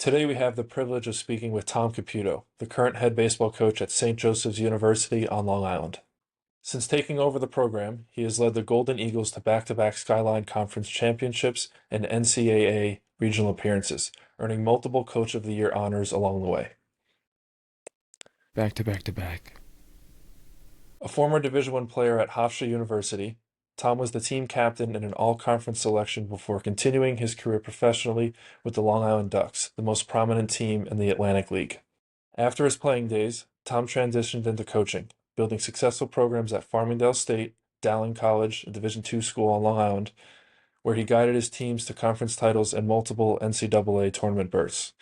Today we have the privilege of speaking with Tom Caputo, the current head baseball coach at St. Joseph's University on Long Island. Since taking over the program, he has led the Golden Eagles to back-to-back Skyline Conference championships and NCAA Regional appearances, earning multiple Coach of the Year honors along the way. Back to back to back. A former Division I player at Hofstra University, Tom was the team captain in an all-conference selection before continuing his career professionally with the Long Island Ducks, the most prominent team in the Atlantic League. After his playing days, Tom transitioned into coaching, building successful programs at Farmingdale State, Dowling College, a Division II school on Long Island, where he guided his teams to conference titles and multiple NCAA tournament berths.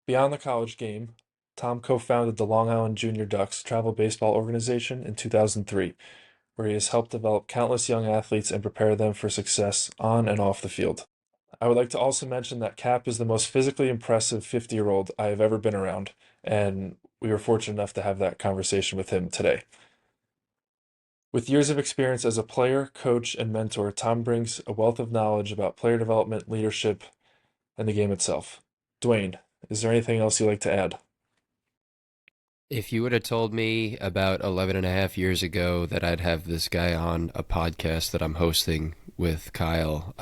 Beyond the college game, Tom co-founded the Long Island Junior Ducks travel baseball organization in 2003, where he has helped develop countless young athletes and prepare them for success on and off the field. I would like to also mention that Cap is the most physically impressive 50-year-old I have ever been around, and we were fortunate enough to have that conversation with him today. With years of experience as a player, coach, and mentor, Tom brings a wealth of knowledge about player development, leadership, and the game itself. Dwayne, is there anything else you'd like to add? If you would have told me about 11 and a half years ago that I'd have this guy on a podcast that I'm hosting with Kyle,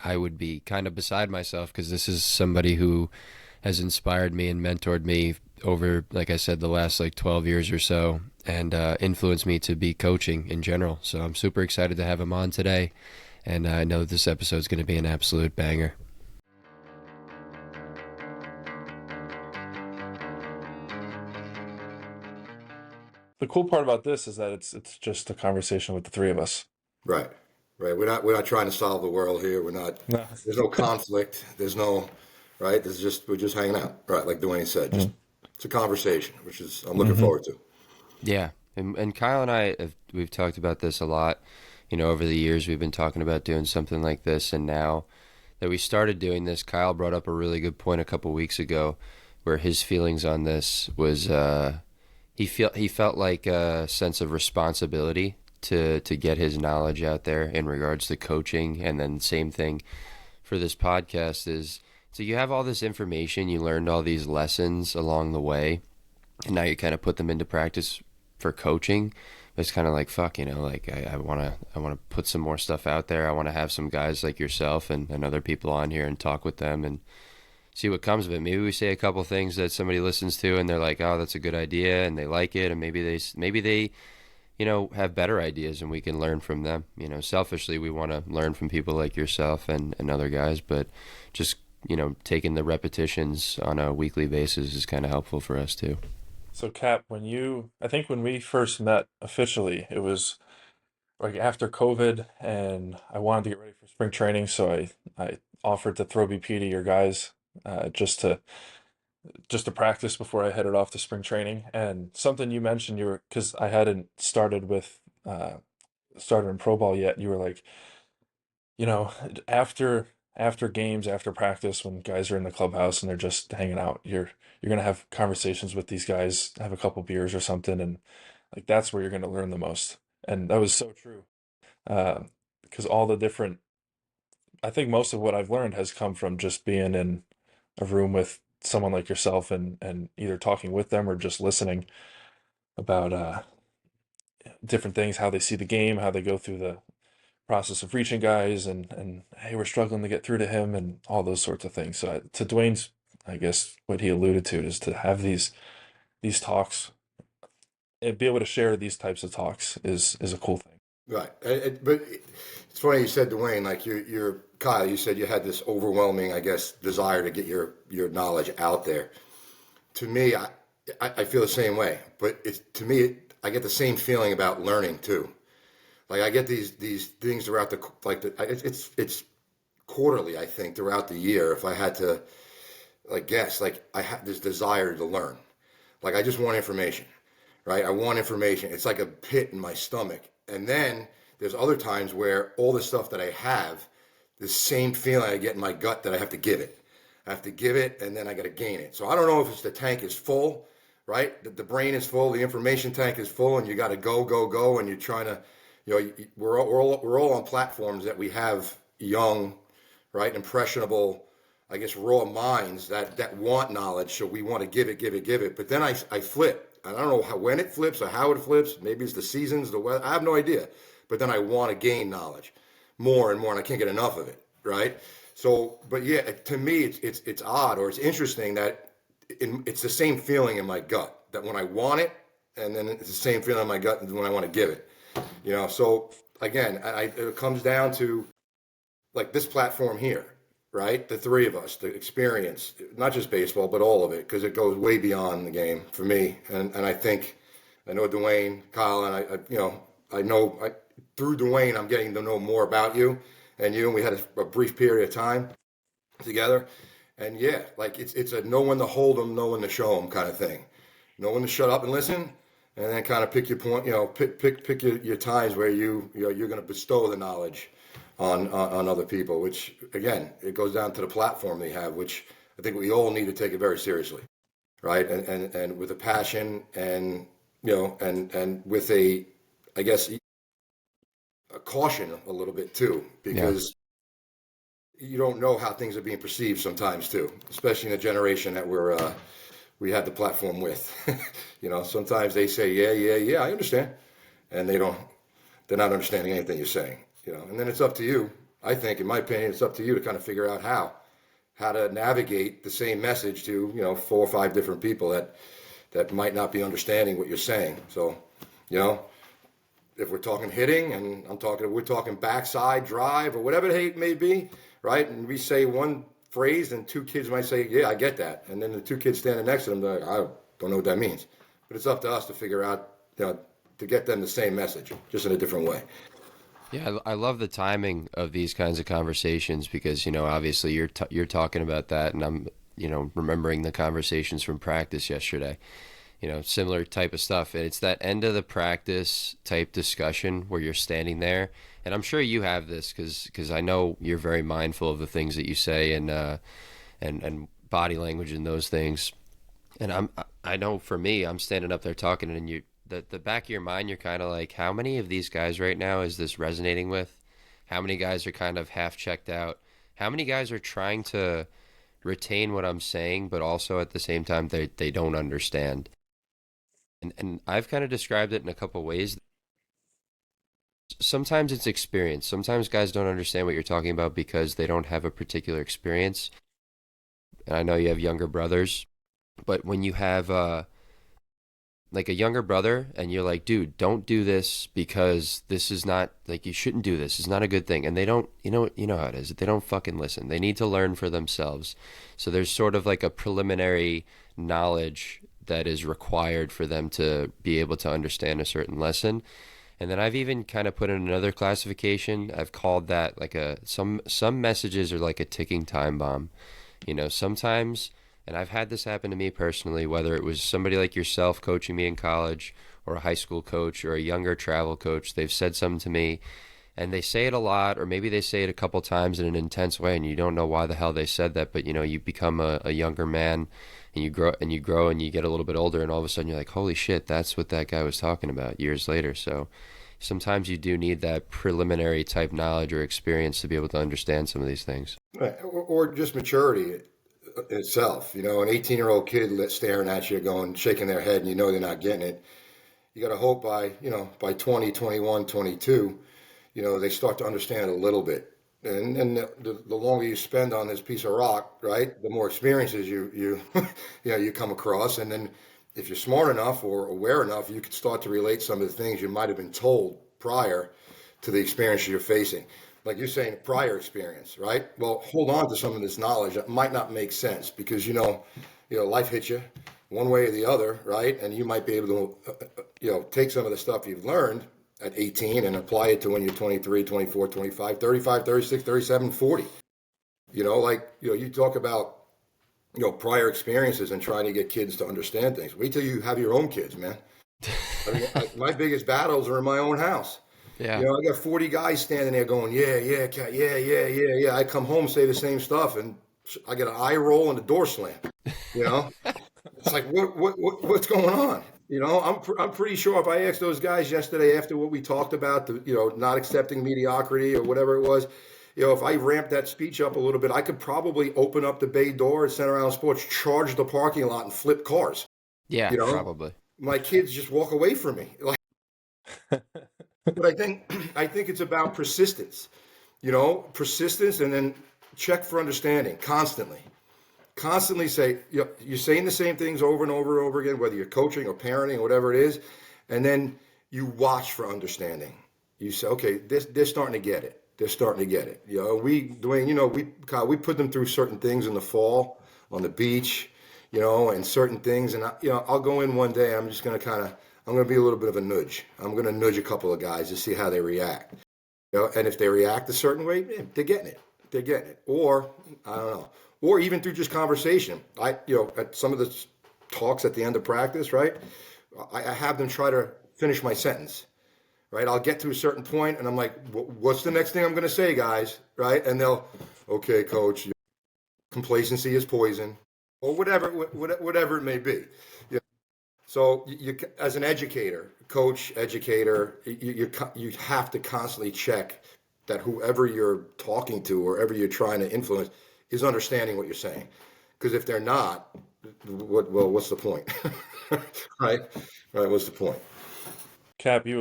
I would be kind of beside myself because this is somebody who has inspired me and mentored me over, like I said, the last 12 years or so, and influenced me to be coaching in general. So I'm super excited to have him on today, and I know this episode is going to be an absolute banger. The cool part about this is that it's just a conversation with the three of us. Right, right. We're not trying to solve the world here. We're not. No. There's no conflict. There's no. Right. We're just hanging out. Right, like Dwayne said. Just it's a conversation, which is I'm looking forward to. Yeah, and Kyle and I we've talked about this a lot. Over the years we've been talking about doing something like this, and now that we started doing this, Kyle brought up a really good point a couple weeks ago, where his feelings on this was he felt like a sense of responsibility to get his knowledge out there in regards to coaching, and then same thing for this podcast is so you have all this information, you learned all these lessons along the way, and now you kind of put them into practice for coaching. But it's kind of like fuck, I want to put some more stuff out there. I want to have some guys like yourself and other people on here and talk with them and see what comes of it. Maybe we say a couple things that somebody listens to and they're like, oh, that's a good idea, and they like it, and maybe they have better ideas and we can learn from them. Selfishly, we want to learn from people like yourself and other guys, but just, taking the repetitions on a weekly basis is kind of helpful for us too. So Cap, I think when we first met officially, it was like after COVID, and I wanted to get ready for spring training, so I offered to throw BP to your guys, just to practice before I headed off to spring training. And something you mentioned, because I hadn't started in pro ball yet. You were like, you know, after games, after practice, when guys are in the clubhouse and they're just hanging out, you're gonna have conversations with these guys, have a couple beers or something, and like that's where you're gonna learn the most. And that was so true. Because all the different, I think most of what I've learned has come from just being in a room with someone like yourself, and either talking with them or just listening about different things, how they see the game, how they go through the process of reaching guys, and hey, we're struggling to get through to him, and all those sorts of things. So to Dwayne's, I guess what he alluded to is to have these talks and be able to share these types of talks is a cool thing. Right. But it's funny you said, Dwayne, like you're Kyle, you said you had this overwhelming, I guess, desire to get your knowledge out there. To me, I feel the same way. But to me, I get the same feeling about learning too. Like I get these things throughout it's quarterly, I think, throughout the year. If I had to guess, I have this desire to learn. Like I just want information, right? I want information. It's like a pit in my stomach. And then there's other times where all the stuff that I have, the same feeling I get in my gut that I have to give it. I have to give it, and then I got to gain it. So I don't know if it's the tank is full, right? The brain is full, the information tank is full, and you got to go, and you're trying to, we're all on platforms that we have young, right, impressionable I guess, raw minds that want knowledge. So we want to give it, give it, give it. But then I flip. I don't know when it flips or how it flips. Maybe it's the seasons, the weather. I have no idea. But then I want to gain knowledge more and more, and I can't get enough of it. Right. So, but yeah, to me, it's odd, or it's interesting that it's the same feeling in my gut that when I want it, and then it's the same feeling in my gut when I want to give it. So again, it comes down to like this platform here, right? The three of us, the experience, not just baseball, but all of it, because it goes way beyond the game for me. And I know Dwayne, Kyle, and I know through Dwayne, I'm getting to know more about you and you. And we had a brief period of time together. And yeah, like it's a know when to hold them, know when to show them kind of thing. Know when to shut up and listen, and then kind of pick your point. Pick your times where you're going to bestow the knowledge on other people. Which again, it goes down to the platform they have, which I think we all need to take it very seriously, right? And with a passion, and and with I guess, a caution a little bit too, because you don't know how things are being perceived sometimes too, especially in the generation that we have the platform with. Sometimes they say, yeah, I understand. And they're not understanding anything you're saying, and then it's up to you. I think, in my opinion, it's up to you to kind of figure out how to navigate the same message to, 4 or 5 different people that might not be understanding what you're saying. So, if we're talking hitting and we're talking backside drive or whatever it may be, right? And we say one phrase and 2 kids might say, yeah, I get that. And then the 2 kids standing next to them, they're like, I don't know what that means. But it's up to us to figure out, to get them the same message, just in a different way. Yeah, I love the timing of these kinds of conversations because, obviously you're talking about that, and I'm, remembering the conversations from practice yesterday. Similar type of stuff. And it's that end of the practice type discussion where you're standing there. And I'm sure you have this because I know you're very mindful of the things that you say and body language and those things. And I know for me, I'm standing up there talking, and the back of your mind, you're kind of like, how many of these guys right now is this resonating with? How many guys are kind of half checked out? How many guys are trying to retain what I'm saying, but also at the same time they don't understand? And I've kind of described it in a couple ways. Sometimes it's experience. Sometimes guys don't understand what you're talking about because they don't have a particular experience. And I know you have younger brothers, but when you have like a younger brother and you're like, dude, don't do this because this is not, like, you shouldn't do this. It's not a good thing. And they don't, you know how it is. They don't fucking listen. They need to learn for themselves. So there's sort of like a preliminary knowledge that is required for them to be able to understand a certain lesson. And then I've even kind of put in another classification. I've called that like some messages are like a ticking time bomb. Sometimes, and I've had this happen to me personally, whether it was somebody like yourself coaching me in college or a high school coach or a younger travel coach, they've said something to me and they say it a lot, or maybe they say it a couple times in an intense way and you don't know why the hell they said that, but you become a younger man and you grow and you get a little bit older, and all of a sudden you're like, holy shit, that's what that guy was talking about years later. So sometimes you do need that preliminary type knowledge or experience to be able to understand some of these things. Right. Or just maturity itself. An 18-year-old kid staring at you, shaking their head, and they're not getting it. You got to hope by 20, 21, 22, they start to understand it a little bit. And the longer you spend on this piece of rock, right, the more experiences you you come across. And then if you're smart enough or aware enough, you can start to relate some of the things you might have been told prior to the experience you're facing. Like you're saying, prior experience, right? Well, hold on to some of this knowledge that might not make sense because, life hits you one way or the other, right? And you might be able to, take some of the stuff you've learned at 18 and apply it to when you're 23, 24, 25, 35, 36, 37, 40. You talk about, prior experiences and trying to get kids to understand things. Wait till you have your own kids, man. I mean, my biggest battles are in my own house. Yeah. I got 40 guys standing there going, yeah. I come home, say the same stuff, and I get an eye roll and the door slam. It's like, what's going on? I'm pretty sure if I asked those guys yesterday after what we talked about, not accepting mediocrity or whatever it was, if I ramp that speech up a little bit, I could probably open up the bay door at Center Island Sports, charge the parking lot, and flip cars. Yeah, You know, probably. my kids just walk away from me. Like, but I think it's about persistence. Persistence, and then check for understanding constantly. Constantly say, you're saying the same things over and over and over again, whether you're coaching or parenting or whatever it is, and then you watch for understanding. You say, okay, they're starting to get it. They're starting to get it. Dwayne, Kyle, we put them through certain things in the fall on the beach, and certain things. And I'll go in one day. I'm going to be a little bit of a nudge. I'm going to nudge a couple of guys to see how they react. And if they react a certain way, they're getting it. They're getting it. Or I don't know. Or even through just conversation. At some of the talks at the end of practice, right? I have them try to finish my sentence. Right, I'll get to a certain point, and I'm like, "What's the next thing I'm going to say, guys?" Right, and they'll, "Okay, coach, complacency is poison," or whatever it may be. So you, as an educator, coach, educator, you have to constantly check that whoever you're talking to or whoever you're trying to influence is understanding what you're saying. Because if they're not, what's the point? Right, what's the point? Cap, you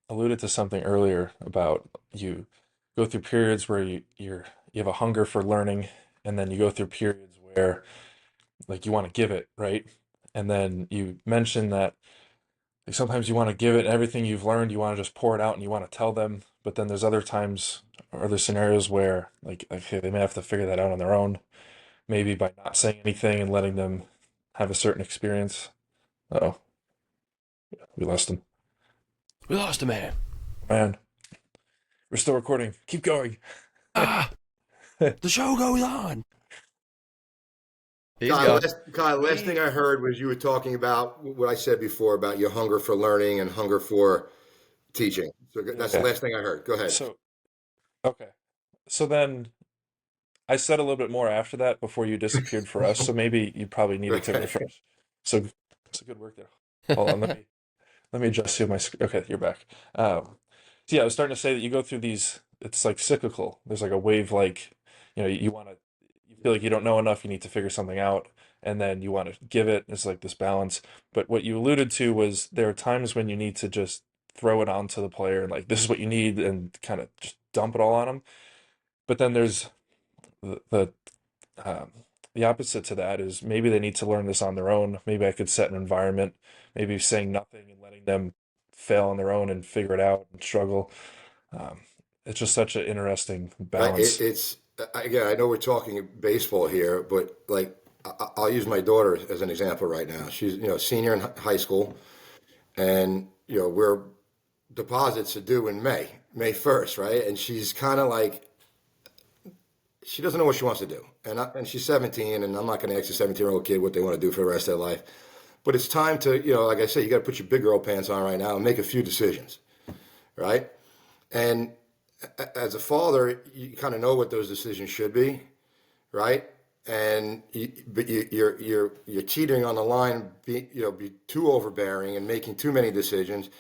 alluded to something earlier about you go through periods where you have a hunger for learning, and then you go through periods where like you want to give it, right? And then you mentioned that like sometimes you want to give it everything you've learned, you want to just pour it out and you want to tell them, but then there's other times or other scenarios where like okay, they may have to figure that out on their own, maybe by not saying anything and letting them have a certain experience. Uh-oh, we lost him. We lost a man. Man, we're still recording. Keep going. Ah, the show goes on. He's Kyle, gone. last thing I heard was you were talking about what I said before about your hunger for learning and hunger for teaching. So that's the Okay. last thing I heard. Go ahead. So, okay. So then I said a little bit more after that before you disappeared for us. So maybe you probably needed to Right. refresh. So it's a good work there. Hold on. Let me adjust you my screen. Okay, you're back. So yeah, I was starting to say that you go through these, it's like cyclical. There's like a wave, like, you want to, you feel like you don't know enough, you need to figure something out, and then you want to give it. It's like this balance. But what you alluded to was there are times when you need to just throw it onto the player and like, this is what you need, and kind of just dump it all on them. But then there's the um, the opposite to that is maybe they need to learn this on their own. Maybe I could set an environment, maybe saying nothing and letting them fail on their own and figure it out and struggle. Um, it's just such an interesting balance. It's again, I know we're talking baseball here, but like I'll use my daughter as an example right now. She's senior in high school, and we're deposits are due in May 1st, right? And she's kind of like she doesn't know what she wants to do, and she's 17, and I'm not going to ask a 17-year-old kid what they want to do for the rest of their life. But it's time to, like I said, you got to put your big girl pants on right now and make a few decisions, right? And as a father, you kind of know what those decisions should be, right? And but you're teetering on the line, be too overbearing and making too many decisions.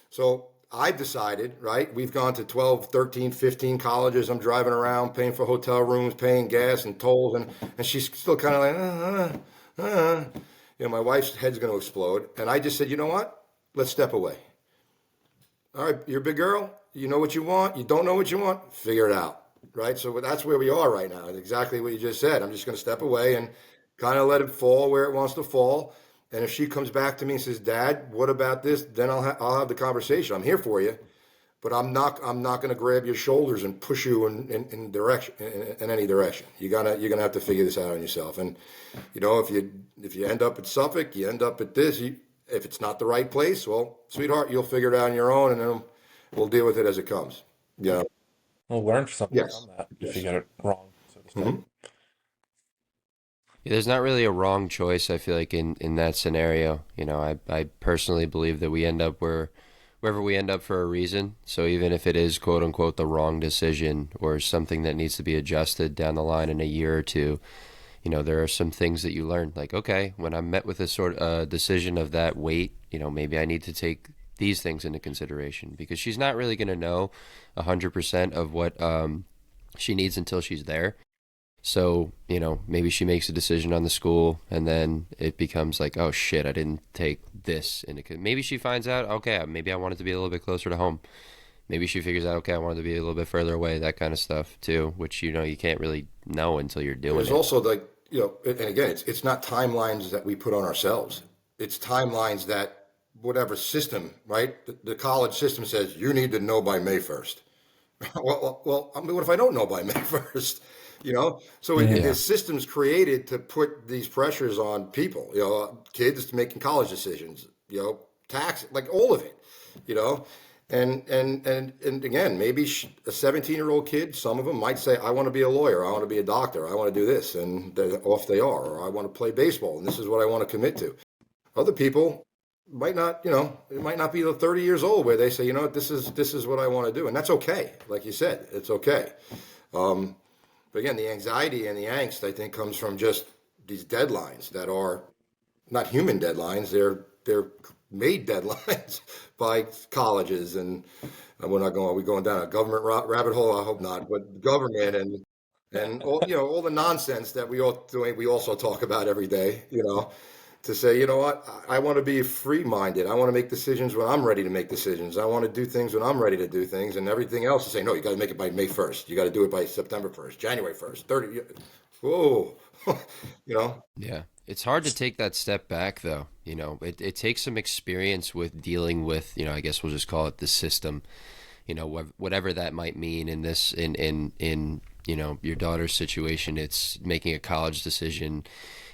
So I've decided, right? We've gone to 12, 13, 15 colleges. I'm driving around, paying for hotel rooms, paying gas and tolls, and she's still kind of like, my wife's head's going to explode. And I just said, you know what? Let's step away. All right, you're a big girl. You know what you want. You don't know what you want. Figure it out, right? So that's where we are right now. It's exactly what you just said. I'm just going to step away and kind of let it fall where it wants to fall. And if she comes back to me and says, "Dad, what about this?" Then I'll have the conversation. I'm here for you, but I'm not going to grab your shoulders and push you in direction in any direction. You're gonna have to figure this out on yourself. And if you end up at Suffolk, you end up at this. If it's not the right place, well, sweetheart, you'll figure it out on your own, and then we'll deal with it as it comes. We'll learn something Yes. from that if you Yes. get it wrong, so to speak. Mm-hmm. Yeah, there's not really a wrong choice, I feel like, in that scenario. I personally believe that we end up wherever we end up for a reason. So even if it is quote unquote the wrong decision or something that needs to be adjusted down the line in a year or two, there are some things that you learn. Like, okay, when I'm met with a sort of decision of that weight, maybe I need to take these things into consideration, because she's not really going to know 100% of what she needs until she's there. So, maybe she makes a decision on the school and then it becomes like, oh shit, I didn't take this into. Maybe she finds out, okay, maybe I want it to be a little bit closer to home. Maybe she figures out, okay, I want it to be a little bit further away, that kind of stuff too, which, you can't really know until you're doing There's it. also like, and again, it's not timelines that we put on ourselves. It's timelines that whatever system, right? The college system says you need to know by May 1st. Well, I mean, what if I don't know by May 1st? So Yeah. there's systems created to put these pressures on people, kids making college decisions, tax, like all of it, you know, and again, maybe a 17-year-old kid, some of them might say, I want to be a lawyer, I want to be a doctor, I want to do this, and off they are, or I want to play baseball, and this is what I want to commit to. Other people might not, it might not be the 30 years old where they say, this is what I want to do, and that's okay. Like you said, it's okay. But again, the anxiety and the angst, I think, comes from just these deadlines that are not human deadlines. They're made deadlines by colleges, and we're not going. Are we going down a government rabbit hole? I hope not. But government and all the nonsense that we also talk about every day. To say, what, I want to be free-minded. I want to make decisions when I'm ready to make decisions. I want to do things when I'm ready to do things, and everything else is saying, no, you got to make it by May 1st. You got to do it by September 1st, January 1st, 30. Whoa, you know. Yeah. It's hard to take that step back, though. It takes some experience with dealing with, I guess we'll just call it the system, whatever that might mean in this, in your daughter's situation. It's making a college decision.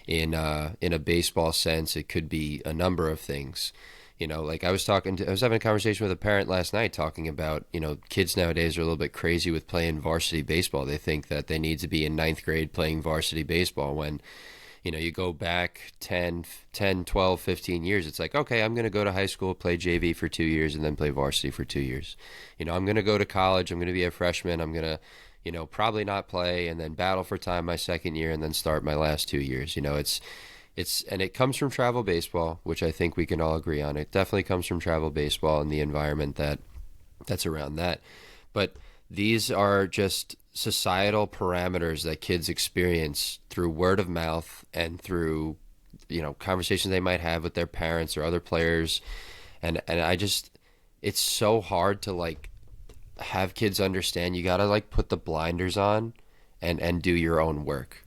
In a baseball sense, it could be a number of things. Like I was having a conversation with a parent last night talking about, kids nowadays are a little bit crazy with playing varsity baseball. They think that they need to be in ninth grade playing varsity baseball when, you go back 12, 15 years. It's like, okay, I'm going to go to high school, play JV for 2 years, and then play varsity for 2 years. I'm going to go to college. I'm going to be a freshman. I'm going to probably not play and then battle for time my second year and then start my last 2 years. And it comes from travel baseball, which I think we can all agree on. It definitely comes from travel baseball and the environment that's around that. But these are just societal parameters that kids experience through word of mouth and through, conversations they might have with their parents or other players. And it's so hard to have kids understand you got to put the blinders on and do your own work,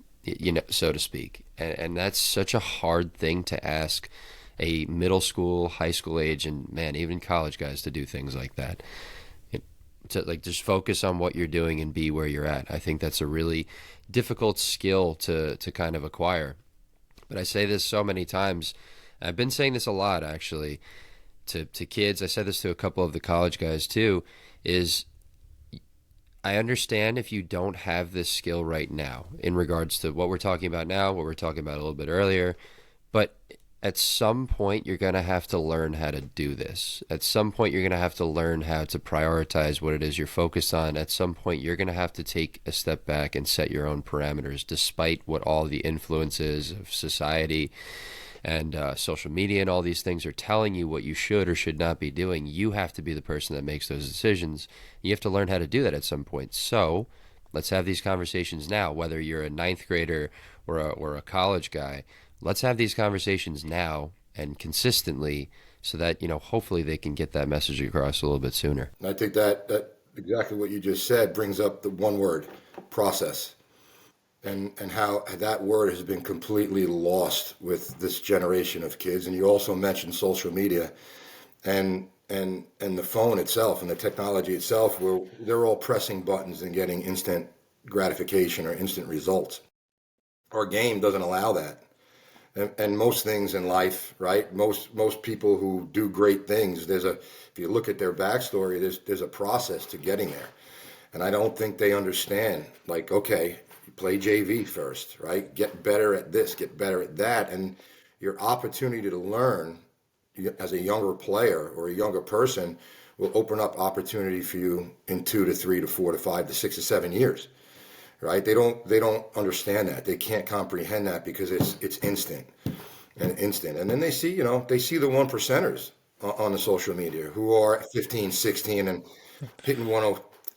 so to speak. And that's such a hard thing to ask a middle school, high school age, and man, even college guys to do things like that. To just focus on what you're doing and be where you're at. I think that's a really difficult skill to kind of acquire. But I say this so many times. I've been saying this a lot actually to kids. I said this to a couple of the college guys too, is I understand if you don't have this skill right now in regards to what we're talking about now, what we're talking about a little bit earlier, but at some point you're going to have to learn how to do this. At some point you're going to have to learn how to prioritize what it is you're focused on. At some point you're going to have to take a step back and set your own parameters despite what all the influences of society and social media and all these things are telling you what you should or should not be doing. You have to be the person that makes those decisions. You have to learn how to do that at some point. So let's have these conversations now, whether you're a ninth grader or a college guy. Let's have these conversations now and consistently so that, hopefully they can get that message across a little bit sooner. And I think that exactly what you just said brings up the one word, process. And how that word has been completely lost with this generation of kids. And you also mentioned social media and the phone itself and the technology itself, where they're all pressing buttons and getting instant gratification or instant results. Our game doesn't allow that. And most things in life, right? Most people who do great things, if you look at their backstory, there's a process to getting there. And I don't think they understand, okay, play JV first, right? Get better at this, get better at that. And your opportunity to learn as a younger player or a younger person will open up opportunity for you in 2 to 3 to 4 to 5 to 6 to 7 years, right? They don't understand that. They can't comprehend that because it's instant. And then they see the one percenters on the social media who are 15, 16 and hitting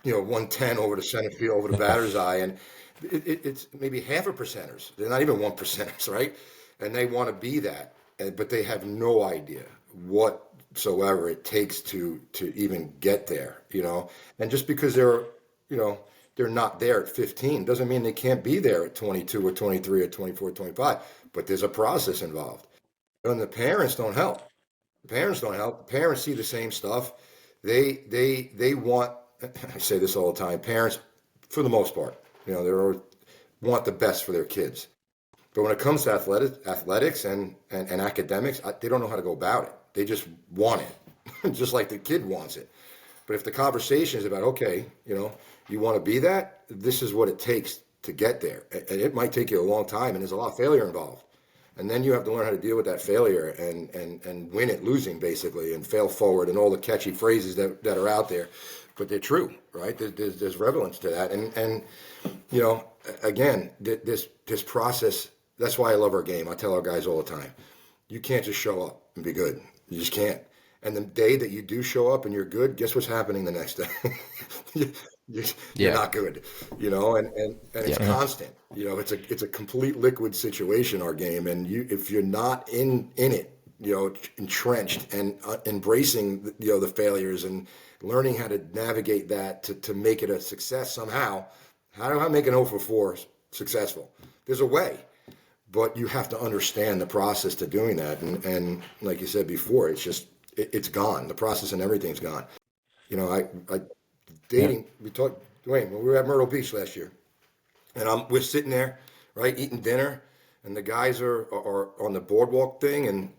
110 over the center field, over the batter's eye, and it's maybe half a percenters. They're not even 1%ers, right? And they want to be that, but they have no idea whatsoever it takes to even get there, And just because they're not there at 15 doesn't mean they can't be there at 22 or 23 or 24, 25. But there's a process involved, and the parents don't help. Parents see the same stuff. They want. I say this all the time. Parents, for the most part, they want the best for their kids. But when it comes to athletics and academics, they don't know how to go about it. They just want it, just like the kid wants it. But if the conversation is about, okay, you want to be that, this is what it takes to get there. And it might take you a long time, and there's a lot of failure involved. And then you have to learn how to deal with that failure and win it losing, basically, and fail forward and all the catchy phrases that are out there. But they're true, right? There's relevance to that. And again, this process, that's why I love our game. I tell our guys all the time, you can't just show up and be good. You just can't. And the day that you do show up and you're good, guess what's happening the next day? You're not good, and it's constant. It's a complete liquid situation, our game. And if you're not in it, entrenched and embracing the failures and learning how to navigate that to make it a success somehow. How do I make an 0 for 4 successful? There's a way, but you have to understand the process to doing that. And like you said before, it's gone. The process and everything's gone. Dating. We talked, Dwayne, when we were at Myrtle Beach last year, and we're sitting there, right, eating dinner, and the guys are on the boardwalk thing, and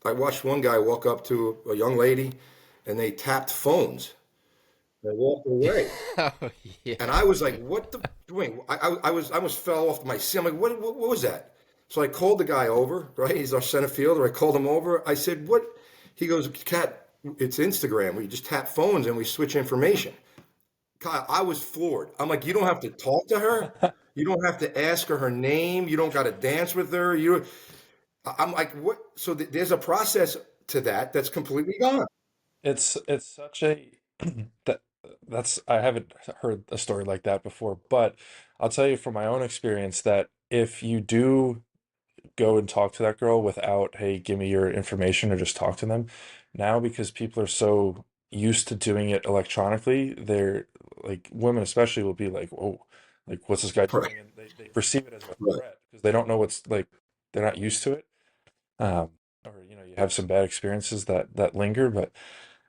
I watched one guy walk up to a young lady, and they tapped phones. They walked away. Oh, yeah. And I was like, what the, Dwayne? I almost fell off my seat. I'm like, what was that? So I called the guy over, right? He's our center fielder. I called him over. I said, what? He goes, Cat, it's Instagram. We just tap phones and we switch information. Kyle, I was floored. I'm like, you don't have to talk to her. You don't have to ask her name. You don't got to dance with her. I'm like, what? So there's a process to that's completely gone. It's such a that that's I haven't heard a story like that before, but I'll tell you from my own experience that if you do go and talk to that girl without, hey, give me your information or just talk to them, now because people are so used to doing it electronically, they're like women especially will be like, whoa, like what's this guy Right. doing? And they perceive it as a Right. threat because they don't know what's like they're not used to it. Or you have some bad experiences that linger, but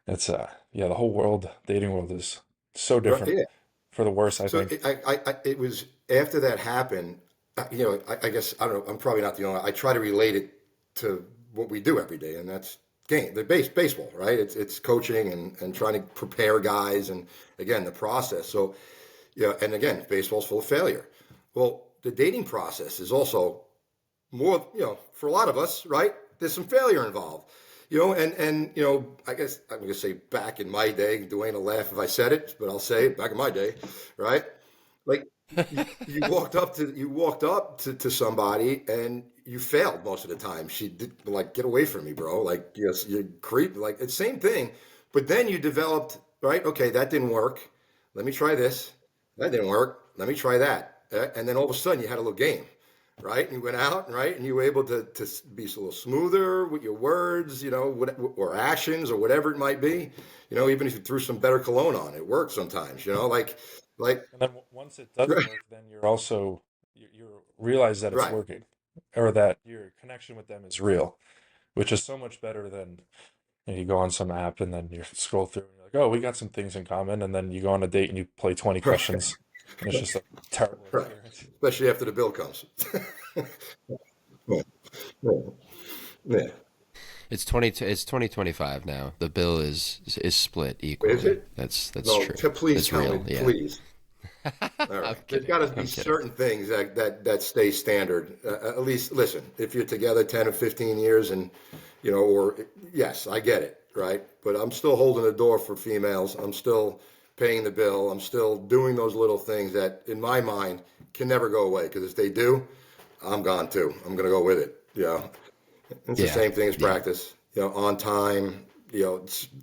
it's yeah, the whole dating world is so Right. different Yeah. for the worse, I So think. it was after that happened. I guess I don't know. I'm probably not the only. I try to relate it to what we do every day, and that's baseball, right? It's coaching and trying to prepare guys, and again the process. So and again, baseball's full of failure. Well, the dating process is also more, for a lot of us, right? There's some failure involved, and I guess I'm gonna say back in my day, Dwayne will laugh if I said it, but I'll say it back in my day, right? Like you walked up to somebody and you failed most of the time. She did like, get away from me, bro. Like, yes, you creep. Like it's same thing, but then you developed, right? Okay, that didn't work. Let me try this. That didn't work. Let me try that. And then all of a sudden you had a little game, right? And you went out, right? And you were able to be a little smoother with your words, or actions or whatever it might be. Even if you threw some better cologne on, it works sometimes, like, And then once it does right, work, then you're also you realize that it's right, working, or that your connection with them is real, which is so much better than you go on some app and then you scroll through and you're like, oh, we got some things in common, and then you go on a date and you play 20 right, questions, and it's just a terrible right. experience. Especially after the bill comes. Yeah, yeah, yeah. It's 2025 now. The bill is split Is equally. it? That's No, true. please It's tell real. me, Yeah. please. All I'm right. There's kidding. got to be I'm kidding. certain things that stay standard. At least, listen, if you're together 10 or 15 years and, or yes, I get it, right? But I'm still holding the door for females. I'm still paying the bill. I'm still doing those little things that, in my mind, can never go away. Because if they do, I'm gone too. I'm going to go with it. It's the Yeah. same thing as Yeah. practice. On time,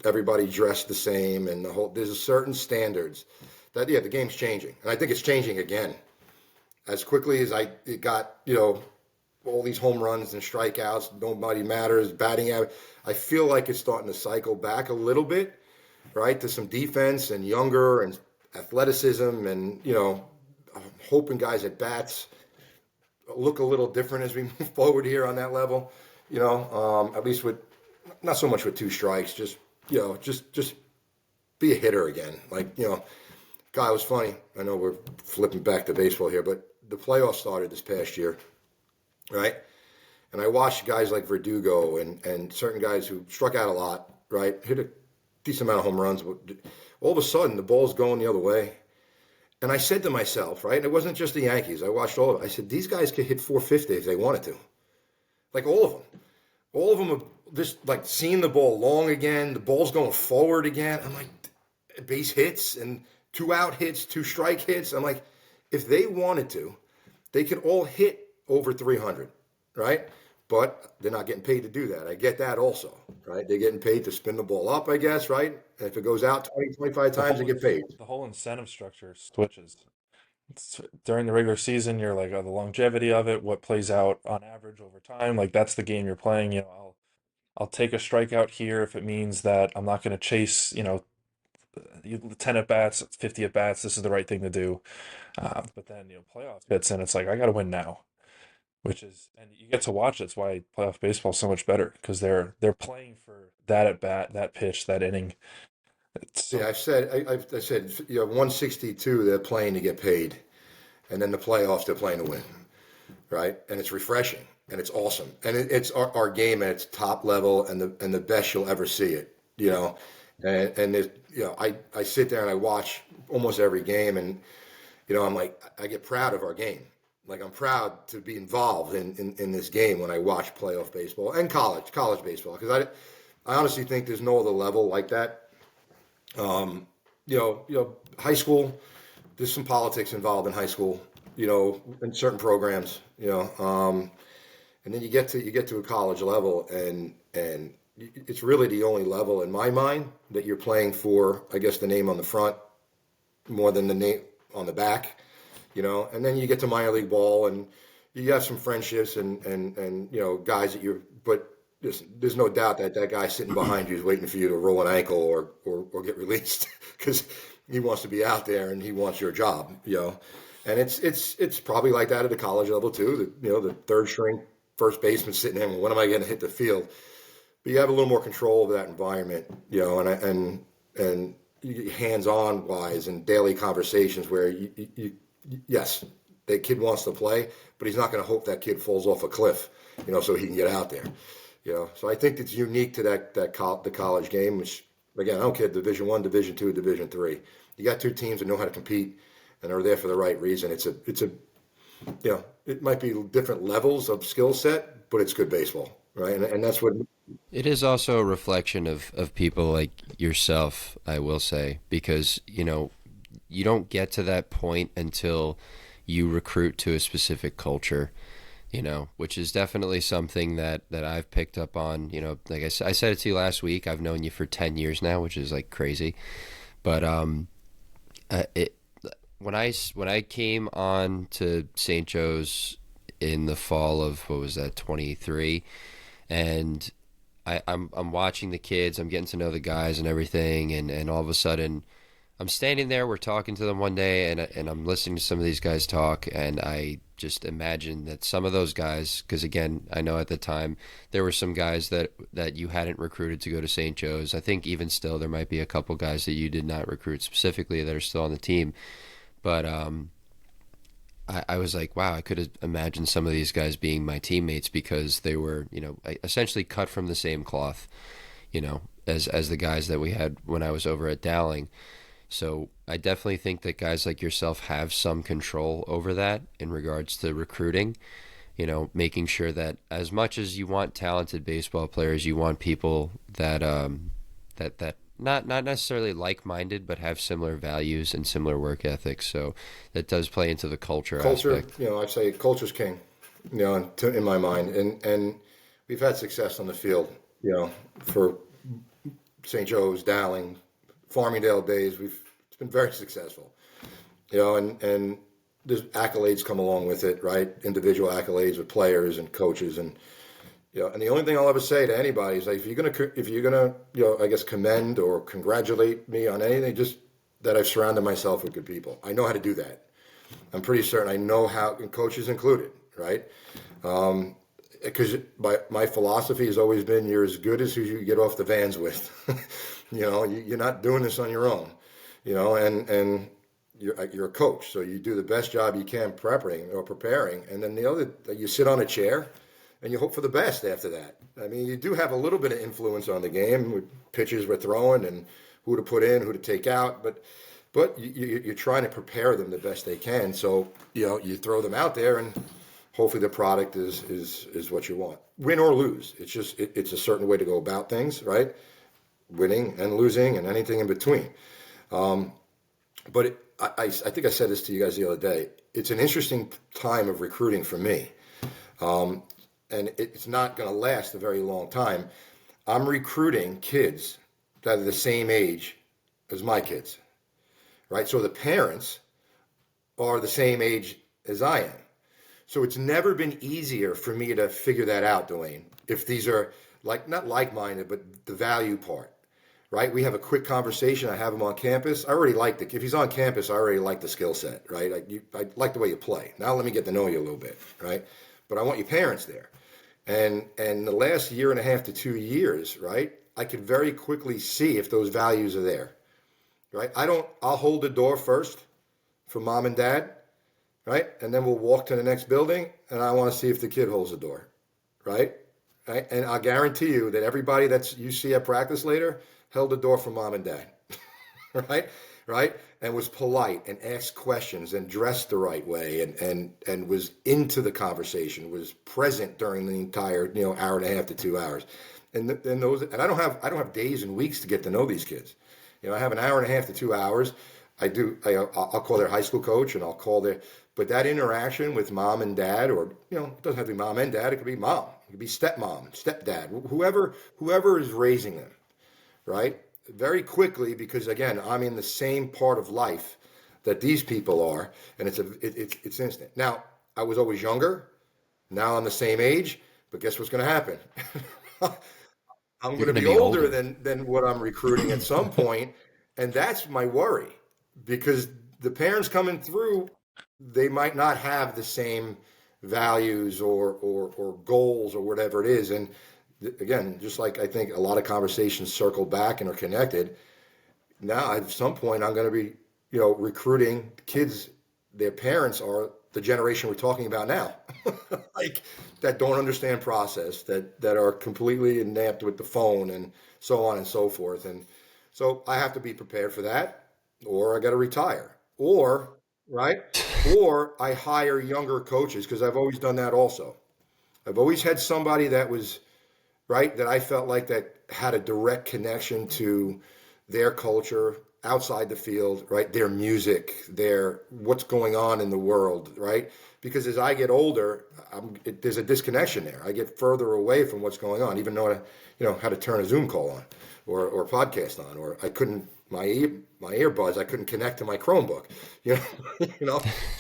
everybody dressed the same, and there's a certain standards that the game's changing, and I think it's changing again as quickly as it got all these home runs and strikeouts. Nobody matters, batting out. I feel like it's starting to cycle back a little bit, right, to some defense and younger and athleticism, and I'm hoping guys at bats look a little different as we move forward here on that level. At least with not so much with two strikes, just just be a hitter again. God, it was funny. I know we're flipping back to baseball here, but the playoffs started this past year, right? And I watched guys like Verdugo and certain guys who struck out a lot, right? Hit a decent amount of home runs. But all of a sudden, the ball's going the other way. And I said to myself, right, and it wasn't just the Yankees. I watched all of it. I said, these guys could hit 450 if they wanted to. Like all of them. All of them are just like seeing the ball long again. The ball's going forward again. I'm like, base hits and 2-out hits, 2-strike hits. I'm like, if they wanted to, they could all hit over 300, right? But they're not getting paid to do that. I get that also, right? They're getting paid to spin the ball up, I guess, right? And if it goes out 20, 25 times, they get paid. The whole incentive structure switches. During the regular season, you're like, oh, the longevity of it, what plays out on average over time. Like that's the game you're playing. I'll take a strikeout here if it means that I'm not going to chase, 10 at bats, 50 at bats. This is the right thing to do. But then, playoffs hits and it's like, I got to win now, and you get to watch. That's why playoff baseball is so much better because they're playing for that at bat, that pitch, that inning. Yeah, I said, 162, they're playing to get paid. And then the playoffs, they're playing to win, right? And it's refreshing and it's awesome. And it's our game at its top level and the best you'll ever see it, And I sit there and I watch almost every game, and I'm like, I get proud of our game. Like I'm proud to be involved in this game when I watch playoff baseball and college baseball, because I honestly think there's no other level like that. High school, there's some politics involved in high school, in certain programs, and then you get to a college level, and it's really the only level in my mind that you're playing for, I guess, the name on the front more than the name on the back, and then you get to minor league ball and you have some friendships and guys but there's no doubt that guy sitting behind you is waiting for you to roll an ankle or get released because he wants to be out there and he wants your job, and it's probably like that at the college level too. The third string first baseman sitting there, when am I going to hit the field? But you have a little more control over that environment, and hands-on wise and daily conversations where yes, the kid wants to play, but he's not going to hope that kid falls off a cliff, so he can get out there. So I think it's unique to the college game, which again, I don't care Division I, Division II, Division III. You got two teams that know how to compete and are there for the right reason. It might be different levels of skill set, but it's good baseball, right? And that's what It is also a reflection of people like yourself, I will say, because, you don't get to that point until you recruit to a specific culture, which is definitely something that I've picked up on. Like I said it to you last week, I've known you for 10 years now, which is like crazy. But when I came on to St. Joe's in the fall of, what was that, 23, and I'm watching the kids, I'm getting to know the guys and everything, and all of a sudden I'm standing there, we're talking to them one day, and I'm listening to some of these guys talk, and I just imagine that some of those guys, because again, I know at the time there were some guys that you hadn't recruited to go to St. Joe's. I think even still there might be a couple guys that you did not recruit specifically that are still on the team. But I was like, wow, I could have imagined some of these guys being my teammates because they were, essentially cut from the same cloth, as the guys that we had when I was over at Dowling. So I definitely think that guys like yourself have some control over that in regards to recruiting, making sure that as much as you want talented baseball players, you want people that that not necessarily like-minded, but have similar values and similar work ethics. So that does play into the culture aspect. I say culture's king, in my mind, and we've had success on the field, for St. Joe's, Dowling, Farmingdale days, it's been very successful. And there's accolades come along with it, right? Individual accolades with players and coaches, and and the only thing I'll ever say to anybody is, like, if you're gonna I guess commend or congratulate me on anything, just that I've surrounded myself with good people. I know how to do that. I'm pretty certain I know how, and coaches included, right? Because my philosophy has always been, you're as good as who you get off the vans with. You're not doing this on your own. And you're a coach, so you do the best job you can preparing, and then you sit on a chair and you hope for the best after that. I mean, you do have a little bit of influence on the game with pitches we're throwing and who to put in, who to take out, but you're trying to prepare them the best they can. So you throw them out there, and hopefully the product is what you want, win or lose. It's just it's a certain way to go about things, right? Winning and losing and anything in between. But I think I said this to you guys the other day. It's an interesting time of recruiting for me. And it's not going to last a very long time. I'm recruiting kids that are the same age as my kids, right? So the parents are the same age as I am. So it's never been easier for me to figure that out, Dwayne, if these are not like-minded, but the value part, right? We have a quick conversation. I have him on campus. I already like if he's on campus, I already like the skill set, right? I like the way you play. Now let me get to know you a little bit, right? But I want your parents there. And the last year and a half to 2 years, right, I could very quickly see if those values are there, right? I'll hold the door first for mom and dad, right? And then we'll walk to the next building, and I want to see if the kid holds the door, right? Right? And I'll guarantee you that everybody you see at practice later held the door for mom and dad, right? And was polite and asked questions and dressed the right way and was into the conversation, was present during the entire hour and a half to 2 hours. And I don't have days and weeks to get to know these kids. I have an hour and a half to 2 hours. I'll call their high school coach, and but that interaction with mom and dad, or it doesn't have to be mom and dad, it could be mom, it could be stepmom, stepdad, whoever is raising them, right? Very quickly, because again, I'm in the same part of life that these people are, and it's instant. Now, I was always younger. Now I'm the same age, but guess what's going to happen? I'm going to be older than what I'm recruiting at some point, and that's my worry, because the parents coming through, they might not have the same values or goals or whatever it is, and again, just like I think a lot of conversations circle back and are connected. Now, at some point, I'm going to be, recruiting kids. Their parents are the generation we're talking about now, that don't understand process, that are completely inept with the phone and so on and so forth. And so I have to be prepared for that, or I got to retire, or I hire younger coaches, because I've always done that also. I've always had somebody that was that I felt like that had a direct connection to their culture outside the field, right? Their music, what's going on in the world, right? Because as I get older, there's a disconnection there. I get further away from what's going on, even though how to turn a Zoom call on or podcast on, or I couldn't, my earbuds, I couldn't connect to my Chromebook,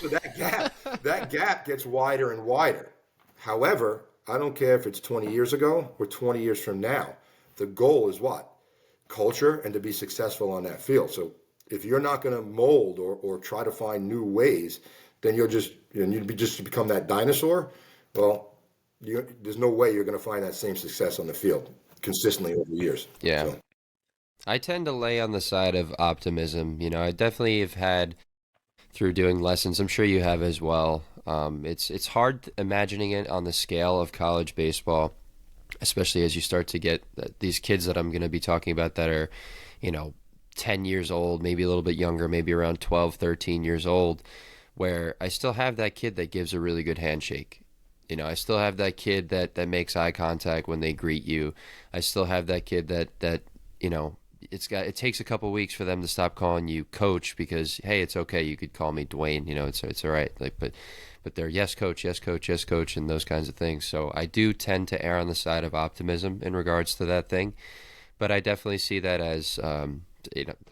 so that gap gets wider and wider. However, I don't care if it's 20 years ago or 20 years from now. The goal is what? Culture, and to be successful on that field. So if you're not going to mold or try to find new ways, then you'll just become that dinosaur. Well, there's no way you're going to find that same success on the field consistently over years. Yeah. So. I tend to lay on the side of optimism. I definitely have had, through doing lessons, I'm sure you have as well. It's hard imagining it on the scale of college baseball, especially as you start to get these kids that I'm going to be talking about that are, 10 years old, maybe a little bit younger, maybe around 12, 13 years old, where I still have that kid that gives a really good handshake. I still have that kid that makes eye contact when they greet you. I still have that kid that it takes a couple weeks for them to stop calling you coach, because hey, it's okay, you could call me Dwayne, it's all right, but they're yes coach, yes coach, yes coach, and those kinds of things. So I do tend to err on the side of optimism in regards to that thing, But I definitely see that as,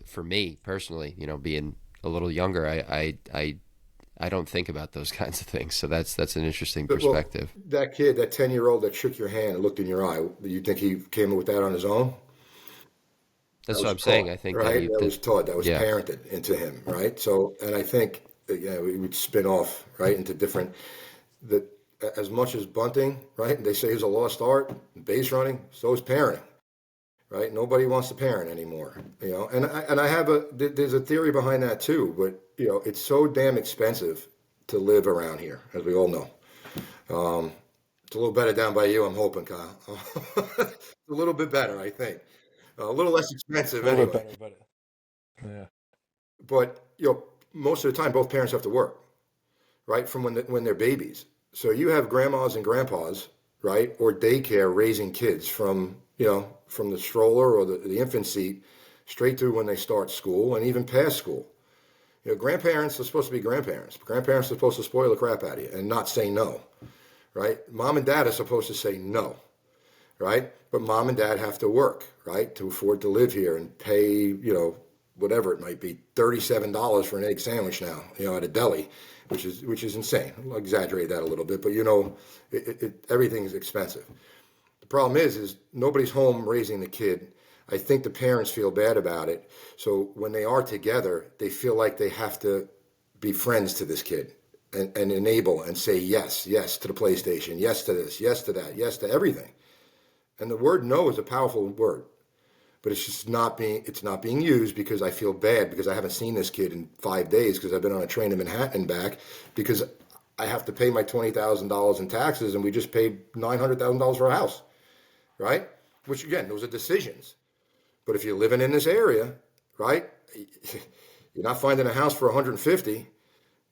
for me personally, being a little younger, I don't think about those kinds of things. So that's an interesting But, well, perspective. that kid, that 10-year-old that shook your hand and looked in your eye, you think he came up with that on his own? That That's what was I'm saying. taught, I think right? That was taught. That was yeah, parented into him, right? So, and I think, we would spin off, right, into different, that as much as bunting, right? They say is a lost art, base running, so is parenting, right? Nobody wants to parent anymore, And I have there's a theory behind that too, but it's so damn expensive to live around here, as we all know. It's a little better down by you, I'm hoping, Kyle. It's a little bit better, I think. A little less expensive A little bit anyway. better, but yeah. But most of the time, both parents have to work, right? From when they're babies. So you have grandmas and grandpas, right, or daycare raising kids from the stroller or the infant seat straight through when they start school and even past school. Grandparents are supposed to be grandparents. Grandparents are supposed to spoil the crap out of you and not say no, right? Mom and dad are supposed to say no, right? But mom and dad have to work, right, to afford to live here and pay, whatever it might be, $37 for an egg sandwich now, at a deli, which is insane. I'll exaggerate that a little bit, but everything is expensive. The problem is nobody's home raising the kid. I think the parents feel bad about it. So when they are together, they feel like they have to be friends to this kid and enable and say yes, yes to the PlayStation, yes to this, yes to that, yes to everything. And the word no is a powerful word, but it's not being used because I feel bad because I haven't seen this kid in 5 days because I've been on a train to Manhattan and back because I have to pay my $20,000 in taxes and we just paid $900,000 for a house, right? Which again, those are decisions. But if you're living in this area, right, you're not finding a house for 150,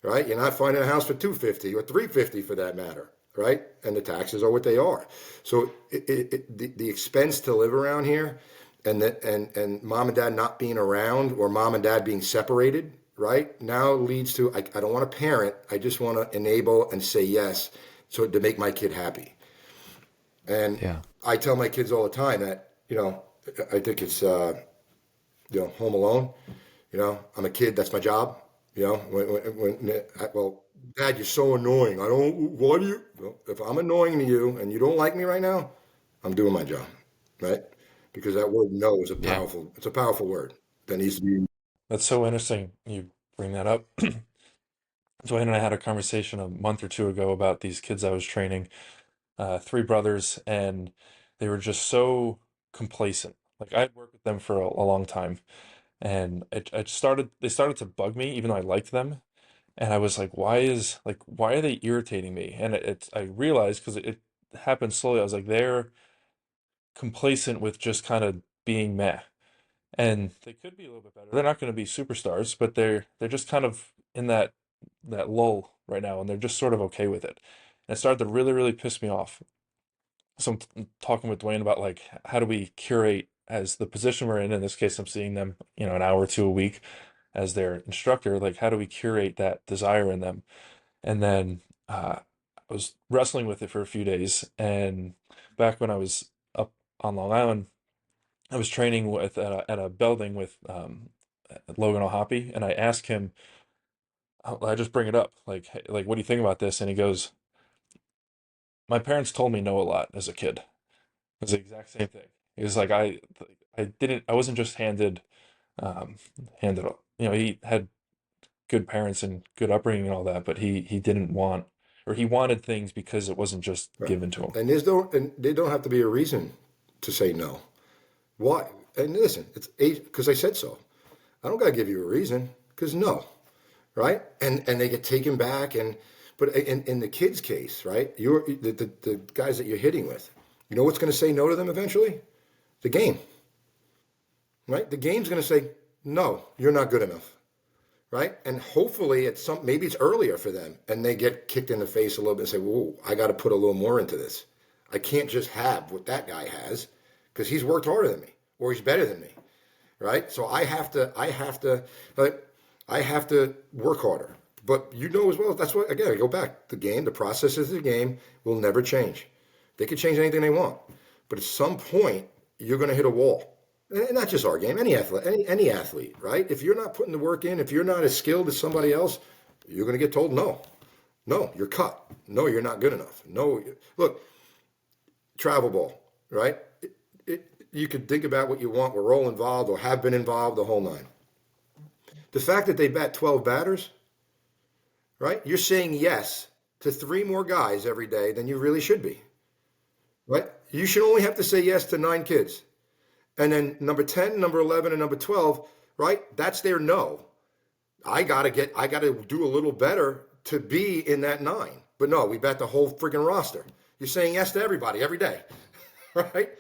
right? You're not finding a house for 250 or 350 for that matter, right? And the taxes are what they are. So the expense to live around here, and mom and dad not being around or mom and dad being separated, right, now leads to I don't want to parent. I just want to enable and say yes, so to make my kid happy. And yeah, I tell my kids all the time that I think it's Home Alone. I'm a kid. That's my job. Well, Dad, you're so annoying. I don't. Why do you? Well, if I'm annoying to you and you don't like me right now, I'm doing my job, right? Because that word no is yeah, it's a powerful word that needs to be. That's so interesting you bring that up. Dwayne and I had a conversation a month or two ago about these kids I was training, three brothers, and they were just so complacent. Like I'd worked with them for a long time, and they started to bug me, even though I liked them. And I was like, why are they irritating me? And I realized because it happened slowly. I was like, they're complacent with just kind of being meh. And they could be a little bit better. They're not going to be superstars, but they're just kind of in that lull right now, and they're just sort of okay with it. And it started to really, really piss me off. So I'm talking with Dwayne about like how do we curate as the position we're in. In this case, I'm seeing them, an hour or two a week as their instructor. Like how do we curate that desire in them? And then I was wrestling with it for a few days. And back when I was up on Long Island, I was training with at a building with Logan O'Hoppy, and I asked him. I just bring it up, like, hey, like, what do you think about this? And he goes, "My parents told me no a lot as a kid." It was the exact same thing. He was like, I wasn't just um, handed, he had good parents and good upbringing and all that, but he didn't want, or he wanted things because it wasn't just Right. given to him. And they don't have to be a reason to say no. Why? And listen, it's because I said so. I don't got to give you a reason because no, right? And they get taken back. But in the kids' case, right? The guys that you're hitting with, what's going to say no to them eventually? The game, right? The game's going to say no, you're not good enough, right? And hopefully maybe it's earlier for them, and they get kicked in the face a little bit and say, "Whoa, I got to put a little more into this. I can't just have what that guy has because he's worked harder than me or he's better than me." Right? So I have to work harder. But as well, that's what, again, I go back. The processes of the game will never change. They can change anything they want. But at some point, you're going to hit a wall. and not just our game, any athlete, right? If you're not putting the work in, if you're not as skilled as somebody else, you're going to get told no. No, you're cut. No, you're not good enough. No, look, travel ball, right? You could think about what you want. We're all involved or have been involved, the whole nine. The fact that they bat 12 batters, right? You're saying yes to 3 more guys every day than you really should be, right? You should only have to say yes to 9 kids. And then number 10, number 11, and number 12, right? That's their no. I got to do a little better to be in that 9. But no, we bet the whole freaking roster. You're saying yes to everybody every day, right?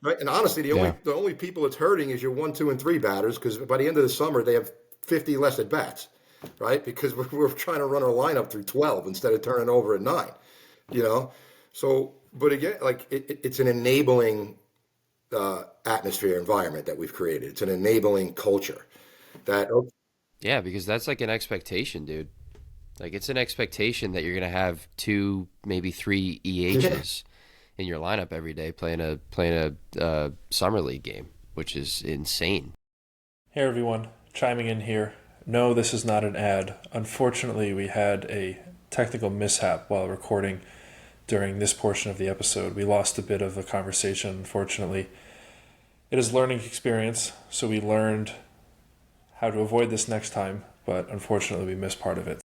Right. And honestly, the only people it's hurting is your 1, 2, and 3 batters, because by the end of the summer they have 50 less at bats, right? Because we're trying to run our lineup through 12 instead of turning over at 9, you know. So, but again, like it's an enabling atmosphere environment that we've created. It's an enabling culture that. Yeah, because that's like an expectation, dude. Like it's an expectation that you're gonna have 2, maybe 3 EHs in your lineup every day playing a summer league game, which is insane. Hey everyone, chiming in here. No, this is not an ad. Unfortunately, we had a technical mishap while recording during this portion of the episode. We lost a bit of the conversation, unfortunately. It is a learning experience, so we learned how to avoid this next time, but unfortunately we missed part of it.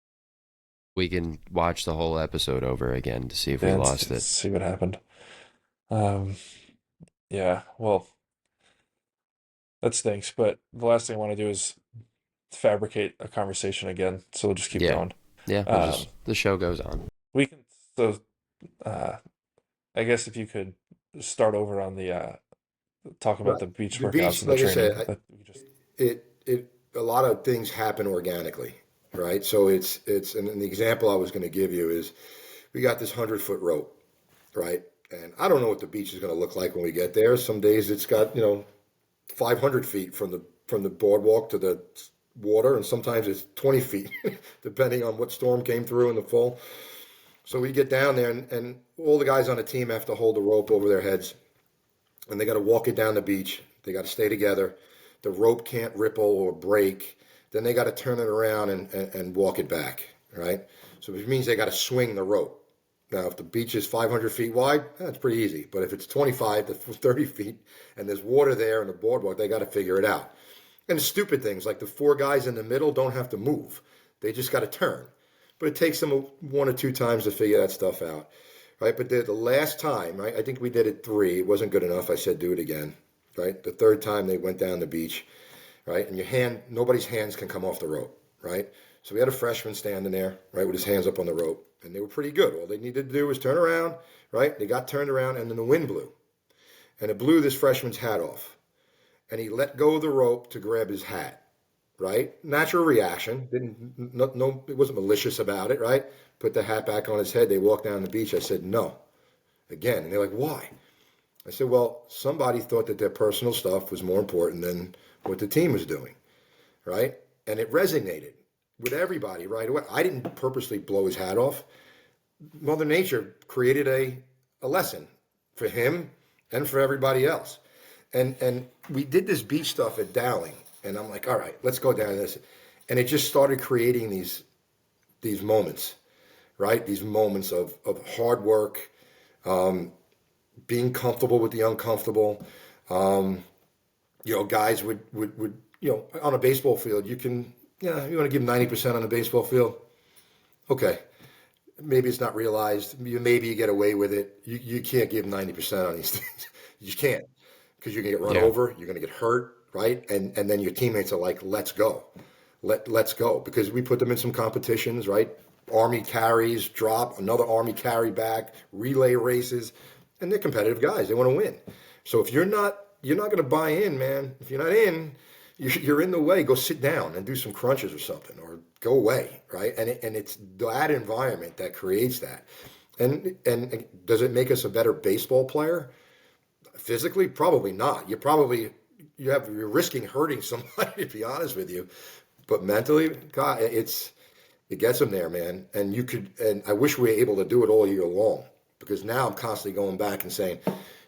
We can watch the whole episode over again to see if we lost it. See what happened. Yeah, well, that stinks, but the last thing I want to do is fabricate a conversation again, so we'll just keep going. Yeah, the show goes on. We can, so, I guess if you could start over on the, talk about the beach workouts and the training. A lot of things happen organically, right? So and the example I was going to give you is we got this 100-foot rope, right? And I don't know what the beach is going to look like when we get there. Some days it's got 500 feet from the boardwalk to the water, and sometimes it's 20 feet, depending on what storm came through in the fall. So we get down there, and all the guys on the team have to hold the rope over their heads, and they got to walk it down the beach. They got to stay together. The rope can't ripple or break. Then they got to turn it around and walk it back, right? So which means they got to swing the rope. Now, if the beach is 500 feet wide, that's pretty easy. But if it's 25 to 30 feet and there's water there in the boardwalk, they got to figure it out. And the stupid things, like the 4 guys in the middle don't have to move. They just got to turn. But it takes them 1 or 2 times to figure that stuff out, right? But the last time, right, I think we did it 3. It wasn't good enough. I said do it again, right? The 3rd time they went down the beach, right? And nobody's hands can come off the rope, right? So we had a freshman standing there, right, with his hands up on the rope. And they were pretty good. All they needed to do was turn around, right? They got turned around, and then the wind blew. And it blew this freshman's hat off. And he let go of the rope to grab his hat, right? Natural reaction. It wasn't malicious about it, right? Put the hat back on his head. They walked down the beach. I said, no. Again. And they're like, why? I said, well, somebody thought that their personal stuff was more important than what the team was doing, right? And it resonated with everybody right away. I didn't purposely blow his hat off. Mother Nature created a lesson for him and for everybody else. And we did this beach stuff at Dowling, and I'm like, all right, let's go down this. And it just started creating these moments, right? These moments of hard work, being comfortable with the uncomfortable. Guys would on a baseball field, you want to give 90% on the baseball field? Okay. Maybe it's not realized. Maybe you get away with it. You can't give 90% on these things. You just can't, because you're going to get run over. You're going to get hurt, right? And then your teammates are like, let's go. Let's go. Because we put them in some competitions, right? Army carries, drop, another Army carry back, relay races. And they're competitive guys. They want to win. So if you're not going to buy in, man. If you're not in, you're in the way. Go sit down and do some crunches or something, or go away, right? And it's that environment that creates that. And does it make us a better baseball player? Physically, probably not. You're risking hurting somebody, to be honest with you. But mentally, God, it gets them there, man. And I wish we were able to do it all year long, because now I'm constantly going back and saying,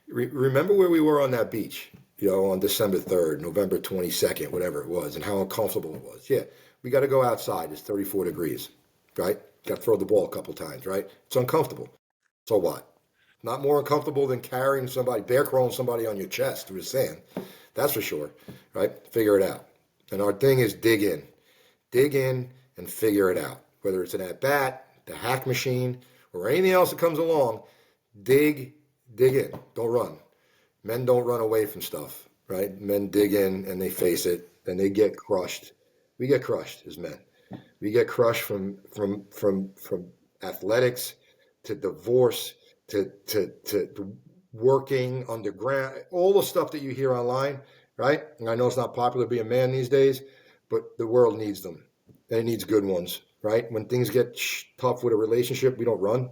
remember where we were on that beach? on December 3rd, November 22nd, whatever it was, and how uncomfortable it was. Yeah, we got to go outside. It's 34 degrees, right? Got to throw the ball a couple times, right? It's uncomfortable. So what? Not more uncomfortable than carrying somebody, bear crawling somebody on your chest through the sand. That's for sure, right? Figure it out. And our thing is dig in. Dig in and figure it out. Whether it's an at-bat, the hack machine, or anything else that comes along, dig in. Don't run. Men don't run away from stuff, right? Men dig in and they face it and they get crushed. We get crushed as men. We get crushed from athletics to divorce to working underground, all the stuff that you hear online, right? And I know it's not popular to be a man these days, but the world needs them. And it needs good ones, right? When things get tough with a relationship, we don't run.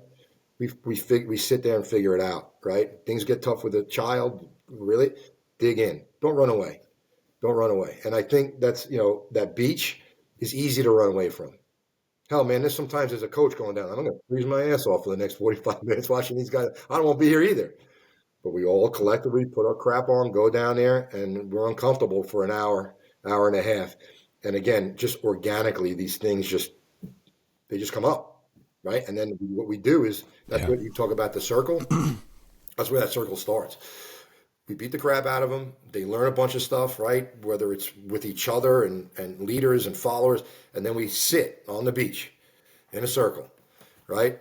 We sit there and figure it out, right? Things get tough with a child, really dig in. Don't run away. Don't run away. And I think that's, that beach is easy to run away from. Hell, man, there's sometimes as a coach going down, I'm going to freeze my ass off for the next 45 minutes watching these guys. I don't want to be here either. But we all collectively put our crap on, go down there, and we're uncomfortable for an hour, hour and a half. And again, just organically, these things they just come up, right? And then what we do is, that's what you talk about, the circle. That's where that circle starts. We beat the crap out of them. They learn a bunch of stuff, right? Whether it's with each other and leaders and followers. And then we sit on the beach in a circle, right?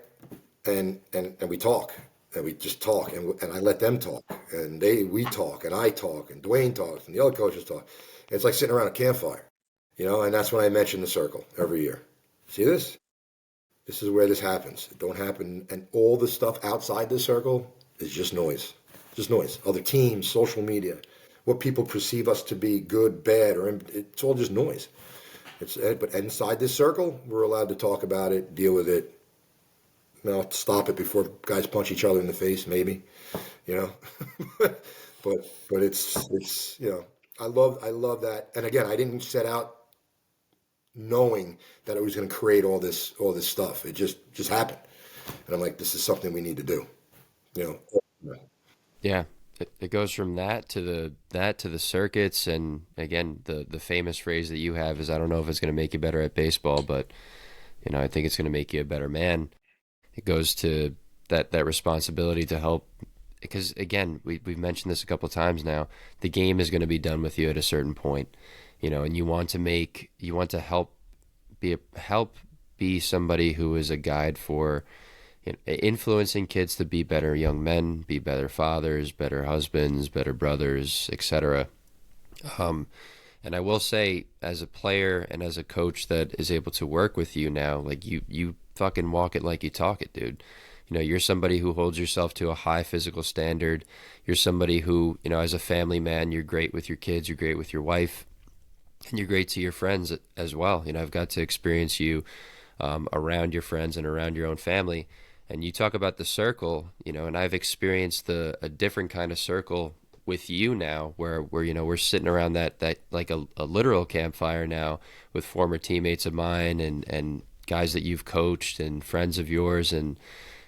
And we talk. And we just talk. And I let them talk. And we talk. And I talk. And Dwayne talks. And the other coaches talk. And it's like sitting around a campfire, And that's when I mention the circle every year. See this? This is where this happens. It don't happen. And all the stuff outside the circle is just noise. Just noise. Other teams, social media, what people perceive us to be, good, bad, it's all just noise. But inside this circle, we're allowed to talk about it, deal with it. Stop it before guys punch each other in the face, maybe. But it's I love that. And again, I didn't set out knowing that it was going to create all this stuff. It just happened, and I'm like, this is something we need to do. Yeah, it goes from that to the circuits, and again, the famous phrase that you have is, I don't know if it's going to make you better at baseball, but I think it's going to make you a better man. It goes to that responsibility to help, because again, we've mentioned this a couple of times now. The game is going to be done with you at a certain point, and you want to help be somebody who is a guide for influencing kids to be better young men, be better fathers, better husbands, better brothers, etc. And I will say, as a player and as a coach that is able to work with you now, like you fucking walk it like you talk it, dude. You're somebody who holds yourself to a high physical standard. You're somebody who, as a family man, you're great with your kids, you're great with your wife, and you're great to your friends as well. I've got to experience you around your friends and around your own family. And you talk about the circle, and I've experienced a different kind of circle with you now, where we're sitting around that like a literal campfire now with former teammates of mine and guys that you've coached and friends of yours, and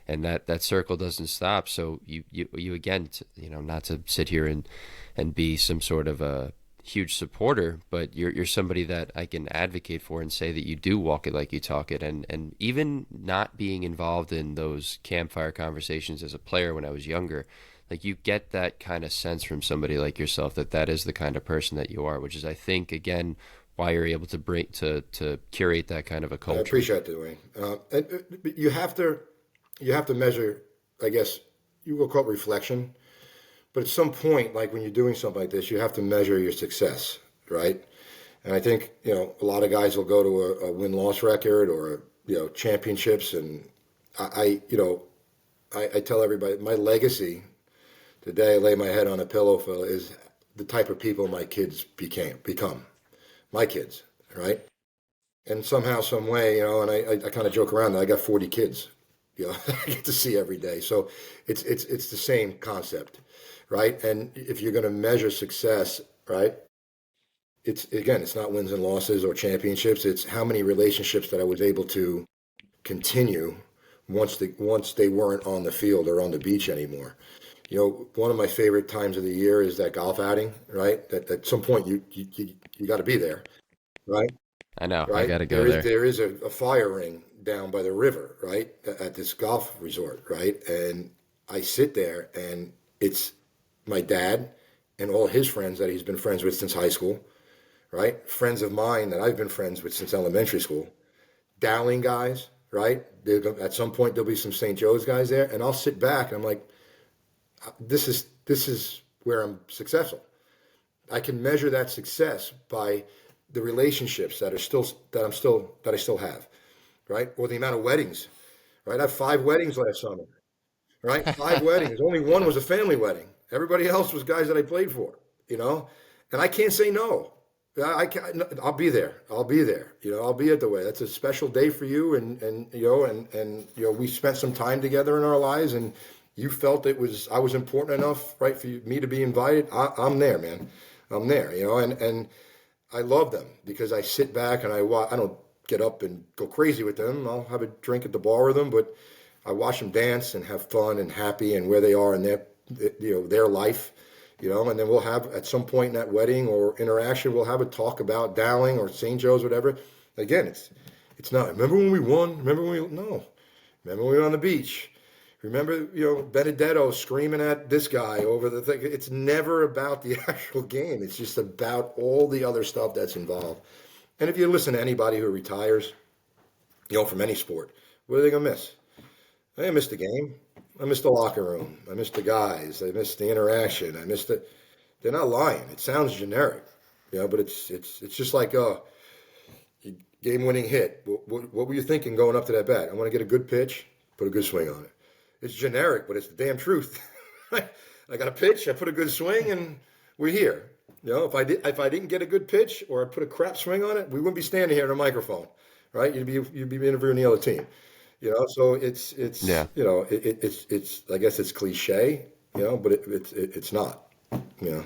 that circle doesn't stop. So you again, not to sit here and be some sort of a huge supporter, but you're somebody that I can advocate for and say that you do walk it like you talk it. And even not being involved in those campfire conversations as a player when I was younger, like, you get that kind of sense from somebody like yourself that is the kind of person that you are, which is, I think, again, why you're able to bring to curate that kind of a culture. I appreciate that, Dwayne. And you have to measure, I guess you will call it reflection. But at some point, like when you're doing something like this, you have to measure your success, right? And I think, a lot of guys will go to a win-loss record or, championships. And I tell everybody, my legacy today, I lay my head on a pillow, Phil, is the type of people my kids become. My kids, right? And somehow, some way, and I kind of joke around that I got 40 kids, I get to see every day. So it's the same concept. Right. And if you're going to measure success, right, it's not wins and losses or championships. It's how many relationships that I was able to continue once they weren't on the field or on the beach anymore. One of my favorite times of the year is that golf outing, right? That at some point you got to be there, right? I know. I Right? got to There go is there. there is a fire ring down by the river, right? At this golf resort, right? And I sit there, and it's my dad and all his friends that he's been friends with since high school, right? Friends of mine that I've been friends with since elementary school. Dowling guys, right? At some point there'll be some St. Joe's guys there, and I'll sit back and I'm like, this is where I'm successful. I can measure that success by the relationships that I still have, right? Or the amount of weddings, right? I had 5 weddings last summer, right? 5 weddings. Only one was a family wedding. Everybody else was guys that I played for, you know, and I can't say no. I can, I'll be there. I'll be there. I'll be at the way. That's a special day for you, and we spent some time together in our lives, and you felt I was important enough, right, for me to be invited. I'm there, man. I'm there, and I love them because I sit back and I don't get up and go crazy with them. I'll have a drink at the bar with them, but I watch them dance and have fun and happy and where they are in their life, and then we'll have at some point in that wedding or interaction, we'll have a talk about Dowling or St. Joe's, whatever. Again, it's not, remember when we won? No. Remember when we were on the beach? Remember, Benedetto screaming at this guy over the thing. It's never about the actual game. It's just about all the other stuff that's involved. And if you listen to anybody who retires, from any sport, what are they going to miss? I missed the game. I missed the locker room. I missed the guys. I missed the interaction. I missed it. They're not lying. It sounds generic, but it's just like a game-winning hit. What were you thinking going up to that bat? I want to get a good pitch, put a good swing on it. It's generic, but it's the damn truth. I got a pitch, I put a good swing, and we're here. If I didn't get a good pitch or I put a crap swing on it, we wouldn't be standing here in a microphone, right? You'd be interviewing the other team. So it's Yeah. it's I guess it's cliche, but it's not, you know.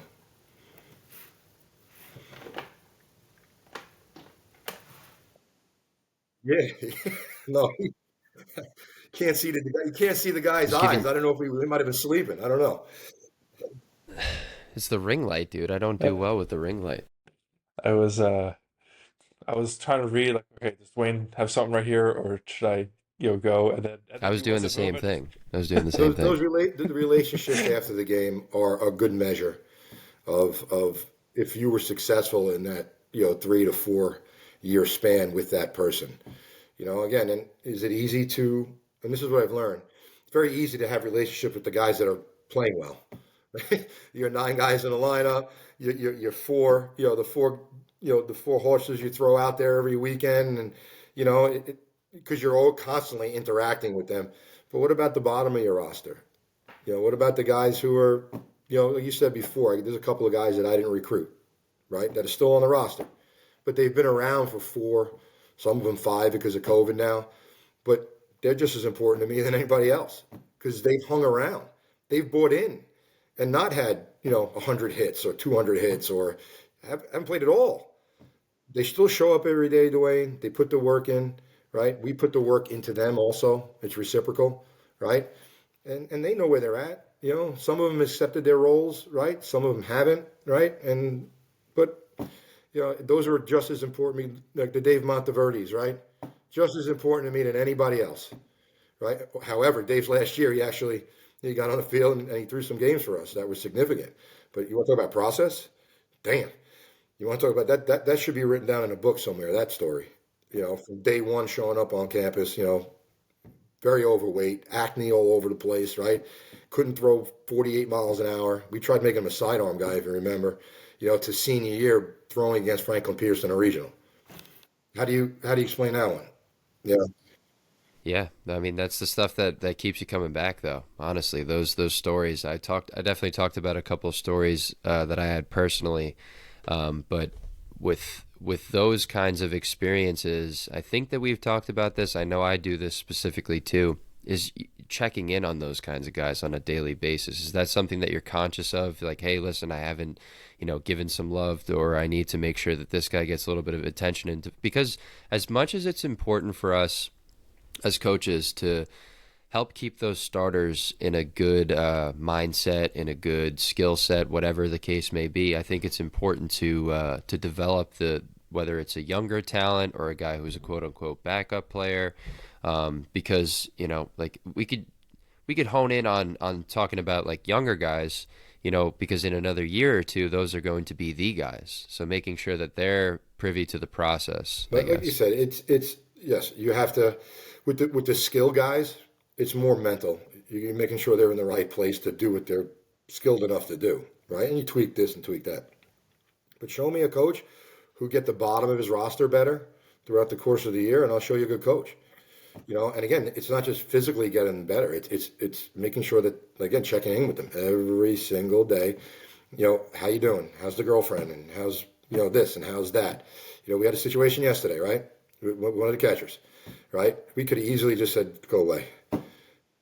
Yeah, no, you can't see the guy's Just eyes. giving. I don't know if he might have been sleeping. I don't know. It's the ring light, dude. I don't do well with the ring light. I was I was trying to read like, okay, does Dwayne have something right here, or should I, go? And then I was he doing the wasn't same moving. thing. I was doing the same Those thing. the relationships after the game are a good measure of if you were successful in that 3 to 4 year span with that person. Again, and is it easy to? And this is what I've learned. It's very easy to have relationships with the guys that are playing well. Right? You're 9 guys in the lineup. You're four. The four horses you throw out there every weekend, and because you're all constantly interacting with them. But what about the bottom of your roster? What about the guys who are, like you said before, there's a couple of guys that I didn't recruit, right, that are still on the roster, but they've been around for 4, some of them 5 because of COVID now, but they're just as important to me than anybody else because they've hung around, they've bought in, and not had 100 hits or 200 hits or haven't played at all. They still show up every day, Dwayne. They put the work in, right? We put the work into them also. It's reciprocal, right? And they know where they're at. Some of them accepted their roles, right? Some of them haven't, right? But those are just as important to me, like the Dave Monteverdes, right? Just as important to me than anybody else, right? However, Dave's last year, he got on the field and he threw some games for us that was significant. But you want to talk about process? Damn. You want to talk about that? That should be written down in a book somewhere. That story, from day one showing up on campus, very overweight, acne all over the place, right? Couldn't throw 48 miles an hour. We tried making him a sidearm guy, if you remember, to senior year throwing against Franklin Pierce in a regional. How do you explain that one? Yeah, Yeah, I mean that's the stuff that keeps you coming back, though. Honestly, those stories I definitely talked about a couple of stories that I had personally, but with those kinds of experiences, I think that we've talked about this. I know I do this specifically too. Is checking in on those kinds of guys on a daily basis. Is that something that you're conscious of? Like, hey, listen, I haven't, given some love, or I need to make sure that this guy gets a little bit of attention. Because as much as it's important for us as coaches to help keep those starters in a good mindset, in a good skill set, whatever the case may be. I think it's important to develop whether it's a younger talent or a guy who's a quote unquote backup player, because like we could hone in on talking about like younger guys, because in another year or two, those are going to be the guys. So making sure that they're privy to the process, I But like you guess. said, it's yes, you have to with the skill guys, it's more mental. You're making sure they're in the right place to do what they're skilled enough to do, right? And you tweak this and tweak that. But show me a coach who get the bottom of his roster better throughout the course of the year, and I'll show you a good coach. And again, it's not just physically getting better. It's making sure that, again, checking in with them every single day. How you doing? How's the girlfriend? And how's this and how's that? We had a situation yesterday, right? One of the catchers, right? We could have easily just said, "Go away."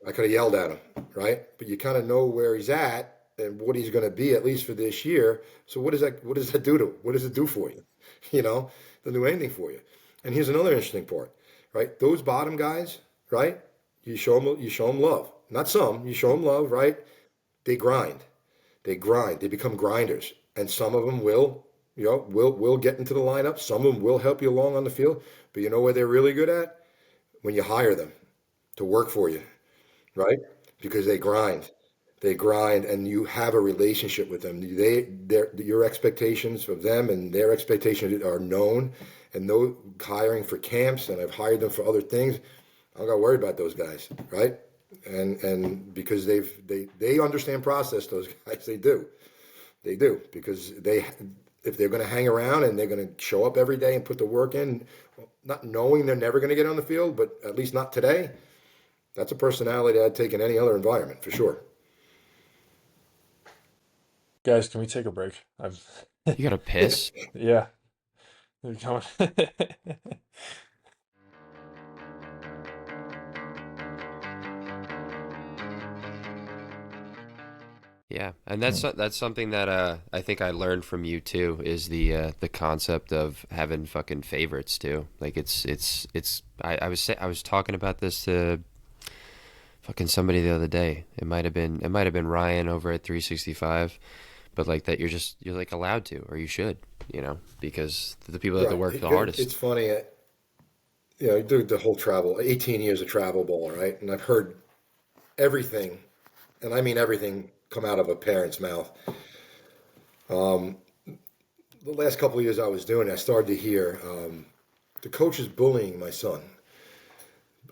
I could have yelled at him, right? But you kind of know where he's at and what he's going to be at least for this year. So what does that do to what does it do for you? Doesn't do anything for you. And here's another interesting part, right? Those bottom guys, right? You show them love. Not some, you show them love, right? They grind. They grind. They become grinders. And some of them will get into the lineup. Some of them will help you along on the field. But you know where they're really good at? When you hire them to work for you, right? Because they grind. They grind, and you have a relationship with them. Your expectations of them and their expectations are known. And those hiring for camps, and I've hired them for other things. I don't got to worry about those guys, right? And because they understand process, those guys, they do because if they're going to hang around and they're going to show up every day and put the work in, not knowing they're never going to get on the field, but at least not today. That's a personality I'd take in any other environment for sure. Guys, can we take a break? I've You got to piss. yeah. They're coming. Yeah, and that's something that I think I learned from you too is the concept of having fucking favorites too. Like I was talking about this to fucking somebody the other day. It might have been Ryan over at 365, but like that you're like allowed to, or you should, because they're the people that Right. work the hardest. It's funny. You do the whole travel, 18 years of travel ball, right? And I've heard everything, and I mean everything, come out of a parent's mouth. The last couple of years I was doing it, I started to hear the coach is bullying my son,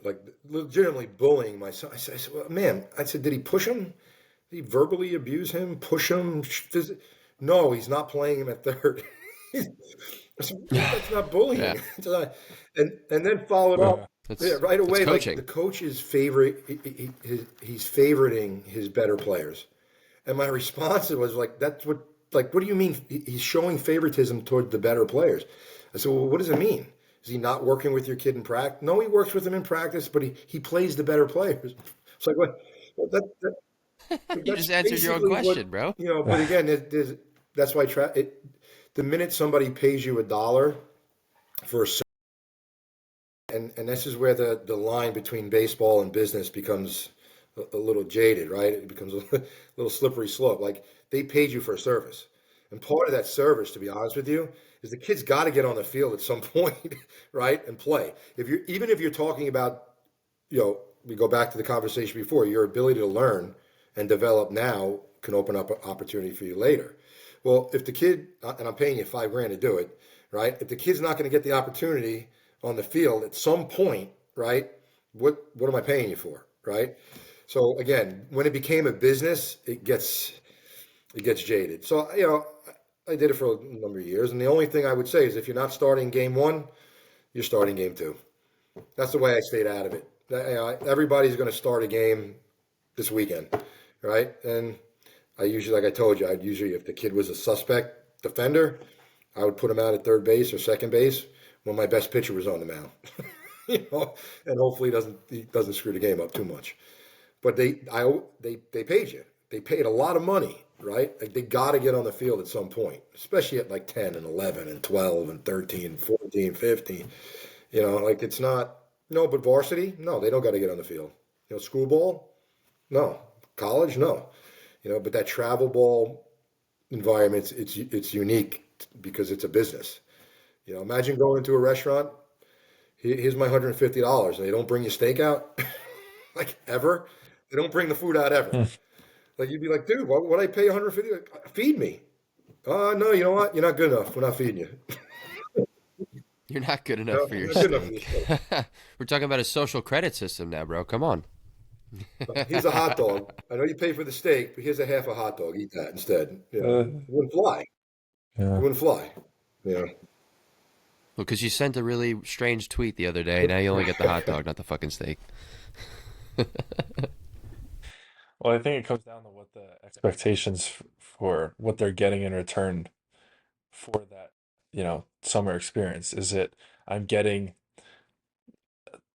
like legitimately bullying my son. I said, well, man, I said, did he push him? Did he verbally abuse him, push him? No, he's not playing him at third. I said, that's not Yeah, bullying. And then followed up, Yeah. yeah, that's right that's away, like the coaching. coach is favorite. He's favoriting his better players. And my response was like, what do you mean he's showing favoritism toward the better players? I said, well, what does it mean? Is he not working with your kid in practice? No, he works with them in practice, but he plays the better players. It's like, what? Well, You that's just answered your own basically what, question, bro. but again, that's why the minute somebody pays you $1 for a and this is where the line between baseball and business becomes a little jaded, right? It becomes a little slippery slope. Like they paid you for a service, and part of that service, to be honest with you, is the kid's got to get on the field at some point, right, and play. Even if you're talking about, we go back to the conversation before, your ability to learn and develop now can open up an opportunity for you later. Well, if the kid, and I'm paying you $5,000 to do it, right? If the kid's not going to get the opportunity on the field at some point, right? What am I paying you for, right? So again, when it became a business, it gets jaded. So I did it for a number of years, and the only thing I would say is if you're not starting game one, you're starting game two. That's the way I stayed out of it. Everybody's going to start a game this weekend, right? And I usually, like I told you, if the kid was a suspect defender, I would put him out at third base or second base when my best pitcher was on the mound, and hopefully he doesn't screw the game up too much. But they paid you. They paid a lot of money, right? Like they got to get on the field at some point, especially at like 10 and 11 and 12 and 13 and 14, 15. Like it's not, no, but varsity, no, they don't got to get on the field. School ball, no. College, no. But that travel ball environment, it's unique because it's a business. Imagine going into a restaurant. Here's my $150, and they don't bring you steak out, like ever. They don't bring the food out ever. Hmm. Like you'd be like, dude, why would I pay 150? Feed me. No, you know what? You're not good enough. We're not feeding you. You're not good enough No, for your you're not good enough for your steak. steak. We're talking about a social credit system now, bro. Come on. Here's a hot dog. I know you pay for the steak, but here's a half a hot dog. Eat that instead. Uh, It wouldn't fly. It yeah. wouldn't fly. You know. Well, because you sent a really strange tweet the other day. Now you only get the hot dog, not the fucking steak. Well, I think it comes down to what the expectations for what they're getting in return for that, summer experience. Is it I'm getting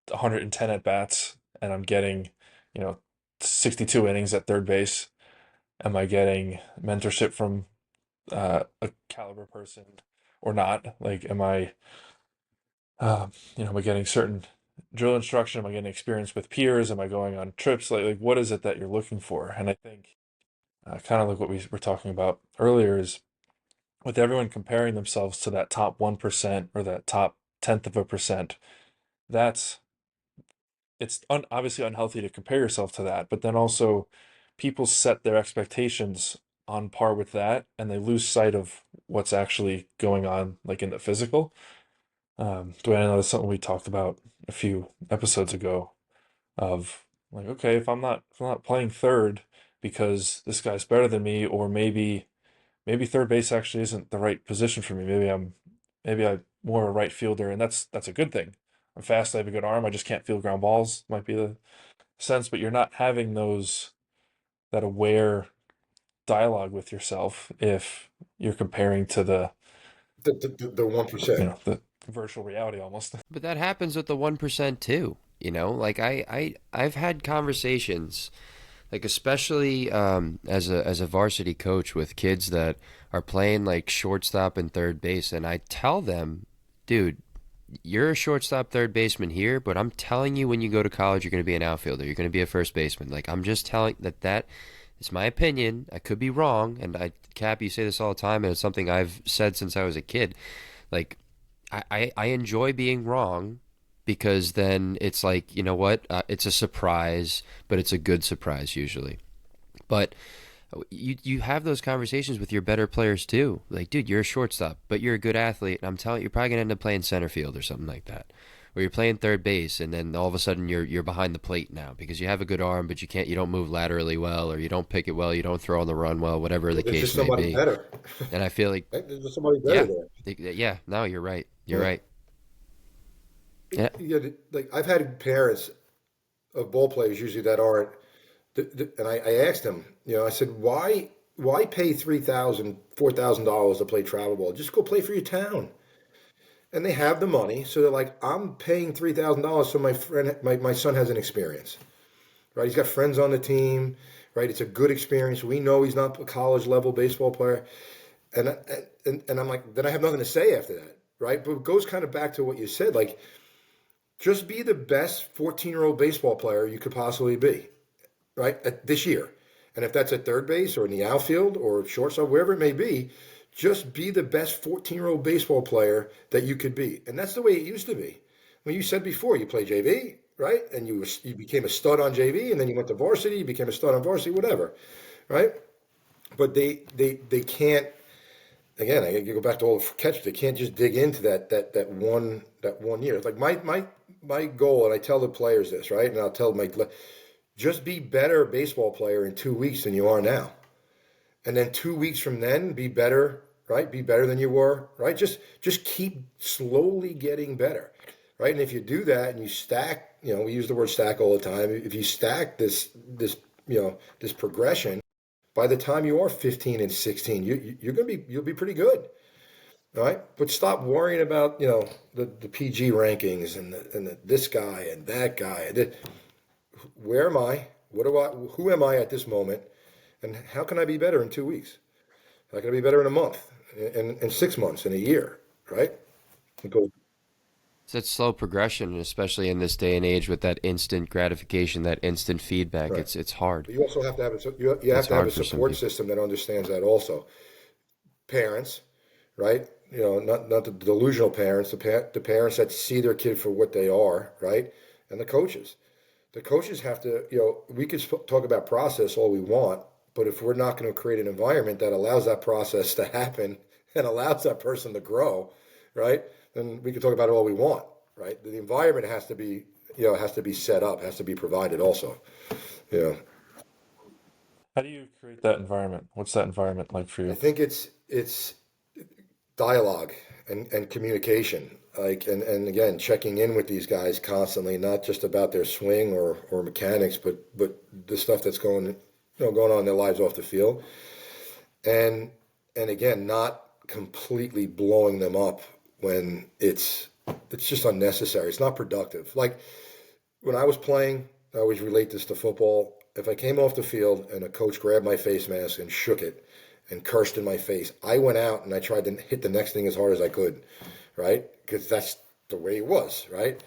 110 at bats and I'm getting, you know, 62 innings at third base? Am I getting mentorship from a caliber person or not? Like, am I getting certain drill instruction? Am I getting experience with peers? Am I going on trips? Like what is it that you're looking for? And I think kind of like what we were talking about earlier is with everyone comparing themselves to that top 1% or that top tenth of a percent, that's obviously unhealthy to compare yourself to that. But then also, people set their expectations on par with that, and they lose sight of what's actually going on, like in the physical. Dwayne, I know that's something we talked about a few episodes ago. Of like, okay, if I'm not playing third because this guy's better than me, or maybe third base actually isn't the right position for me. Maybe I'm more a right fielder, and that's a good thing. I'm fast, I have a good arm, I just can't field ground balls, might be the sense, but you're not having that aware dialogue with yourself if you're comparing to The 1%. the virtual reality almost. But that happens with the 1% too. Like I've had conversations, like especially as a varsity coach with kids that are playing like shortstop and third base, and I tell them, dude, you're a shortstop third baseman here, but I'm telling you when you go to college you're going to be an outfielder. You're going to be a first baseman. Like I'm just telling that is my opinion. I could be wrong, and Cap, you say this all the time, and it's something I've said since I was a kid. Like I enjoy being wrong because then it's like, you know what? It's a surprise, but it's a good surprise usually. But you have those conversations with your better players too. Like, dude, you're a shortstop, but you're a good athlete, and I'm telling you, you're probably gonna end up playing center field or something like that. Or you're playing third base, and then all of a sudden you're behind the plate now because you have a good arm, but you don't move laterally well, or you don't pick it well, you don't throw on the run well, whatever the There's just case may somebody be. better. And I feel like, Right? There's just somebody better yeah, there. yeah, no, you're right, you're Yeah. right. Yeah, Like I've had parents of ball players usually that aren't, and I asked them, I said, why pay $3,000, $4,000 to play travel ball? Just go play for your town. And they have the money, so they're like, I'm paying $3,000 so my son has an experience, right? He's got friends on the team, right? It's a good experience. We know he's not a college level baseball player, and and I'm like, then I have nothing to say after that, right? But it goes kind of back to what you said, like just be the best 14-year-old baseball player you could possibly be, right? This year. And if that's at third base or in the outfield or shortstop, wherever it may be, just be the best 14-year-old baseball player that you could be. And that's the way it used to be. When you said before, you played JV, right? And you became a stud on JV, and then you went to varsity, you became a stud on varsity, whatever, right? But they can't. Again, I go back to all the catch. They can't just dig into that one year. Like my goal, and I tell the players this, right? And I'll tell my just be better baseball player in 2 weeks than you are now, and then 2 weeks from then be better, right? Be better than you were, right? Just keep slowly getting better, right? And if you do that and you stack, we use the word stack all the time. If you stack this progression, by the time you are 15 and 16, you'll be pretty good, right? But stop worrying about the PG rankings and this guy and that guy. Where am I? Who am I at this moment? And how can I be better in 2 weeks? How can I be better in a month, in 6 months, in a year, right? It goes, It's that slow progression, and especially in this day and age with that instant gratification, that instant feedback. Right. It's hard. But you also have to have you have It's to have hard a for some support people. system that understands that also. Parents, right? Not the delusional parents, the parents that see their kid for what they are, right? And the coaches. The coaches have to, we could talk about process all we want, but if we're not going to create an environment that allows that process to happen and allows that person to grow, right? Then we can talk about it all we want, right? The environment has to be, has to be set up, has to be provided also. Yeah. How do you create that environment? What's that environment like for I you? think it's dialogue and communication, like, and again, checking in with these guys constantly, not just about their swing or mechanics, but the stuff that's going on in their lives off the field, and and again, not completely blowing them up when it's just unnecessary. It's not productive. Like when I was playing, I always relate this to football. If I came off the field and a coach grabbed my face mask and shook it and cursed in my face, I went out and I tried to hit the next thing as hard as I could, right? Because that's the way it was, right?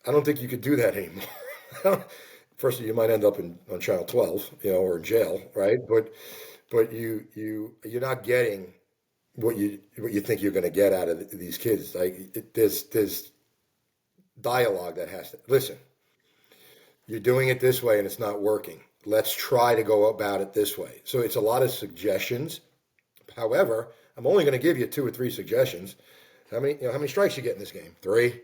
I don't think you could do that anymore. First, you might end up on Channel 12, or in jail, right? But you're not getting what you think you're going to get out of these kids. Like there's dialogue that has to listen. You're doing it this way and it's not working. Let's try to go about it this way. So it's a lot of suggestions. However, I'm only going to give you 2 or 3 suggestions. How many strikes you get in this game? 3.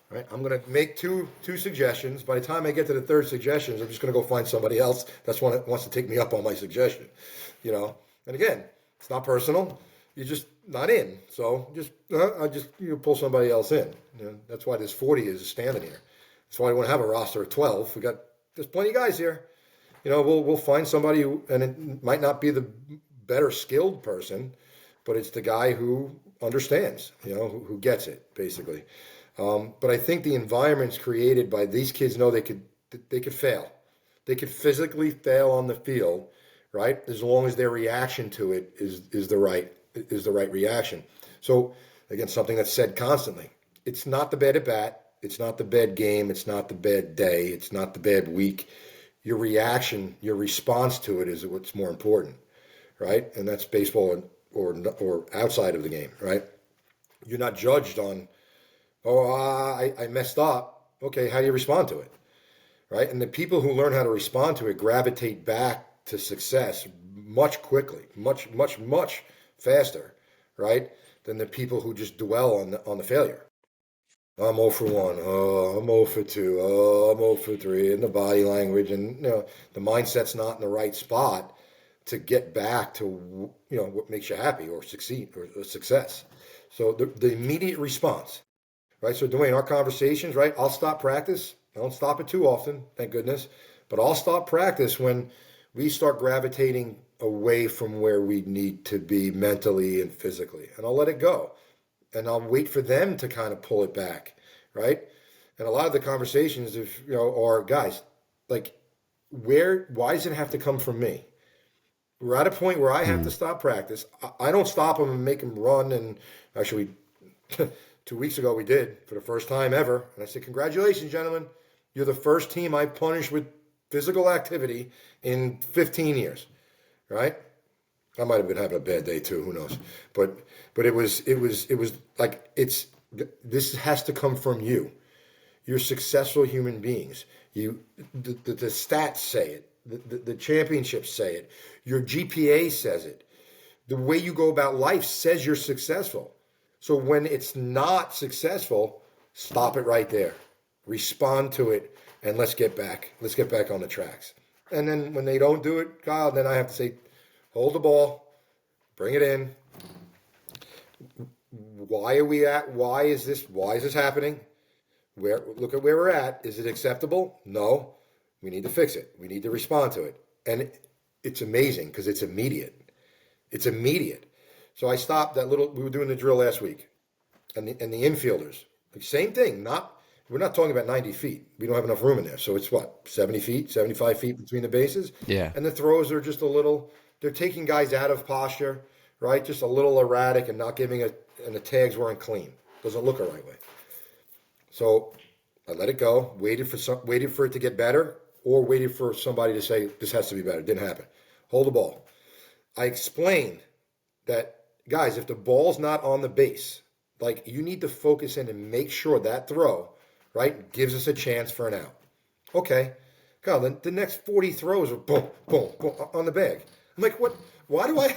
Right? I'm going to make two suggestions. By the time I get to the third suggestion, I'm just going to go find somebody else wants to take me up on my suggestion. And again, it's not personal. You're just not in. So I just pull somebody else in. That's why this 40 is standing here. That's why we want to have a roster of 12. There's plenty of guys here. We'll find somebody and it might not be the better skilled person, but it's the guy who understands, who gets it basically. But I think the environment's created by these kids know they could fail. They could physically fail on the field, right? As long as their reaction to it is the right reaction. So again, something that's said constantly. It's not the bad at bat. It's not the bad game. It's not the bad day. It's not the bad week. Your reaction, your response to it is what's more important, right? And that's baseball or outside of the game, right? You're not judged on, I messed up. Okay, how do you respond to it, right? And the people who learn how to respond to it gravitate back to success much quickly, much, much, much faster, right? Than the people who just dwell on the failure. I'm 0 for 1. Oh, I'm 0 for 2. Oh, I'm 0 for 3. And the body language and the mindset's not in the right spot to get back to what makes you happy or succeed or success. So the immediate response, right? So Dwayne, our conversations, right? I'll stop practice. I don't stop it too often, thank goodness. But I'll stop practice when we start gravitating away from where we need to be mentally and physically, and I'll let it go. And I'll wait for them to kind of pull it back, right? And a lot of the conversations, are guys, like, why does it have to come from me? We're at a point where I have to stop practice. I don't stop them and make them run. And actually, 2 weeks ago we did for the first time ever. And I said, congratulations, gentlemen. You're the first team I punished with physical activity in 15 years, right? I might have been having a bad day too. Who knows? But it was like this has to come from you. You're successful human beings. The stats say it. The championships say it. Your GPA says it. The way you go about life says you're successful. So when it's not successful, stop it right there. Respond to it, and let's get back. Let's get back on the tracks. And then when they don't do it, Kyle, then I have to say, hold the ball, bring it in. Why is this happening? Look at where we're at. Is it acceptable? No. We need to fix it. We need to respond to it. And it's amazing because it's immediate. It's immediate. So I stopped we were doing the drill last week. And the infielders, like same thing. We're not talking about 90 feet. We don't have enough room in there. So it's 70 feet, 75 feet between the bases? Yeah. And the throws are just they're taking guys out of posture, right? Just a little erratic and not giving and the tags weren't clean. Doesn't look the right way. So I let it go, waited for it to get better, or waited for somebody to say this has to be better. Didn't happen. Hold the ball. I explained that, guys, if the ball's not on the base, like, you need to focus in and make sure that throw, right, gives us a chance for an out. Okay. God, then the next 40 throws are boom, boom, boom on the bag. I'm like, what? Why do I?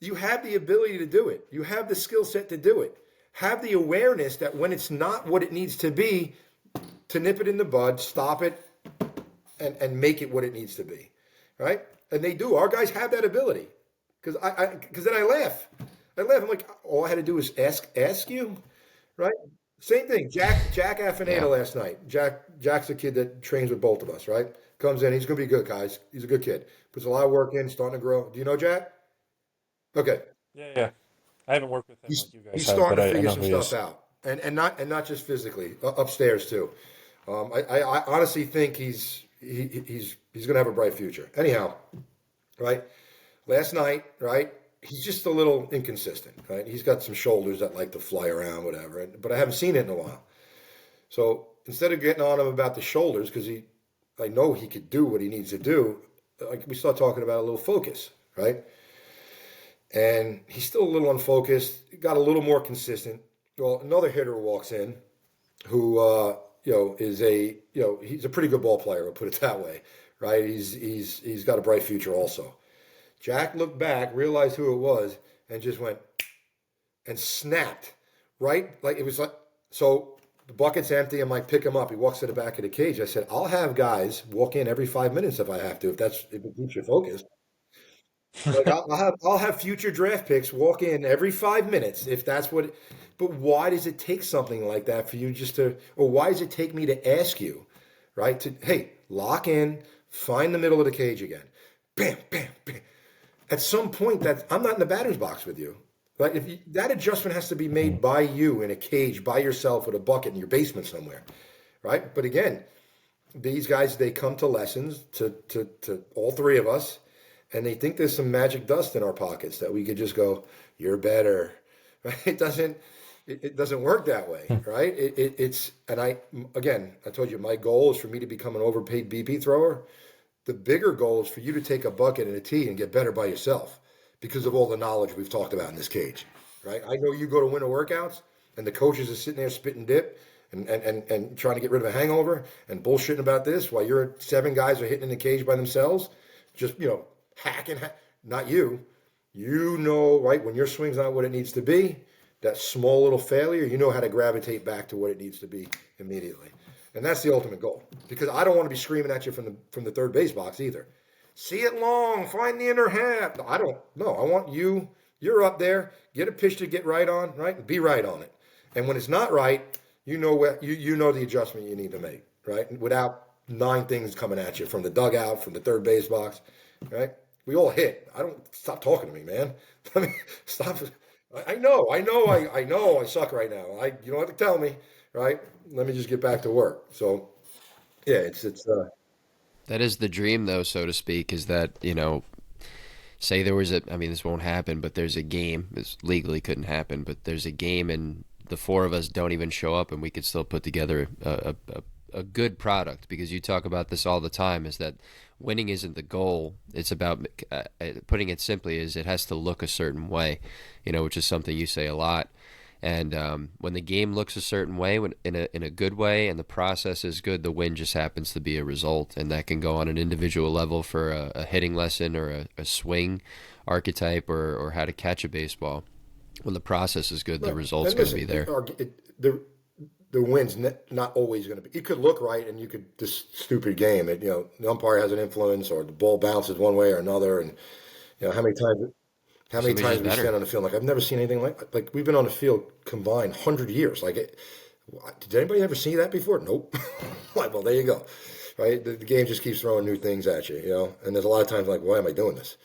You have the ability to do it. You have the skill set to do it. Have the awareness that when it's not what it needs to be, to nip it in the bud, stop it, and make it what it needs to be, right? And they do. Our guys have that ability. Because then I laugh. I'm like, all I had to do was ask you, right? Same thing. Jack Yeah. Affinata last night. Jack's a kid that trains with both of us, right? Comes in, he's gonna be good, guys. He's a good kid. Puts a lot of work in, starting to grow. Do you know Jack? Okay. Yeah, yeah. I haven't worked with him like you guys He's have, starting but to I figure know some who he stuff is. out, and not just physically, upstairs too. I honestly think he's gonna have a bright future. Anyhow, right? Last night, right? He's just a little inconsistent, right? He's got some shoulders that like to fly around, whatever. But I haven't seen it in a while. So instead of getting on him about the shoulders, because I know he could do what he needs to do. Like, we start talking about a little focus, right? And he's still a little unfocused. Got a little more consistent. Well, another hitter walks in who, is he's a pretty good ball player. We'll put it that way, right? He's got a bright future also. Jack looked back, realized who it was, and just went and snapped, right? Like, it was like, so the bucket's empty. I'm like, pick him up. He walks to the back of the cage. I said, I'll have guys walk in every 5 minutes if I have to, if it keeps you focused. Like, I'll have future draft picks walk in every 5 minutes if that's what. But why does it take something like that for you just to, or why does it take me to ask you, right? To, hey, lock in, find the middle of the cage again, bam, bam, bam. At some point, that I'm not in the batter's box with you. Like, that adjustment has to be made by you in a cage by yourself with a bucket in your basement somewhere, right? But again, these guys, they come to lessons to all three of us, and they think there's some magic dust in our pockets that we could just go, you're better. Right? It doesn't work that way, right? It's, and I told you, my goal is for me to become an overpaid BP thrower. The bigger goal is for you to take a bucket and a tee and get better by yourself because of all the knowledge we've talked about in this cage, right? I know you go to winter workouts and the coaches are sitting there spitting dip and trying to get rid of a hangover and bullshitting about this while your 7 guys are hitting in the cage by themselves, just, hacking. Not you. You know, right, when your swing's not what it needs to be, that small little failure, you know how to gravitate back to what it needs to be immediately. And that's the ultimate goal. Because I don't want to be screaming at you from the third base box either. See it long, find the inner half. I don't know. I want you, you're up there, get a pitch to get right on, right? And be right on it. And when it's not right, you know what you know the adjustment you need to make, right? Without 9 things coming at you from the dugout, from the third base box, right? We all hit. I don't stop talking to me, man. I mean, stop. I know I suck right now. You don't have to tell me, right? Let me just get back to work. So yeah, it's That is the dream, though, so to speak, is that, say there was I mean, this won't happen, but there's a game. This legally couldn't happen, but there's a game and the 4 of us don't even show up and we could still put together a good product, because you talk about this all the time, is that winning isn't the goal. It's about, putting it simply, is it has to look a certain way, which is something you say a lot. And when the game looks a certain way, when in a good way, and the process is good, the win just happens to be a result, and that can go on an individual level for a hitting lesson or a swing archetype or how to catch a baseball. When the process is good, the right. result's And going to listen, be there. the win's not always going to be. It could look right, and you could this stupid game. The umpire has an influence, or the ball bounces one way or another, and how many times. How many Somebody's times just we stand better. on the field? Like, I've never seen anything like we've been on the field combined 100 years. Like, did anybody ever see that before? Nope. Like, well, there you go. Right? The game just keeps throwing new things at you, and there's a lot of times like, why am I doing this?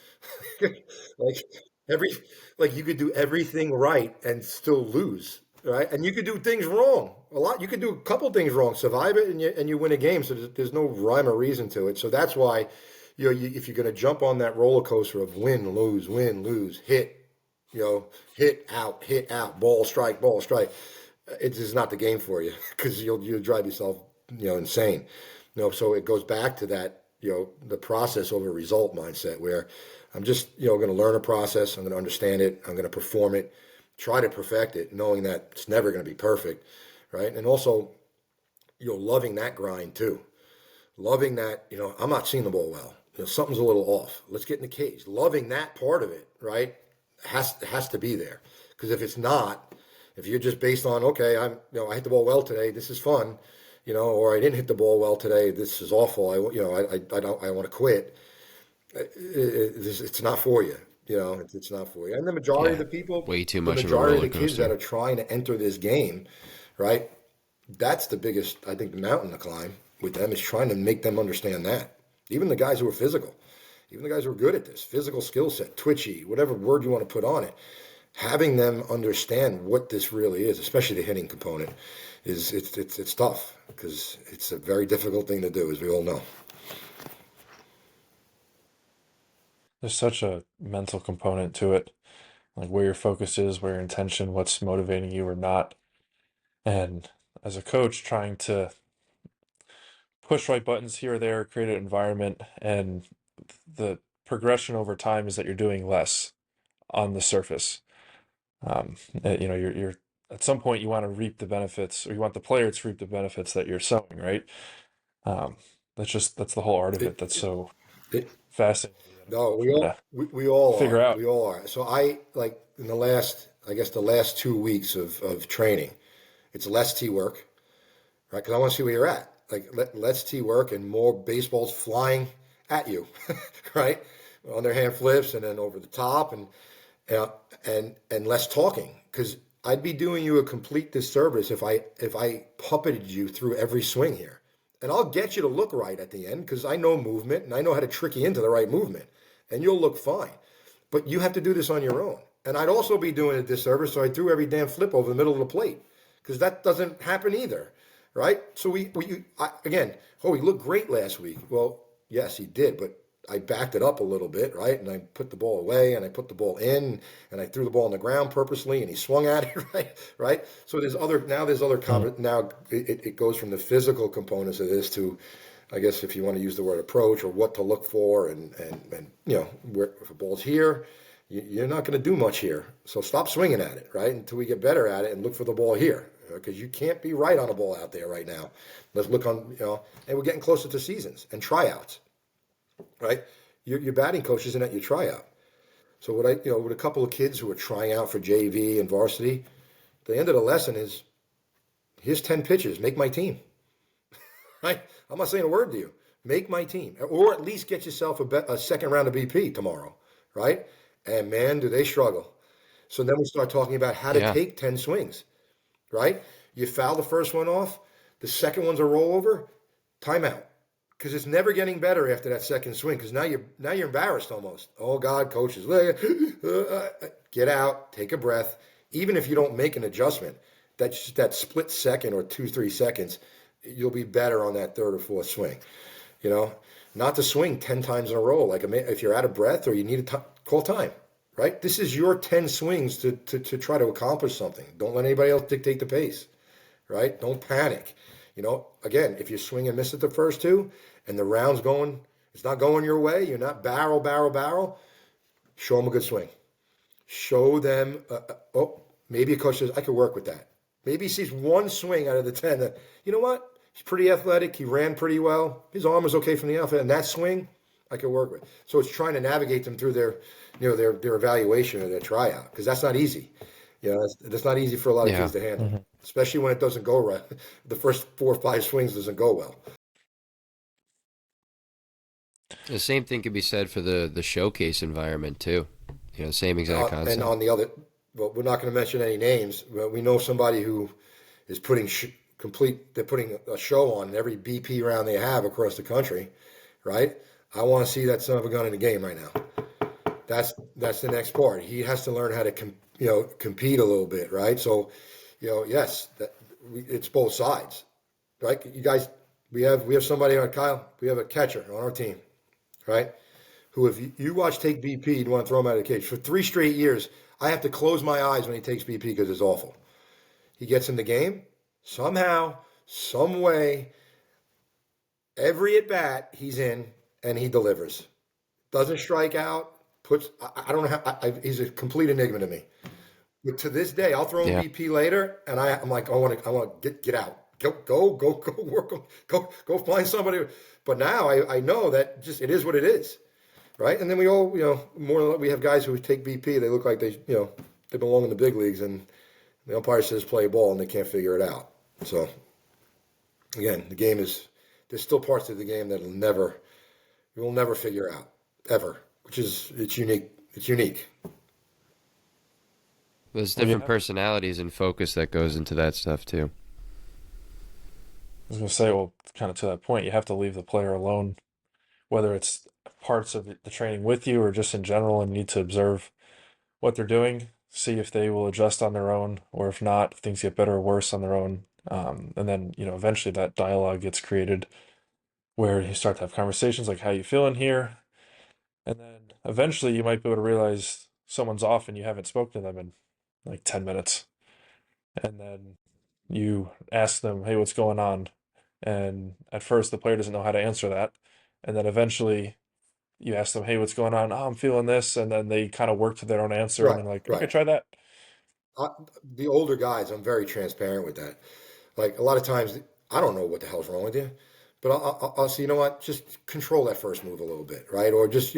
Like, every like, you could do everything right and still lose, right? And you could do things wrong a lot. You could do a couple things wrong, survive it, and you win a game. So there's no rhyme or reason to it. So that's why, if you're going to jump on that roller coaster of win, lose, hit, hit out, ball strike, it's just not the game for you because you'll drive yourself, insane. So it goes back to that, the process over result mindset where I'm just, going to learn a process. I'm going to understand it. I'm going to perform it, try to perfect it, knowing that it's never going to be perfect, right? And also, loving that grind too. Loving that, I'm not seeing the ball well. Something's a little off. Let's get in the cage. Loving that part of it, right? Has to be there. Because if it's not, if you're just based on, okay, I hit the ball well today, this is fun, or I didn't hit the ball well today, this is awful. I want to quit. It's not for you. It's not for you. And the majority of Yeah, the people, way too the much of a majority of roller the kids that coaster. are trying to enter this game, right? That's the biggest, I think, the mountain to climb with them is trying to make them understand that. Even the guys who are physical, even the guys who are good at this, physical skill set, twitchy, whatever word you want to put on it, having them understand what this really is, especially the hitting component, it's tough because it's a very difficult thing to do, as we all know. There's such a mental component to it, like where your focus is, where your intention, what's motivating you or not. And as a coach, trying to push right buttons here or there, create an environment, and the progression over time is that you're doing less on the surface. You're at some point you want to reap the benefits, or you want the player to reap the benefits that you're sowing, right? Um, that's the whole art of It, it. That's it, so it, fascinating that no, I'm trying to we all figure are. out. We all are. So I like in the last, I guess the last 2 weeks of training, it's less T work, right? Because I want to see where you're at. Like less T work and more baseballs flying at you, right? Underhand flips and then over the top uh, and less talking. Because I'd be doing you a complete disservice if I puppeted you through every swing here. And I'll get you to look right at the end because I know movement and I know how to trick you into the right movement, and you'll look fine. But you have to do this on your own. And I'd also be doing a disservice, so I threw every damn flip over the middle of the plate because that doesn't happen either, right? So again, oh, he looked great last week. Well, yes, he did, but I backed it up a little bit, right? And I put the ball away and I put the ball in and I threw the ball on the ground purposely and he swung at it, right? Right. So Mm. now it goes from the physical components of this to, I guess, if you want to use the word approach or what to look for and where if a ball's here, you're not going to do much here. So stop swinging at it, right? Until we get better at it and look for the ball here because you can't be right on a ball out there right now. Let's look on, and we're getting closer to seasons and tryouts, right? Your batting coach isn't at your tryout. So with a couple of kids who are trying out for JV and varsity, the end of the lesson is here's 10 pitches, make my team, right? I'm not saying a word to you. Make my team, or at least get yourself a second round of BP tomorrow, right? And man, do they struggle. So then we start talking about how to Yeah, take 10 swings, right? You foul the first one off, the second one's a rollover, timeout. Because it's never getting better after that second swing. Because now you're embarrassed almost. Oh God, coaches, get out, take a breath. Even if you don't make an adjustment, that split second or 2-3 seconds, you'll be better on that third or fourth swing. You know, not to swing 10 times in a row. Like if you're out of breath or you need to call time. Right? This is your 10 swings to try to accomplish something. Don't let anybody else dictate the pace. Right? Don't panic. Again, if you swing and miss it the first two and the round's going, it's not going your way, you're not barrel, show them a good swing. Show them, maybe a coach says, I could work with that. Maybe he sees one swing out of the 10 that, you know what? He's pretty athletic. He ran pretty well. His arm was okay from the outfit. And that swing, I could work with. So it's trying to navigate them through their evaluation or their tryout because that's not easy. That's not easy for a lot of yeah. kids to handle, Mhm. especially when it doesn't go right. The first 4 or 5 swings doesn't go well. The same thing could be said for the showcase environment too. Same exact And concept. on the other, well, we're not going to mention any names, but we know somebody who is they're putting a show on every BP round they have across the country, right? I want to see that son of a gun in the game right now. That's the next part. He has to learn how to compete a little bit, right? So, yes, it's both sides, right? You guys, we have somebody on Kyle. We have a catcher on our team, right? Who, if you watch take BP, you'd want to throw him out of the cage for 3 straight years. I have to close my eyes when he takes BP because it's awful. he gets in the game, somehow, some way, every at bat he's in and he delivers. Doesn't strike out. I don't know how. He's a complete enigma to me. But to this day, I'll throw in Yeah. BP later, and I'm like, I want to get out. Go work. Go find somebody. But now I know that just it is what it is, right? And then we all, more we have guys who take BP. They look like they belong in the big leagues, and the umpire says play ball, and they can't figure it out. So again, the game is there's still parts of the game that you'll never figure out ever, which is it's unique. It's unique. There's Well, you different have, personalities and focus that goes into that stuff too. I was going to say, well, kind of to that point, you have to leave the player alone, whether it's parts of the training with you or just in general, and need to observe what they're doing, see if they will adjust on their own, or if not, if things get better or worse on their own. And then, eventually that dialogue gets created where you start to have conversations like, how you feeling here? And then eventually you might be able to realize someone's off and you haven't spoken to them in like 10 minutes. And then you ask them, hey, what's going on? And at first the player doesn't know how to answer that. And then eventually you ask them, hey, what's going on? Oh, I'm feeling this. And then they kind of work to their own answer and Right, they're like, okay, right. try that. I, the older guys, I'm very transparent with that. Like a lot of times, I don't know what the hell's wrong with you, but I'll say, you know what, just control that first move a little bit, right? Or just,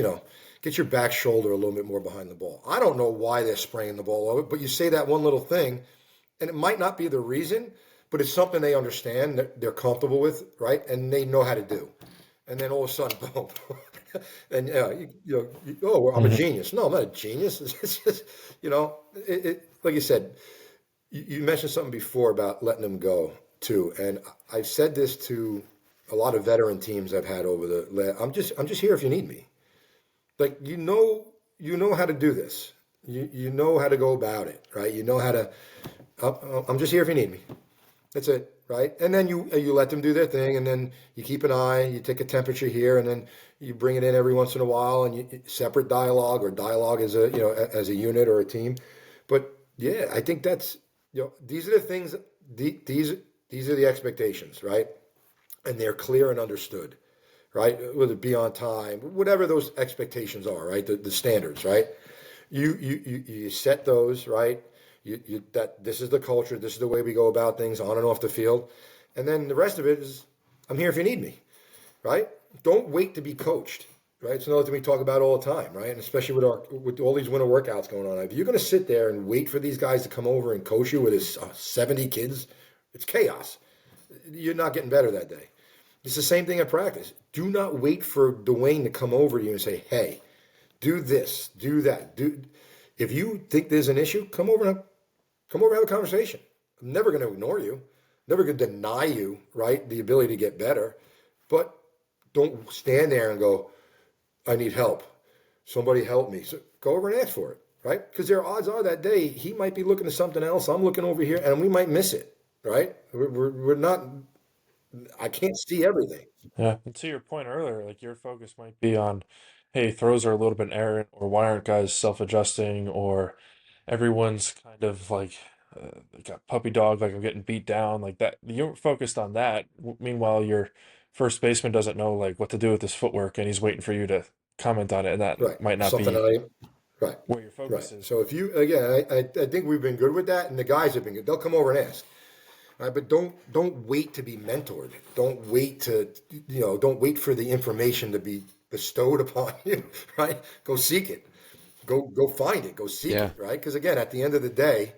get your back shoulder a little bit more behind the ball. I don't know why they're spraying the ball over, but you say that one little thing, and it might not be the reason, but it's something they understand, that they're comfortable with, right? And they know how to do. And then all of a sudden, boom. And oh, well, I'm a Hmm. genius. No, I'm not a genius. It's just, like you said, you mentioned something before about letting them go too, and I've said this to a lot of veteran teams I've had over the. I'm just here if you need me. Like you know how to do this. You know how to go about it, right? You know how to. I'm just here if you need me. That's it, right? And then you let them do their thing, and then you keep an eye. You take a temperature here, and then you bring it in every once in a while, and you separate dialogue or dialogue as as a unit or a team. But yeah, I think that's these are the things. These are the expectations, right? And they're clear and understood, right? Whether it be on time, whatever those expectations are, right? The standards, right? You set those, right? That this is the culture, this is the way we go about things on and off the field, and then the rest of it is, I'm here if you need me, right? Don't wait to be coached, right? It's another thing we talk about all the time, right? And especially with all these winter workouts going on, if you're going to sit there and wait for these guys to come over and coach you with his 70 kids, it's chaos. You're not getting better that day. It's the same thing at practice. Do not wait for Dwayne to come over to you and say, "Hey, do this, do that, do." If you think there's an issue, come over and have a conversation. I'm never going to ignore you, never going to deny you, right, the ability to get better, but don't stand there and go, "I need help. Somebody help me." So go over and ask for it, right? Because there are odds are that day he might be looking at something else. I'm looking over here, and we might miss it, right? We're not. I can't see everything. Yeah. And to your point earlier, like your focus might be on, hey, throws are a little bit errant, or why aren't guys self-adjusting, or everyone's kind of like got puppy dog, like I'm getting beat down, like that. You're focused on that. Meanwhile, your first baseman doesn't know like what to do with his footwork, and he's waiting for you to comment on it, and that Right. might not Something be that right. where your Right. focus is. So if you, again, I think we've been good with that, and the guys have been good. They'll come over and ask. Right, but don't wait to be mentored. Don't wait for the information to be bestowed upon you. Right, go seek it. Go find it. Go seek Yeah. it. Right, because again, at the end of the day,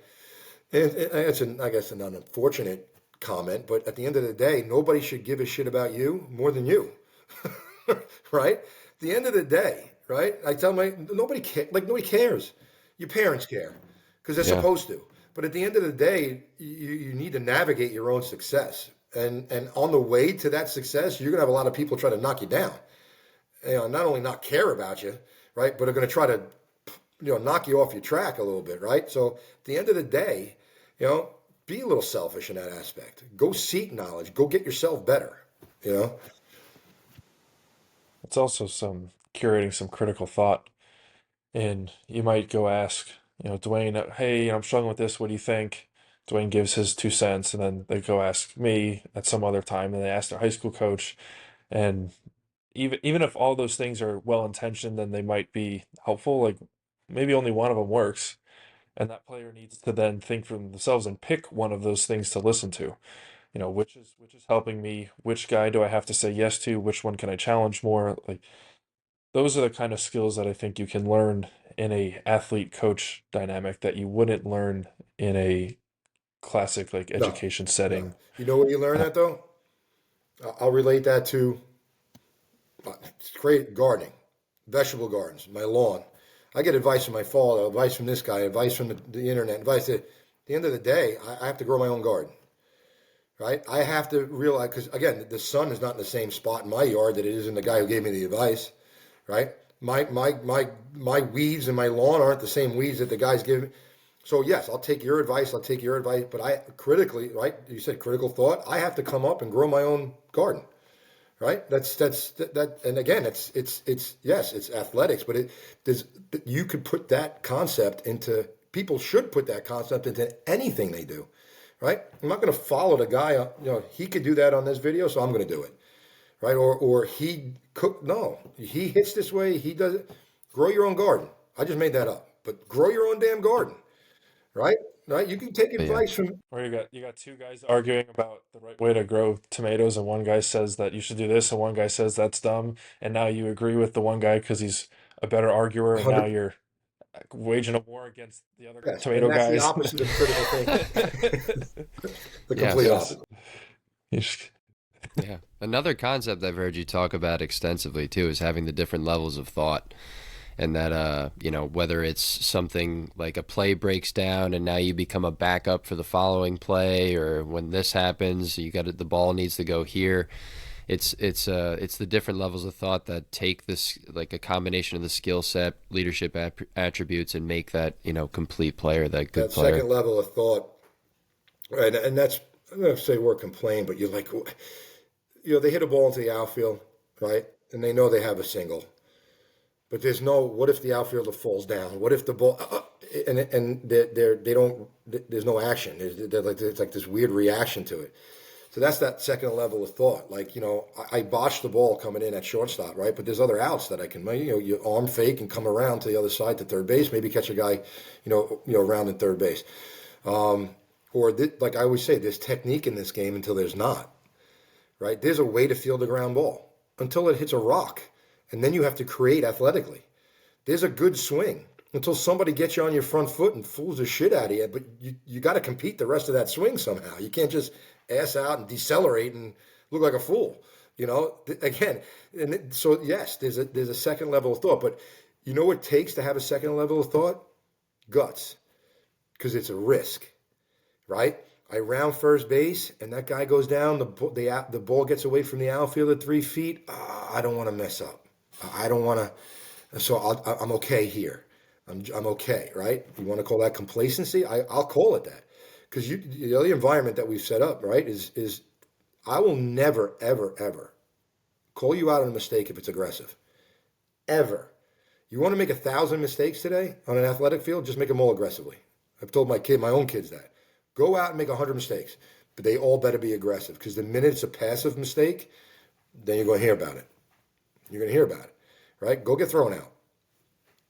and it's I guess an unfortunate comment, but at the end of the day, nobody should give a shit about you more than you. Right? At the end of the day, right? I tell nobody cares. Your parents care because they're Yeah. supposed to. But at the end of the day, you need to navigate your own success. And on the way to that success, you're gonna have a lot of people try to knock you down. Not only not care about you, right, but are gonna try to knock you off your track a little bit, right? So at the end of the day, you know, be a little selfish in that aspect. Go seek knowledge. Go get yourself better. You know, It's also some curating some critical thought, and you might go ask, Dwayne, hey, I'm struggling with this. What do you think? Dwayne gives his 2 cents, and then they go ask me at some other time, and they ask their high school coach. And even if all those things are well intentioned and they might be helpful, like maybe only one of them works, and that player needs to then think for themselves and pick one of those things to listen to. Which is helping me, which guy do I have to say yes to, which one can I challenge more? Like those are the kind of skills that I think you can learn in a athlete coach dynamic that you wouldn't learn in a classic like No, education no. setting. You know where you learn that though? I'll relate that to it's great gardening, vegetable gardens, my lawn. I get advice from my father, advice from this guy, advice from the internet, advice. At the end of the day, I have to grow my own garden, right? I have to realize because again, the sun is not in the same spot in my yard that it is in the guy who gave me the advice, right? My weeds in my lawn aren't the same weeds that the guys give me. So yes, I'll take your advice. I'll take your advice, but I critically, right? You said critical thought. I have to come up and grow my own garden, right? That, and again, it's yes, it's athletics, but there's you could put that concept into people should put that concept into anything they do, right? I'm not going to follow the guy. He could do that on this video, so I'm going to do it, right? Or he cook. No, he hits this way. He does it. Grow your own garden. I just made that up, but grow your own damn garden, right? Right? You can take But yeah, advice from Or you got two guys arguing about the right way to grow tomatoes, and one guy says that you should do this, and one guy says that's dumb, and now you agree with the one guy because he's a better arguer, and now 100. you're waging a war against the other Yes, and tomato that's the guys. opposite of critical thinking. The yeah, complete Yes. opposite. You just- yeah. Another concept I've heard you talk about extensively too is having the different levels of thought. And that whether it's something like a play breaks down and now you become a backup for the following play, or when this happens you got the ball needs to go here. It's the different levels of thought that take this like a combination of the skill set, leadership attributes, and make that complete player, that good That player. second level of thought, right? And that's I'm going to say word complain, but you're like, they hit a ball into the outfield, right? And they know they have a single, but there's no. What if the outfielder falls down? What if the ball? And they don't. There's no action. It's like this weird reaction to it. So that's that second level of thought. Like, I botched the ball coming in at shortstop, right? But there's other outs that I can, you arm fake and come around to the other side to third base, maybe catch a guy, around in third base. Like I always say, there's technique in this game until there's not, right? There's a way to field a ground ball until it hits a rock. And then you have to create athletically. There's a good swing until somebody gets you on your front foot and fools the shit out of you. But you got to compete the rest of that swing somehow. You can't just ass out and decelerate and look like a fool. Again, so yes, there's a second level of thought. But you know what it takes to have a second level of thought? Guts, because it's a risk, right? I round first base and that guy goes down. The ball gets away from the outfield at 3 feet. I don't want to mess up. I don't want to. So I'm okay here. I'm okay, right? You want to call that complacency? I'll call it that, because the other environment that we've set up, right, is I will never ever ever call you out on a mistake if it's aggressive. Ever. You want to make 1,000 mistakes today on an athletic field? Just make them all aggressively. I've told my own kids that. Go out and make 100 mistakes, but they all better be aggressive, because the minute it's a passive mistake, then you're going to hear about it. You're going to hear about it, right? Go get thrown out.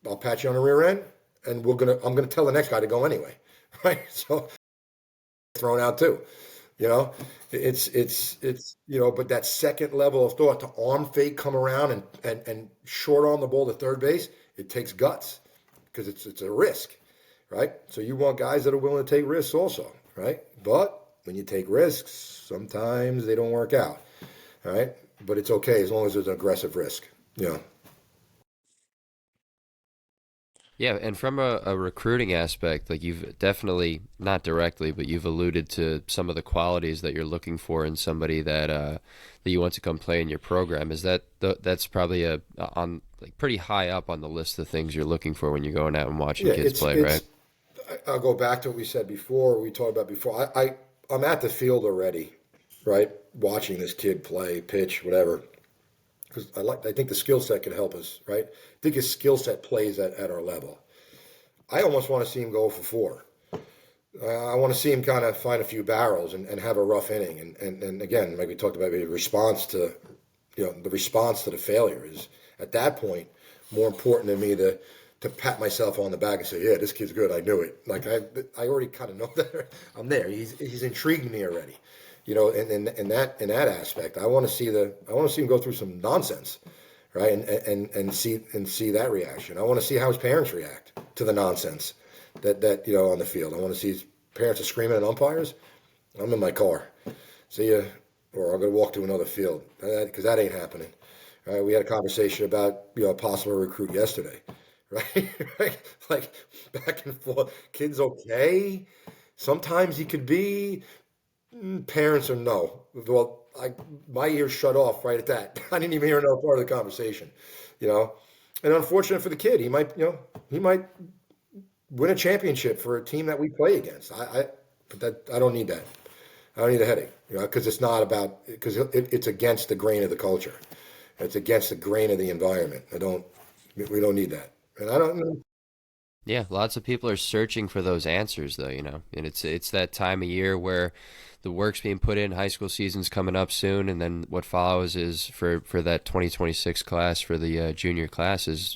I'll pat you on the rear end, and I'm gonna tell the next guy to go anyway, right? So thrown out too, it's but that second level of thought to arm fake, come around and short arm the ball to third base, it takes guts, because it's a risk, right? So you want guys that are willing to take risks also, right? But when you take risks, sometimes they don't work out, all right? But it's okay as long as there's an aggressive risk, Yeah, and from a recruiting aspect, like you've definitely, not directly, but you've alluded to some of the qualities that you're looking for in somebody that you want to come play in your program. Is that's probably on like pretty high up on the list of things you're looking for when you're going out and watching kids play, right? I'll go back to what we said before. We talked about before. I'm at the field already, right? Watching this kid play, pitch, whatever. Because I think the skill set can help us, right? I think his skill set plays at our level. I almost want to see him go for 4. I want to see him kind of find a few barrels and have a rough inning. And again, like we talked about, the response to, the response to the failure is at that point more important to me to pat myself on the back and say, yeah, this kid's good. I knew it. Like I already kind of know that I'm there. He's intrigued me already. In that aspect, I want to see him go through some nonsense, right? And see that reaction. I want to see how his parents react to the nonsense that on the field. I want to see his parents are screaming at umpires. I'm in my car. See ya, or I'm gonna walk to another field because that ain't happening. We had a conversation about a possible recruit yesterday, right? Right? Like back and forth. Kid's okay. Sometimes he could be. Parents are no. Well, my ears shut off right at that. I didn't even hear another part of the conversation, you know. And unfortunate for the kid, he might win a championship for a team that we play against. But I don't need that. I don't need a headache, because it's not about because it's against the grain of the culture. It's against the grain of the environment. We don't need that, and I don't. Yeah, lots of people are searching for those answers though, and it's that time of year where the work's being put in, high school season's coming up soon, and then what follows is for that 2026 class for the junior class is,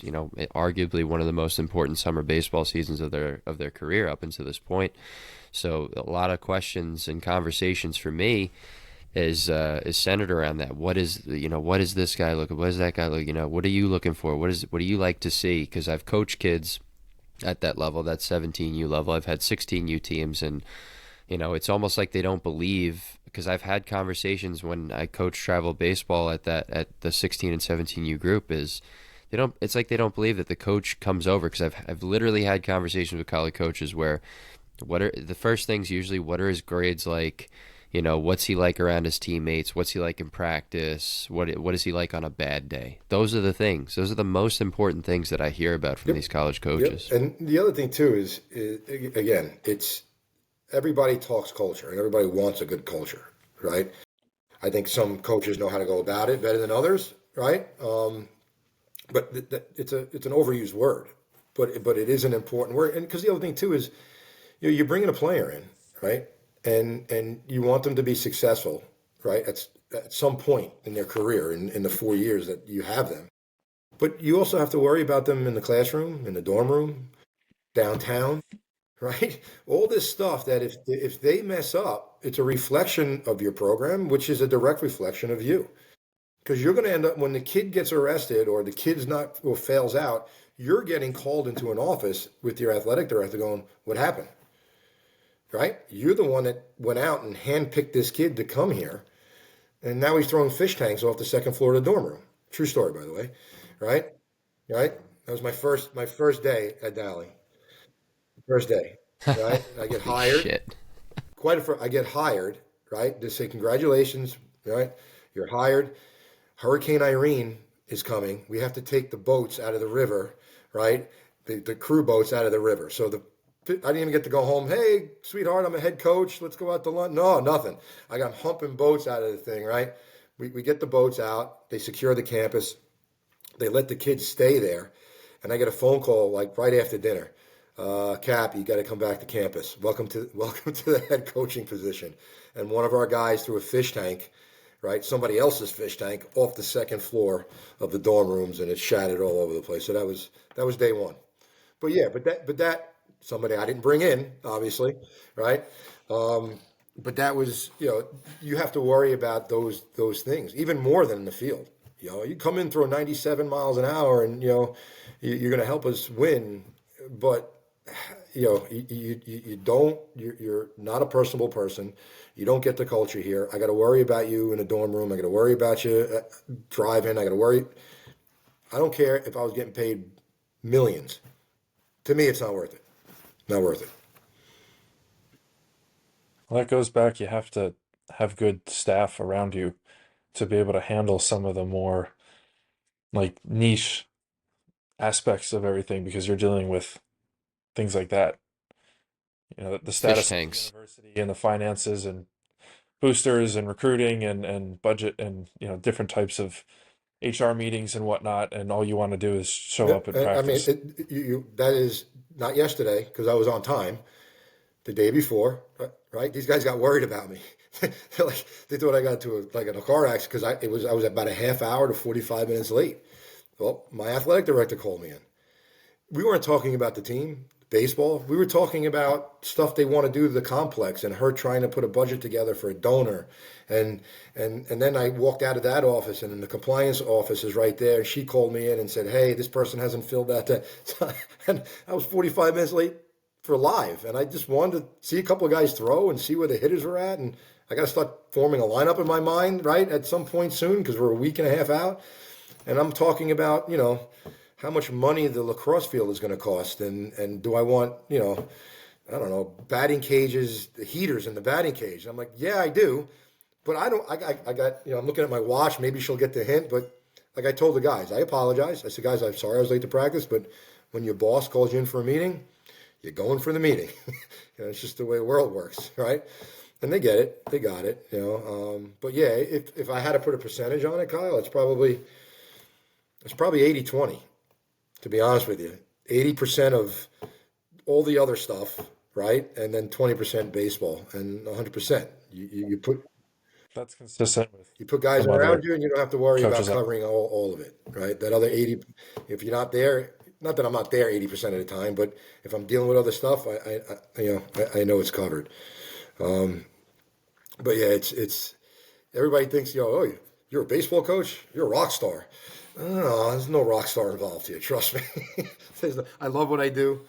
arguably one of the most important summer baseball seasons of their career up until this point. So a lot of questions and conversations for me is centered around that. What is this guy looking? What is that guy look? What are you looking for? What do you like to see? Because I've coached kids at that level, that 17U level. I've had 16U teams, and it's almost like they don't believe, because I've had conversations when I coach travel baseball at the 16 and 17U group, is it's like they don't believe that the coach comes over, because I've literally had conversations with college coaches where what are the first things usually, what are his grades like? What's he like around his teammates? What's he like in practice? What is he like on a bad day? Those are the things. Those are the most important things that I hear about from Yep, these college yep. coaches. And the other thing too is again, it's everybody talks culture and everybody wants a good culture, right? I think some coaches know how to go about it better than others, right? But it's an overused word, but it is an important word. And because the other thing too is you're bringing a player in, right? And you want them to be successful, right? At some point in their career, in the 4 years that you have them. But you also have to worry about them in the classroom, in the dorm room, downtown, right? All this stuff that if they mess up, it's a reflection of your program, which is a direct reflection of you. Because you're going to end up when the kid gets arrested or the kid's not or fails out, you're getting called into an office with your athletic director going, "What happened?" Right? You're the one that went out and handpicked this kid to come here, and now he's throwing fish tanks off the second floor of the dorm room. True story, by the way. Right? Right? That was my first day at Dally. First day. Right? I get Holy hired. shit. I get hired. Right? To say congratulations. Right? You're hired. Hurricane Irene is coming. We have to take the boats out of the river. Right? The crew boats out of the river. So I didn't even get to go home. Hey, sweetheart, I'm a head coach. Let's go out to lunch. No, nothing. I got humping boats out of the thing, right? We get the boats out. They secure the campus. They let the kids stay there. And I get a phone call like right after dinner. Cap, you got to come back to campus. Welcome to the head coaching position. And one of our guys threw a fish tank, right? Somebody else's fish tank off the second floor of the dorm rooms, and it shattered all over the place. So that was day one. But yeah, but that somebody I didn't bring in, obviously, right? But that was, you have to worry about those things even more than in the field. You come in throw 97 miles an hour, and you're going to help us win, but you don't. You're not a personable person. You don't get the culture here. I got to worry about you in a dorm room. I got to worry about you driving. I got to worry. I don't care if I was getting paid millions. To me, it's not worth it. Not worth it. Well, that goes back. You have to have good staff around you to be able to handle some of the more like niche aspects of everything because you're dealing with things like that. The Fish status of the tanks. university and the finances and boosters and recruiting and budget and different types of HR meetings and whatnot. And all you want to do is show Yeah, up and I mean, practice. that is not yesterday because I was on time. the day before, right? These guys got worried about me. They thought I got to a car accident because I was about a half hour to 45 minutes late. Well, my athletic director called me in. We weren't talking about the team, baseball. We were talking about stuff they want to do to the complex and her trying to put a budget together for a donor. And and then I walked out of that office and then the compliance office is right there. She called me in and said, "Hey, this person hasn't filled out that." And I was 45 minutes late for live. And I just wanted to see a couple of guys throw and see where the hitters were at. And I got to start forming a lineup in my mind, right, at some point soon because we're a week and a half out. And I'm talking about, how much money the lacrosse field is going to cost, and do I want, I don't know, batting cages, the heaters in the batting cage. And I'm like, yeah, I do, but I don't. I got, I'm looking at my watch. Maybe she'll get the hint, but like I told the guys, I apologize. I said, guys, I'm sorry I was late to practice, but when your boss calls you in for a meeting, you're going for the meeting. It's just the way the world works, right? And they get it, they got it, But yeah, if I had to put a percentage on it, Kyle, it's probably 80-20. To be honest with you, 80% of all the other stuff, right? And then 20% baseball and 100%. That's consistent with You put guys some around other you and you don't have to worry about coaches. covering all of it, right? That other 80, if you're not there, not that I'm not there 80% of the time, but if I'm dealing with other stuff, I know it's covered. But yeah, it's everybody thinks, oh, you're a baseball coach, you're a rock star. No, there's no rock star involved here. Trust me. I love what I do.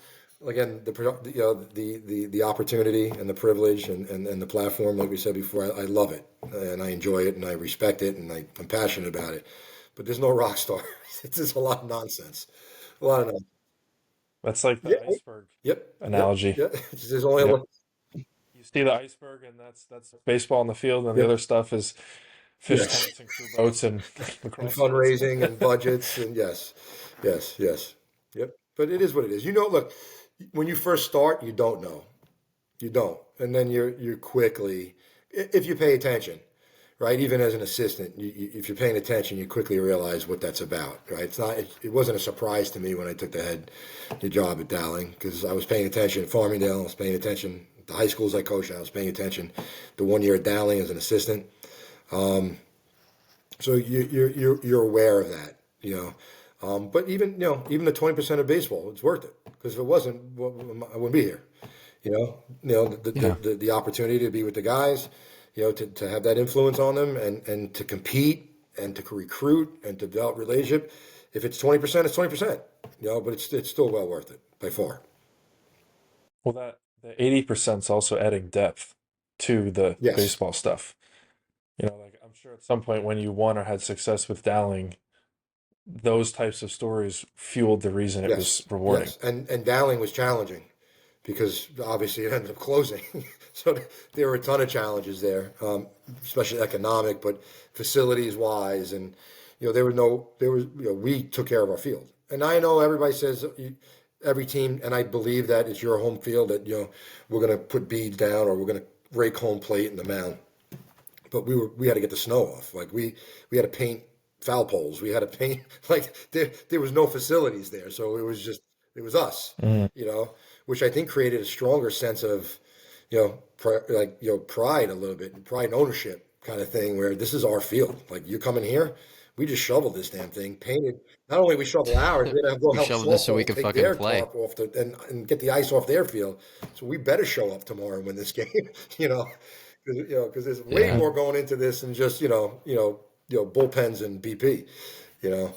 Again, the opportunity and the privilege and the platform, like we said before, I love it and I enjoy it and I respect it and I'm passionate about it. But there's no rock star. It's just a lot of nonsense. A lot of nonsense. That's like Yeah. the iceberg Yep. Yep. analogy. Yep. There's only a Yep. little. You see the iceberg, and that's baseball on the field, and the Yep. other stuff is fish Yes. tanks and crew boats and And lacrosse fields. fundraising and budgets and yes, yes, yes. Yep. But it is what it is. Look, when you first start, you don't know. You don't. And then you're quickly, if you pay attention, right? Even as an assistant, if you're paying attention, you quickly realize what that's about, right? It wasn't a surprise to me when I took the job at Dowling because I was paying attention at Farmingdale, I was paying attention at the high schools I coached, I was paying attention the 1 year at Dowling as an assistant. So you're aware of that, But even the 20% of baseball, it's worth it because if it wasn't, well, I wouldn't be here. Yeah. The opportunity to be with the guys, to have that influence on them and to compete and to recruit and to develop relationship. If it's 20%, it's 20%. But it's still well worth it by far. Well, that the 80% is also adding depth to the Yes, baseball stuff. Like I'm sure at some point when you won or had success with Dowling, those types of stories fueled the reason it yes, was rewarding. yes. And Dowling was challenging because obviously it ended up closing. So there were a ton of challenges there, especially economic, but facilities wise, and we took care of our field. And I know everybody says every team, and I believe that it's your home field that we're going to put beads down or we're going to rake home plate in the mound. But we had to get the snow off. Like we had to paint foul poles. We had to paint there was no facilities there, so it was us, Mm. which I think created a stronger sense of pride a little bit, pride and ownership kind of thing. Where this is our field. Like you come in here, we just shoveled this damn thing, painted. Not only we shovel ours, we had to go We help shoveled this so we softball could take fucking their play. tarp off and get the ice off their field. So we better show up tomorrow and win this game. you know, because there's way Yeah. more going into this than just bullpens and BP. You know,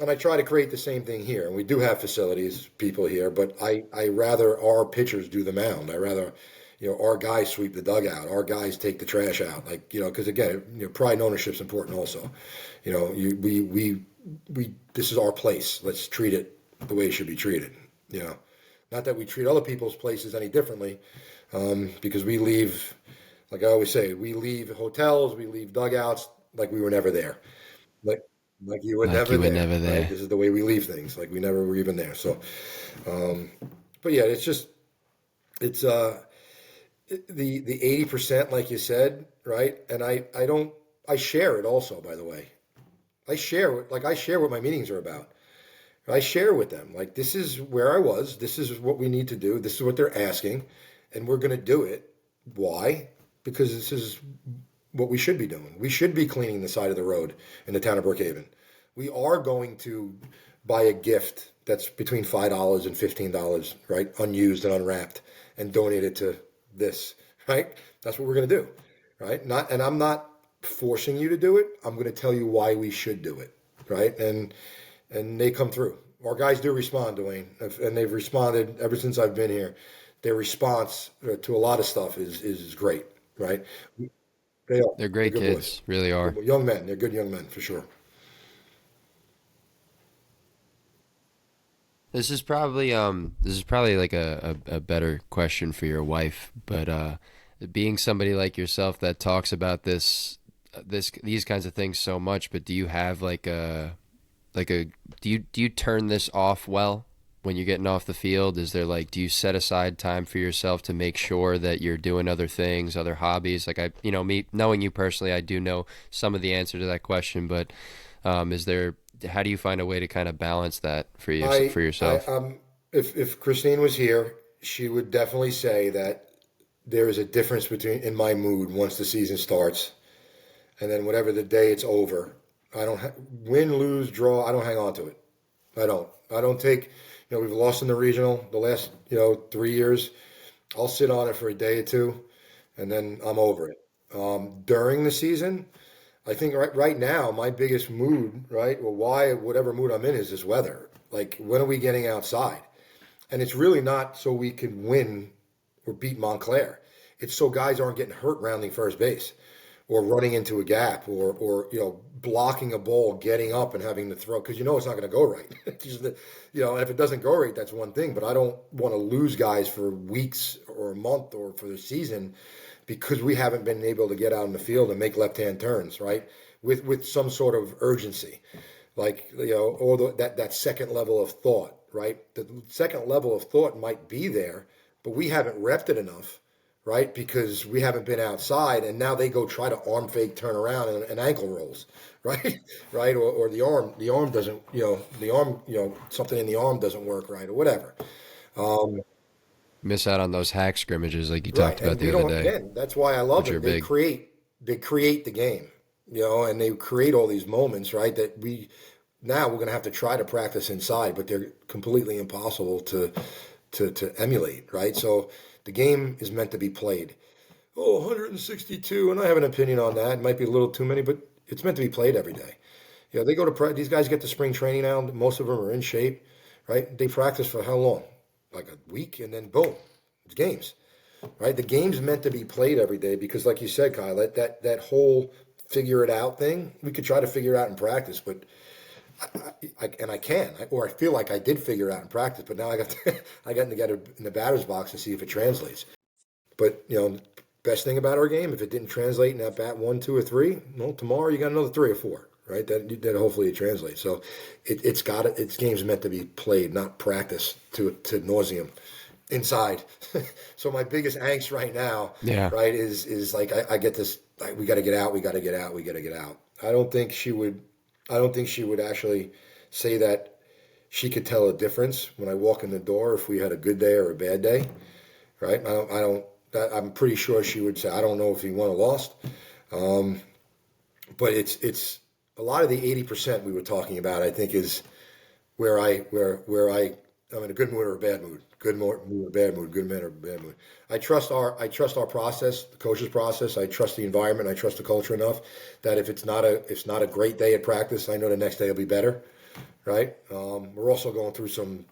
and I try to create the same thing here. And we do have facilities, people here, but I rather our pitchers do the mound. I rather our guys sweep the dugout, our guys take the trash out. Because again, pride and ownership is important also. We this is our place. Let's treat it the way it should be treated. Not that we treat other people's places any differently, because we leave, like I always say, we leave hotels, we leave dugouts like we were never there, like like you were Like never you were there, never right? there. This is the way we leave things, like we never were even there. So, um, but yeah, it's the 80%, like you said, right? And I don't I share it also, by the way. I share what my meetings are about, I share with them, like, this is where I was, this is what we need to do, this is what they're asking, and we're going to do it. Why? Because this is what we should be doing. We should be cleaning the side of the road in the town of Brookhaven. We are going to buy a gift that's between $5 and $15, right? Unused and unwrapped, and donate it to this, right? That's what we're going to do, right? And I'm not forcing you to do it. I'm going to tell you why we should do it, right? And they come through. Our guys do respond, Dwayne, and they've responded ever since I've been here. Their response to a lot of stuff is great, right? They are. They're They're great good boys. kids, really are. Young men. They're good young men for sure. This is probably like a better question for your wife, but being somebody like yourself that talks about these kinds of things so much, but do you have do you turn this off well when you're getting off the field? Is there like, do you set aside time for yourself to make sure that you're doing other things, other hobbies? Like, me knowing you personally, I do know some of the answer to that question, but how do you find a way to kind of balance that for yourself? If Christine was here, she would definitely say that there is a difference between in my mood once the season starts, and then whatever the day it's over. I don't win, lose, draw. I don't hang on to it. I don't. I don't take. We've lost in the regional the last 3 years. I'll sit on it for a day or two, and then I'm over it. During the season, I think right now my biggest mood, right, or why whatever mood I'm in is this weather. Like, when are we getting outside? And it's really not so we can win or beat Montclair. It's so guys aren't getting hurt rounding first base, or running into a gap, or blocking a ball, getting up and having to throw, because it's not going to go right. And if it doesn't go right, that's one thing. But I don't want to lose guys for weeks or a month or for the season because we haven't been able to get out in the field and make left-hand turns, right? With some sort of urgency, like or that second level of thought, right? The second level of thought might be there, but we haven't repped it enough, right? Because we haven't been outside, and now they go try to arm fake, turn around, and ankle rolls, right? Right? Or the arm doesn't, something in the arm doesn't work right, or whatever. Miss out on those hack scrimmages like you Right, talked about and we the other don't. day, Again, that's why I love which are it. They big. create the game, and they create all these moments, right? That now we're going to have to try to practice inside, but they're completely impossible to emulate, right? So the game is meant to be played. Oh, 162, and I have an opinion on that. It might be a little too many, but it's meant to be played every day. They go to these guys get to spring training now. Most of them are in shape, right? They practice for how long? Like a week, and then boom, it's games, right? The game's meant to be played every day because, like you said, Kyle, that whole figure it out thing, we could try to figure it out in practice, but I can, or I feel like I did figure it out in practice, but now I got to get it in the batter's box to see if it translates. But best thing about our game, if it didn't translate in that bat 1, 2, or 3, well, tomorrow you got another 3 or 4, right? That hopefully it translates. So its game's meant to be played, not practiced to nauseum inside. So my biggest angst right now, Yeah. right, is like I get this. Like, we got to get out. We got to get out. We got to get out. I don't think she would actually say that she could tell a difference when I walk in the door if we had a good day or a bad day, right? I'm pretty sure she would say, I don't know if he won or lost. But it's a lot of the 80% we were talking about, I think, is where I'm in a good mood or a bad mood. Good mood or a bad mood, good mood or a bad mood. I trust our process, the coach's process. I trust the environment. I trust the culture enough that if it's not a great day at practice, I know the next day will be better, right? We're also going through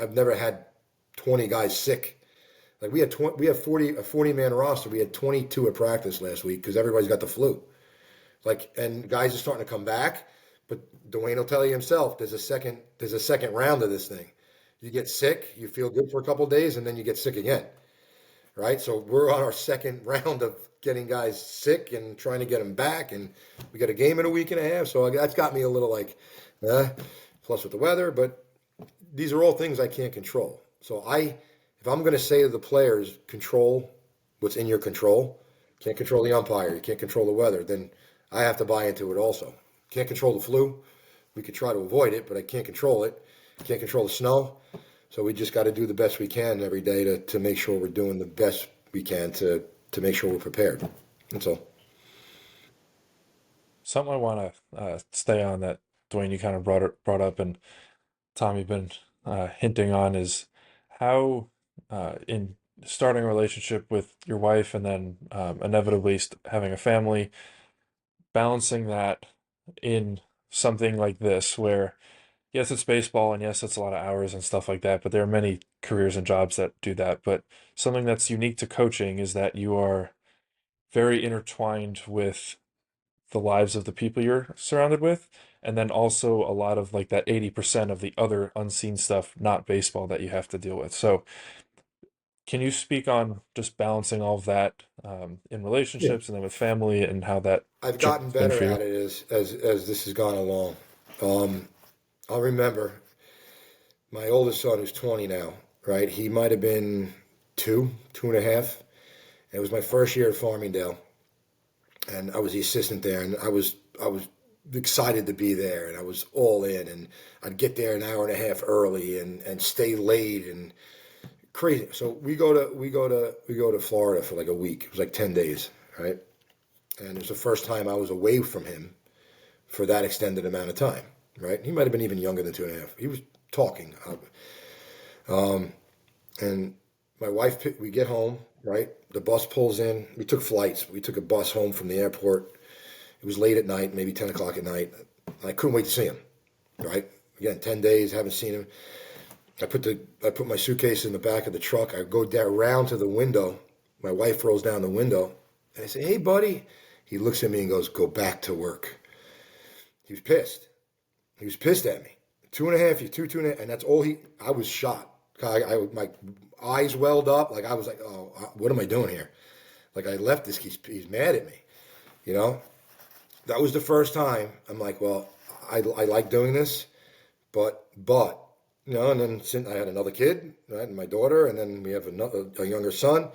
I've never had 20 guys sick. Like we have 40-man roster. We had 22 at practice last week because everybody's got the flu. And guys are starting to come back, but Dwayne will tell you himself, there's a second round of this thing. You get sick, you feel good for a couple of days, and then you get sick again, right? So we're on our second round of getting guys sick and trying to get them back, and we got a game in a week and a half, so that's got me a little plus with the weather, but these are all things I can't control. So if I'm going to say to the players, control what's in your control, can't control the umpire, you can't control the weather, then I have to buy into it also. Can't control the flu. We could try to avoid it, but I can't control it. Can't control the snow. So we just got to do the best we can every day to make sure we're doing the best we can to make sure we're prepared. That's all. Something I want to stay on that, Dwayne, you kind of brought up, and Tom, you've been hinting on, is how in starting a relationship with your wife and then inevitably having a family, balancing that in something like this, where yes, it's baseball and yes, it's a lot of hours and stuff like that, but there are many careers and jobs that do that. But something that's unique to coaching is that you are very intertwined with the lives of the people you're surrounded with, and then also a lot of like that 80% of the other unseen stuff, not baseball, that you have to deal with. So can you speak on just balancing all of that in Yeah. relationships and then with family, and how that I've gotten journey's been better for at you? it as this has gone along. Um, I'll remember my oldest son, who's 20 now, right? He might have been two and a half. It was my first year at Farmingdale, and I was the assistant there, and I was excited to be there, and I was all in, and I'd get there an hour and a half early and stay late and crazy. So we go to Florida for like a week. It was like 10 days, right? And it was the first time I was away from him for that extended amount of time, right? He might have been even younger than two and a half. He was talking. And my wife, we get home, right? The bus pulls in. We took flights. We took a bus home from the airport. It was late at night, maybe 10 o'clock at night. I couldn't wait to see him, right? Again, 10 days, haven't seen him. I put my suitcase in the back of the truck. I go down around to the window. My wife rolls down the window, and I say, "Hey, buddy." He looks at me and goes, "Go back to work." He was pissed. He was pissed at me. Two and a half, you two and a half, and that's all he. I was shocked. My eyes welled up. Like I was like, "Oh, what am I doing here?" Like I left this. He's mad at me. You know. That was the first time. I'm like, well, I like doing this, but and then since I had another kid, right, and my daughter, and then we have a younger son.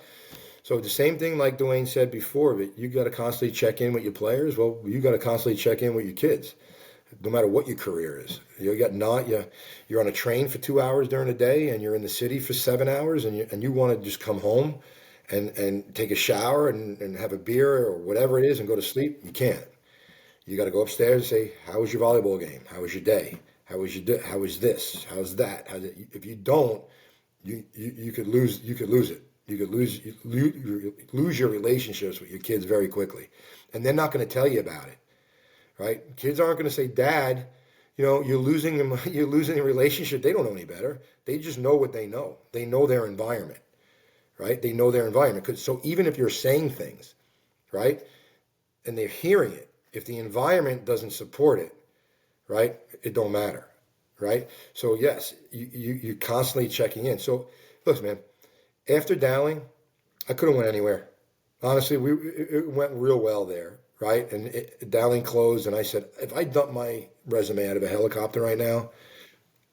So the same thing, like Dwayne said before, but you got to constantly check in with your players. Well, you got to constantly check in with your kids, no matter what your career is. You're on a train for 2 hours during the day, and you're in the city for 7 hours, and you want to just come home and take a shower and have a beer or whatever it is and go to sleep. You can't. You got to go upstairs and say, "How was your volleyball game? How was your day? How was How was this? How's that?" If you don't, you could lose. You could lose it. You could lose your relationships with your kids very quickly, and they're not going to tell you about it, right? Kids aren't going to say, "Dad, you're losing them. You're losing a relationship." They don't know any better. They just know what they know. They know their environment, right? They know their environment. So even if you're saying things, right, and they're hearing it, if the environment doesn't support it, right, it don't matter, right? So yes, you constantly checking in. So listen, man, after Dowling, I could have went anywhere. Honestly, it went real well there, right? And Dowling closed, and I said, if I dump my resume out of a helicopter right now,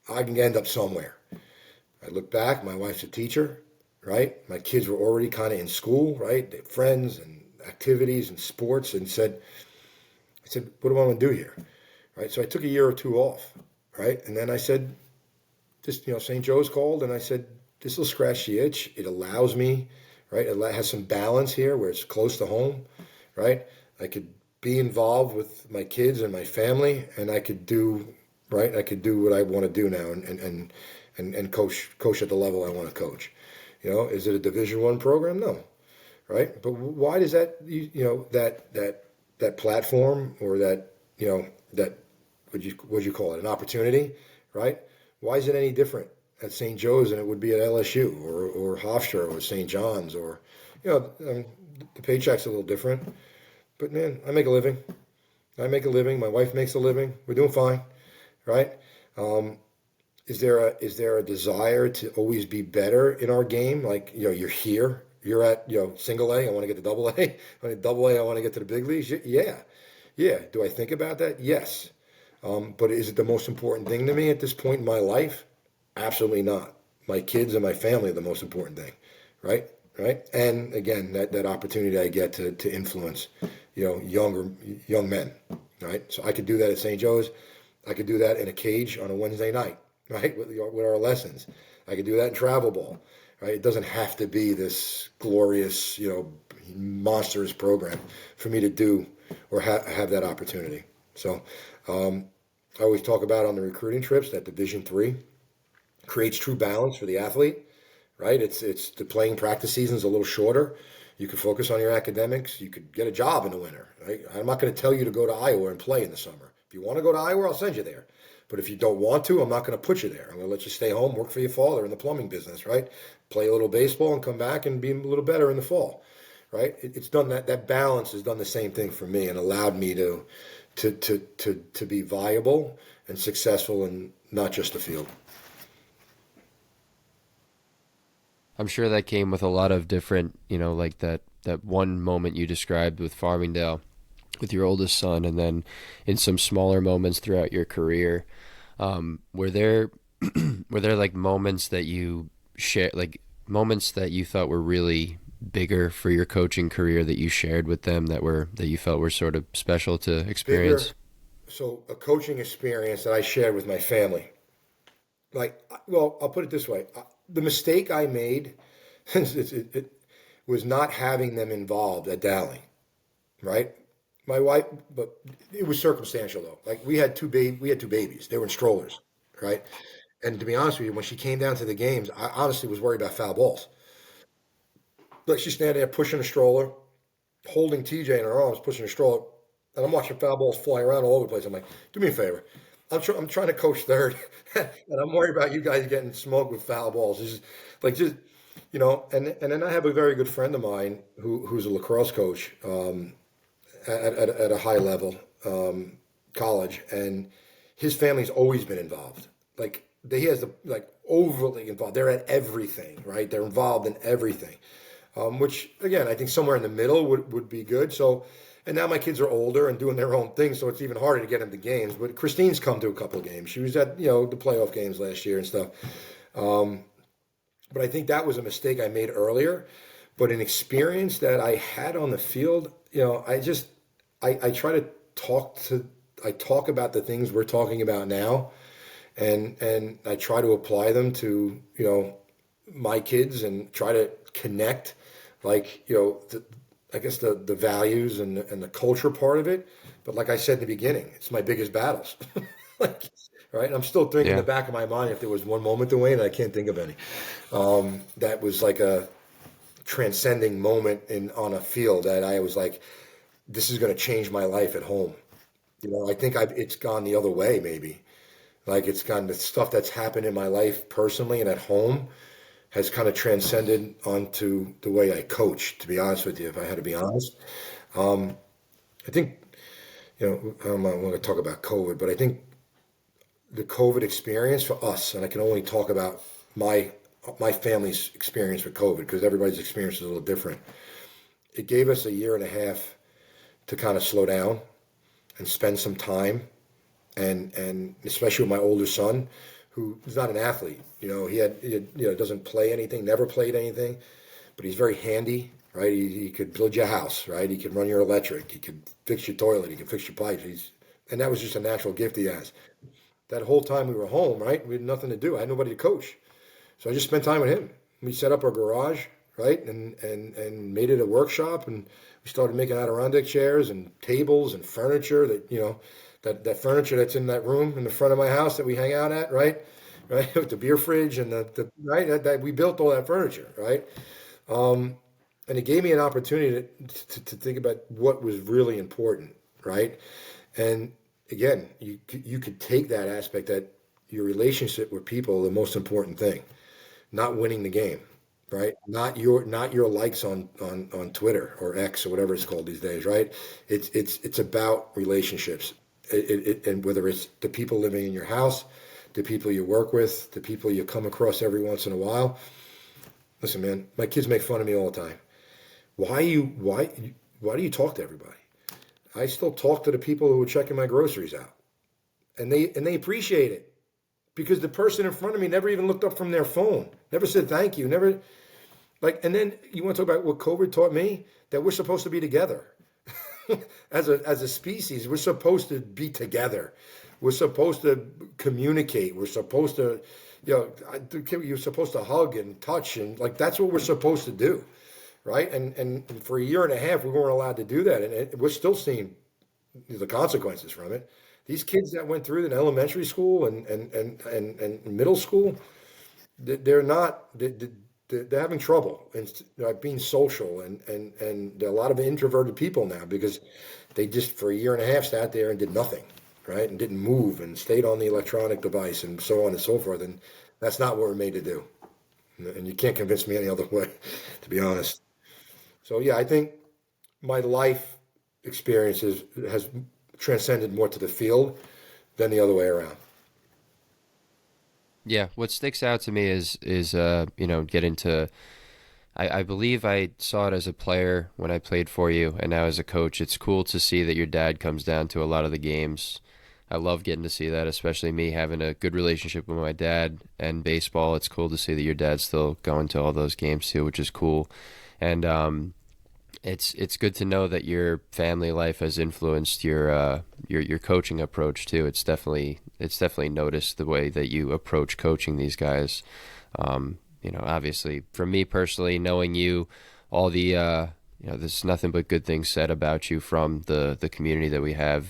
I can end up somewhere. I look back, my wife's a teacher, right? My kids were already kind of in school, right? They had friends and activities and sports, and I said, what do I want to do here? Right. So I took a year or two off. Right. And then I said, St. Joe's called, and I said, this will scratch the itch. It allows me, right. It has some balance here where it's close to home. Right. I could be involved with my kids and my family, and I could do, right. I could do what I want to do now and coach at the level I want to coach. Is it a Division I program? No. Right. But why does that, that platform, or that would you call it, an opportunity, right? Why is it any different at St. Joe's than it would be at LSU or Hofstra or St. John's, or the paycheck's a little different, but man, I make a living. My wife makes a living. We're doing fine, right? Is there a desire to always be better in our game? Like, you're here. You're at, single A, I want to get to double A. Double A, I want to get to the big leagues. Yeah. Yeah. Do I think about that? Yes. But is it the most important thing to me at this point in my life? Absolutely not. My kids and my family are the most important thing. Right? Right? And again, that opportunity I get to influence, young men. Right? So I could do that at St. Joe's. I could do that in a cage on a Wednesday night. right? With our lessons. I could do that in travel ball, right? It doesn't have to be this glorious, monstrous program for me to do or have that opportunity. So, I always talk about on the recruiting trips that Division 3 creates true balance for the athlete, right? It's the playing practice season's a little shorter. You can focus on your academics. You could get a job in the winter, right? I'm not going to tell you to go to Iowa and play in the summer. If you want to go to Iowa, I'll send you there. But if you don't want to, I'm not going to put you there. I'm going to let you stay home, work for your father in the plumbing business, right? Play a little baseball and come back and be a little better in the fall, right? It's done that balance has done the same thing for me and allowed me to be viable and successful in not just the field. I'm sure that came with a lot of different, like that one moment you described with Farmingdale, with your oldest son, and then in some smaller moments throughout your career. Were there were there like moments that you share, like moments that you thought were really bigger for your coaching career that you shared with them that you felt were sort of special to Bigger, experience? so a coaching experience that I shared with my family. Like, well, I'll put it this way: the mistake I made it was not having them involved at Dowling, right? My wife, but it was circumstantial though. Like we had two babies. They were in strollers, right? And to be honest with you, when she came down to the games, I honestly was worried about foul balls. Like she's standing there pushing a stroller, holding TJ in her arms, pushing a stroller, and I'm watching foul balls flying around all over the place. I'm like, do me a favor. I'm trying to coach third, and I'm worried about you guys getting smoked with foul balls. It's just, like just and then I have a very good friend of mine who's a lacrosse coach at a high level college, and his family's always been involved. Like he has the like overly involved. They're at everything, right? They're involved in everything. Which again, I think somewhere in the middle would be good. So, and now my kids are older and doing their own thing, so it's even harder to get them to games. But Christine's come to a couple of games. She was at the playoff games last year and stuff. But I think that was a mistake I made earlier. But an experience that I had on the field, I try to talk about the things we're talking about now, and I try to apply them to my kids and try to connect, like I guess the values and the culture part of it. But like I said in the beginning, it's my biggest battles. Like, right? I'm still thinking in the Yeah. back of my mind if there was one moment, Dwayne, and I can't think of any. That was like a transcending moment on a field that I was like, this is going to change my life at home. I think it's gone the other way, maybe. Like it's gone the stuff that's happened in my life personally and at home has kind of transcended onto the way I coach, to be honest with you, if I had to be honest. I think, I don't want to talk about COVID, but I think the COVID experience for us, and I can only talk about my family's experience with COVID because everybody's experience is a little different. It gave us a year and a half to kind of slow down and spend some time, and especially with my older son, who is not an athlete. He doesn't play anything, never played anything, but he's very handy, right? He could build your house, right? He could run your electric. He could fix your toilet. He could fix your pipes. And that was just a natural gift he has. That whole time we were home, right? We had nothing to do. I had nobody to coach. So I just spent time with him. We set up our garage, right? And made it a workshop, and we started making Adirondack chairs and tables and furniture that furniture that's in that room in the front of my house that we hang out at, right? Right, with the beer fridge and the right that we built all that furniture, right? And it gave me an opportunity to think about what was really important, right? And again, you could take that aspect that your relationship with people are the most important thing, not winning the game, right? Not your likes on Twitter or X or whatever it's called these days, right? It's about relationships, and whether it's the people living in your house, the people you work with, the people you come across every once in a while. Listen, man, my kids make fun of me all the time. Why do you talk to everybody? I still talk to the people who are checking my groceries out, and they appreciate it because the person in front of me never even looked up from their phone, never said thank you, never like. And then you want to talk about what COVID taught me, that we're supposed to be together as a species. We're supposed to be together. We're supposed to communicate. We're supposed to, you're supposed to hug and touch and like that's what we're supposed to do, right? And for a year and a half, we weren't allowed to do that, and we're still seeing the consequences from it. These kids that went through it in elementary school and middle school, they're not they're having trouble and being social and there are a lot of introverted people now because they just for a year and a half sat there and did nothing, right, and didn't move and stayed on the electronic device and so on and so forth, and that's not what we're made to do, and you can't convince me any other way, to be honest. So yeah, I think my life experiences has transcended more to the field than the other way around. Yeah, what sticks out to me is getting to I believe I saw it as a player when I played for you, and now as a coach, it's cool to see that your dad comes down to a lot of the games. I love getting to see that, especially me having a good relationship with my dad and baseball. It's cool to see that your dad's still going to all those games too, which is cool. And it's good to know that your family life has influenced your coaching approach too. It's definitely noticed the way that you approach coaching these guys. Obviously, for me personally, knowing you, all the there's nothing but good things said about you from the community that we have.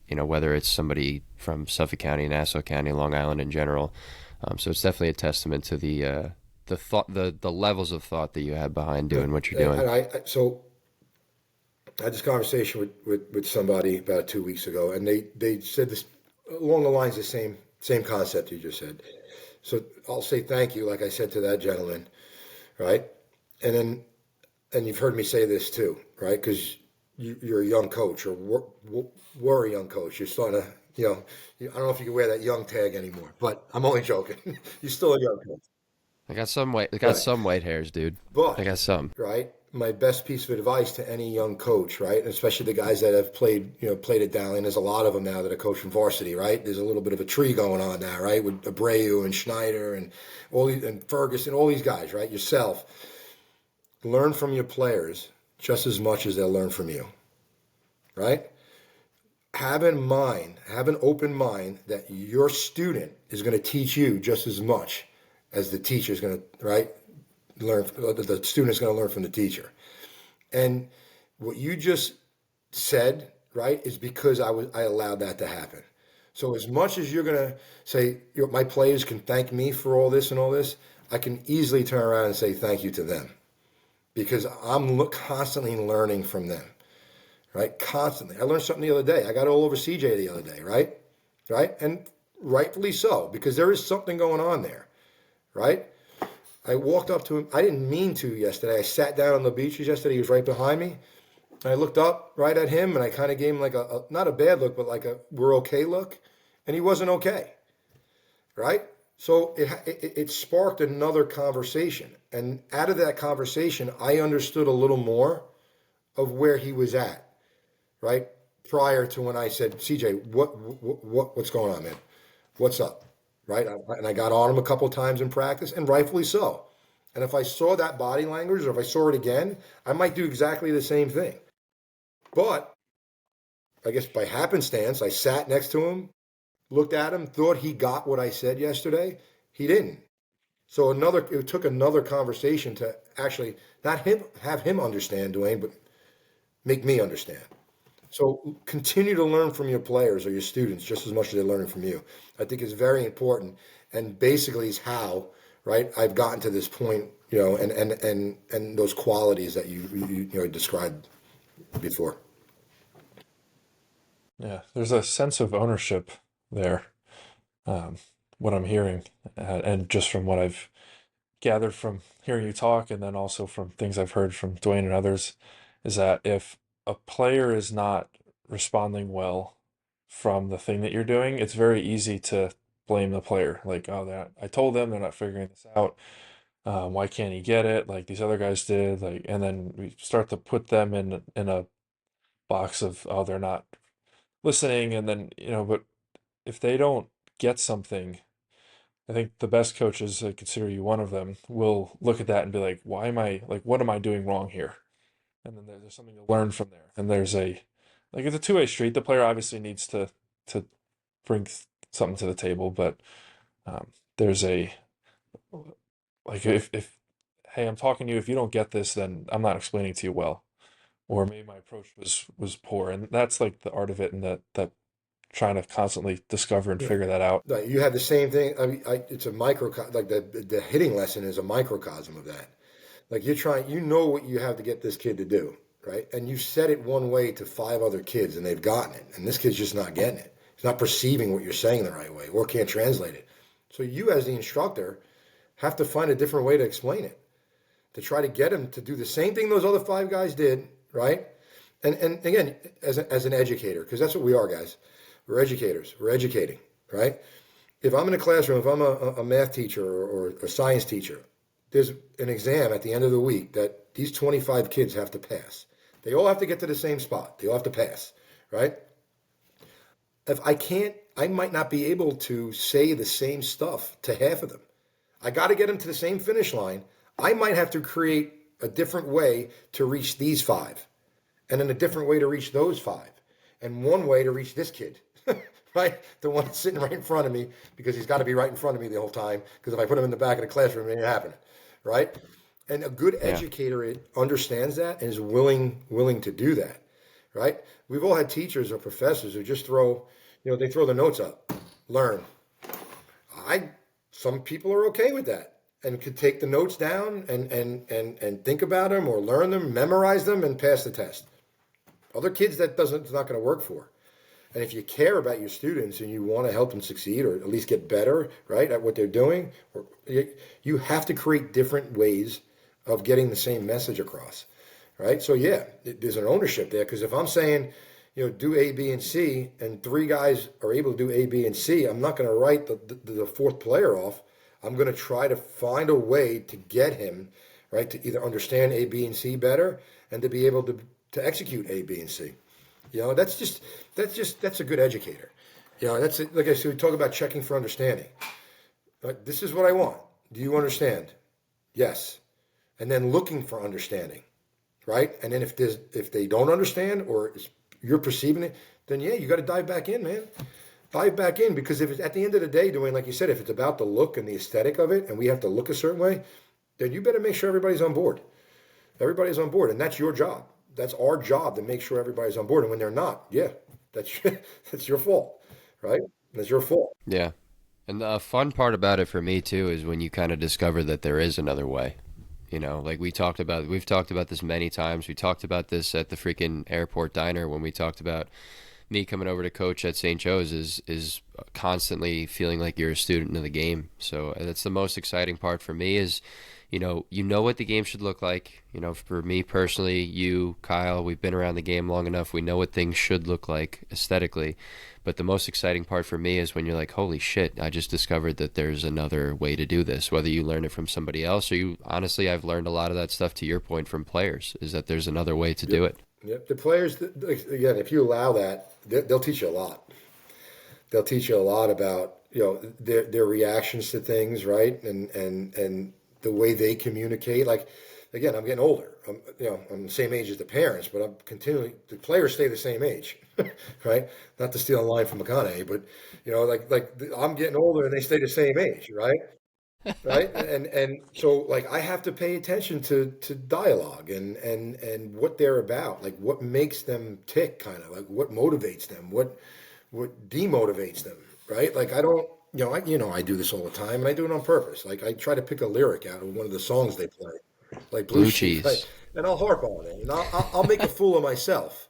Whether it's somebody from Suffolk County, Nassau County, Long Island in general. So it's definitely a testament to the thought, the levels of thought that you have behind doing what you're doing. And so I had this conversation with somebody about 2 weeks ago, and they said this along the lines of the same concept you just said. So I'll say thank you, like I said to that gentleman, right? And then, and you've heard me say this too, right? Because you're a young coach, or were a young coach. You're starting to, I don't know if you can wear that young tag anymore, but I'm only joking. You're still a young coach, I got right? some white hairs, dude. I But got some. right, my best piece of advice to any young coach, right, and especially the guys that have played it down, and there's a lot of them now that are coaching varsity, right? There's a little bit of a tree going on now, right, with Abreu and Schneider and and Ferguson, all these guys, right? Yourself, learn from your players just as much as they'll learn from you, right? Have an open mind that your student is going to teach you just as much as the teacher is going to, right, learn. The student is going to learn from the teacher. And what you just said, right, is because I allowed that to happen. So as much as you're going to say my players can thank me for all this and all this, I can easily turn around and say thank you to them because I'm constantly learning from them, right? Constantly. I learned something the other day. I got all over CJ the other day, right? Right? And rightfully so, because there is something going on there, right? I walked up to him. I didn't mean to yesterday. I sat down on the beaches yesterday. He was right behind me. And I looked up right at him and I kind of gave him like not a bad look, but like a we're okay look. And he wasn't okay, right? So it sparked another conversation. And out of that conversation, I understood a little more of where he was at, right? Prior to when I said, CJ, what's going on, man? What's up? Right? And I got on him a couple of times in practice, and rightfully so. And if I saw that body language, or if I saw it again, I might do exactly the same thing. But I guess by happenstance, I sat next to him, looked at him, thought he got what I said yesterday. He didn't. So it took another conversation to actually not have him understand, Dwayne, but make me understand. So continue to learn from your players or your students just as much as they're learning from you. I think it's very important, and basically is how, right, I've gotten to this point, and those qualities that you described before. Yeah, there's a sense of ownership there. Um, what I'm hearing, and just from what I've gathered from hearing you talk, and then also from things I've heard from Dwayne and others, is that if a player is not responding well from the thing that you're doing, it's very easy to blame the player. Like, oh, I told them they're not figuring this out. Why can't he get it? Like these other guys did. Like, and then we start to put them in a box of, oh, they're not listening. And then but if they don't get something, I think the best coaches, I consider you one of them, will look at that and be like, why am I, like, what am I doing wrong here? And then there's something to learn from there. And there's it's a two-way street. The player obviously needs to brings something to the table, but there's a like if hey, I'm talking to you. If you don't get this, then I'm not explaining to you well, or maybe my approach was poor, and that's like the art of it, and that trying to constantly discover and Yeah. figure that out. Like, you have the same thing. I mean, it's a micro, like the hitting lesson is a microcosm of that. Like, you're trying, you know what you have to get this kid to do, right? And you said it one way to five other kids, and they've gotten it, and this kid's just not getting it. He's not perceiving what you're saying the right way, or can't translate it. So you, as the instructor, have to find a different way to explain it, to try to get him to do the same thing those other five guys did, right? And again, as an educator, because that's what we are, guys. We're educators. We're educating, right? If I'm in a classroom, if I'm a math teacher or a science teacher, there's an exam at the end of the week that these 25 kids have to pass. They all have to get to the same spot. They all have to pass, right? If I can't, I might not be able to say the same stuff to half of them. I got to get them to the same finish line. I might have to create a different way to reach these five, and then a different way to reach those five, and one way to reach this kid, right? The one that's sitting right in front of me, because he's got to be right in front of me the whole time. Because if I put him in the back of the classroom, it ain't happening, right? And a good Yeah. educator understands that and is willing to do that, right? We've all had teachers or professors who just throw, they throw the notes up, learn. I Some people are okay with that and could take the notes down and think about them or learn them, memorize them, and pass the test. Other kids, it's not going to work for. And if you care about your students and you want to help them succeed or at least get better, right, at what they're doing, you have to create different ways of getting the same message across, right? So yeah, there's an ownership there, because if I'm saying, do A, B, and C, and three guys are able to do A, B, and C, I'm not going to write the fourth player off. I'm going to try to find a way to get him, right, to either understand A, B, and C better and to be able to execute A, B, and C. That's a good educator. That's it. Like I said, we talk about checking for understanding. This is what I want. Do you understand? Yes. And then looking for understanding, right? And then if they don't understand, or you're perceiving it, then yeah, you got to dive back in, man. Dive back in, because if it's, at the end of the day, Dwayne, like you said, if it's about the look and the aesthetic of it, and we have to look a certain way, then you better make sure everybody's on board. Everybody's on board, and that's your job. That's our job, to make sure everybody's on board. And when they're not, yeah, that's your fault, right? That's your fault. Yeah. And the fun part about it for me too is when you kind of discover that there is another way. Like we've talked about this many times. We talked about this at the freaking airport diner when we talked about me coming over to coach at St. Joe's is constantly feeling like you're a student of the game. So that's the most exciting part for me is, you know what the game should look like. For me personally, you, Kyle, we've been around the game long enough. We know what things should look like aesthetically. But the most exciting part for me is when you're like, holy shit, I just discovered that there's another way to do this. Whether you learn it from somebody else or honestly, I've learned a lot of that stuff, to your point, from players, is that there's another way to do it. Yep. The players, again, if you allow that, they'll teach you a lot. They'll teach you a lot about, their reactions to things, right? And the way they communicate. Like, again, I'm getting older. I'm the same age as the parents, but the players stay the same age, right? Not to steal a line from McConaughey, but I'm getting older and they stay the same age, right? Right. And so, like, I have to pay attention to dialogue and what they're about, like what makes them tick, kind of like what motivates them, what demotivates them, right? Like, I don't, I do this all the time, and I do it on purpose. Like, I try to pick a lyric out of one of the songs they play, like Blue Blue Cheese, right? cheese. And I'll harp on it, and I'll make a fool of myself.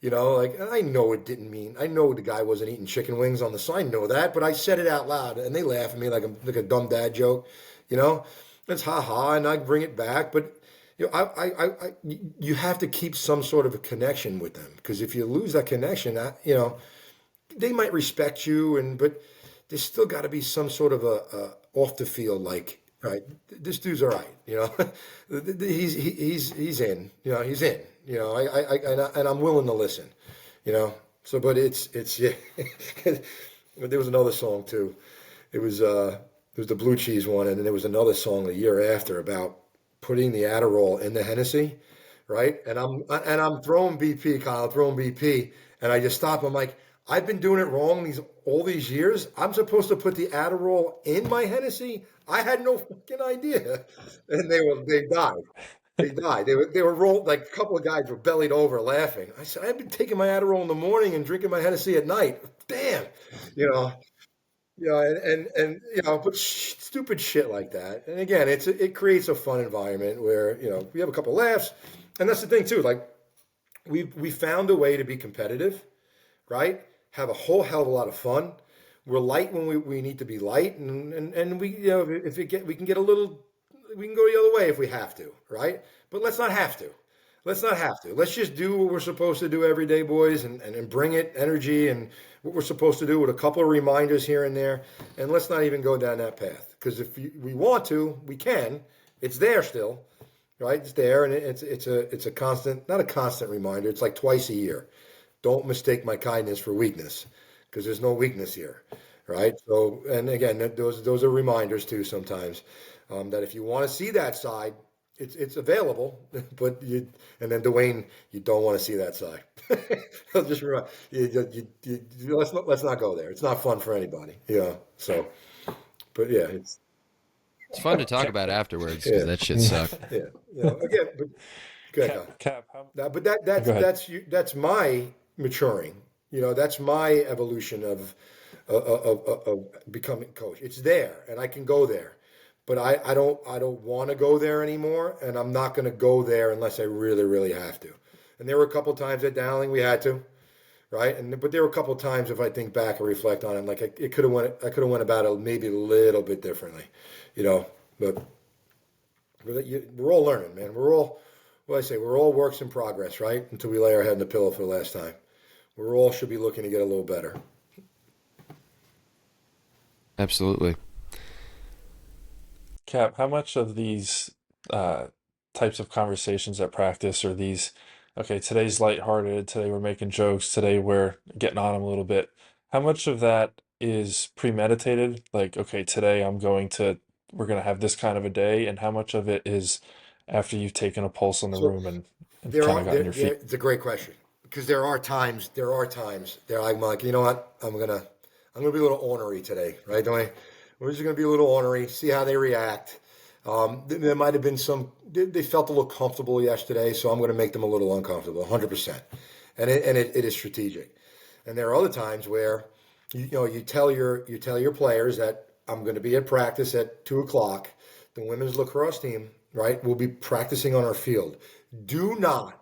Like, I know it didn't mean, I know the guy wasn't eating chicken wings on the sign, I know that, but I said it out loud, and they laugh at me like a dumb dad joke, It's ha ha, and I bring it back, but you have to keep some sort of a connection with them, because if you lose that connection, they might respect you, but there's still got to be some sort of a off the field, like, right, this dude's all right, he's in, he's in, and I'm willing to listen, So, but it's yeah. But there was another song too. It was the Blue Cheese one, and then there was another song the year after about putting the Adderall in the Hennessy, right? And I'm throwing BP, Kyle, throwing BP, and I just stop. I'm like, I've been doing it wrong all these years. I'm supposed to put the Adderall in my Hennessy. I had no fucking idea, and they died. They died. They were rolled like a couple of guys were bellied over laughing. I said, I've been taking my Adderall in the morning and drinking my Hennessy at night. Damn, you know, and but stupid shit like that. And again, it creates a fun environment where we have a couple laughs, and that's the thing too. Like we found a way to be competitive, right? Have a whole hell of a lot of fun. We're light when we need to be light, and we if we can get a little, we can go the other way if we have to, right? But let's not have to. Let's not have to. Let's just do what we're supposed to do every day, boys, and bring it energy and what we're supposed to do with a couple of reminders here and there. And let's not even go down that path, because if we want to, we can. It's there still, right? It's there, and it's a constant, not a constant reminder. It's like twice a year. Don't mistake my kindness for weakness, because there's no weakness here, right? So, and again, those are reminders too sometimes, that if you want to see that side, it's available, but and then Dwayne, you don't want to see that side. I'll just remind let's not go there. It's not fun for anybody, So, but yeah, It's fun to talk about afterwards because yeah, that shit sucked. yeah, again, but go ahead, Kyle. Cap, But go ahead. that's my maturing. That's my evolution of becoming coach. It's there, and I can go there, but I don't want to go there anymore, and I'm not going to go there unless I really really have to. And there were a couple times at Dowling we had to, right? But there were a couple times, if I think back and reflect on it, like I could have went about it maybe a little bit differently, But we're all learning, man. We're all works in progress, right? Until we lay our head in the pillow for the last time. We all should be looking to get a little better. Absolutely. Cap, how much of these types of conversations at practice are these, okay, today's lighthearted, today we're making jokes, today we're getting on them a little bit. How much of that is premeditated? Like, okay, today we're going to have this kind of a day, and how much of it is after you've taken a pulse in the So room and kind of gotten your feet? it's a great question, because there are times there I'm like, you know what, I'm gonna be a little ornery today, right? We're just gonna be a little ornery, see how they react. There might have been they felt a little comfortable yesterday, so I'm going to make them a little uncomfortable, 100%. And it is strategic. And there are other times where you tell your players that I'm going to be at practice at 2:00. The women's lacrosse team, right, will be practicing on our field. Do not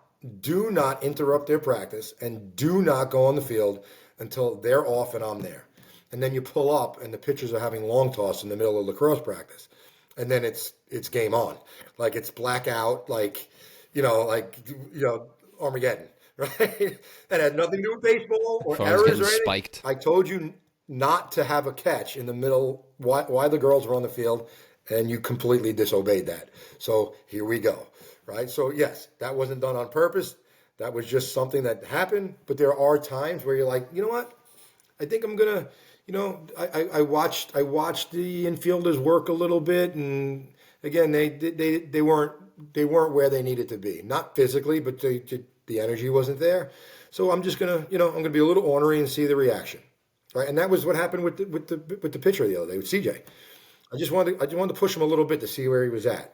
interrupt their practice, and do not go on the field until they're off and I'm there. And then you pull up, and the pitchers are having long toss in the middle of lacrosse practice. And then it's game on, like it's blackout, like Armageddon, right? That had nothing to do with baseball or Phone's errors getting or anything. spiked. I told you not to have a catch in the middle. Why the girls were on the field, and you completely disobeyed that. So here we go, right? So yes, that wasn't done on purpose. That was just something that happened. But there are times where you're like, you know what? I think I'm gonna. I watched the infielders work a little bit, and again, they weren't where they needed to be. Not physically, but the energy wasn't there. So I'm just gonna be a little ornery and see the reaction, right? And that was what happened with the pitcher the other day with CJ. I just wanted to push him a little bit to see where he was at.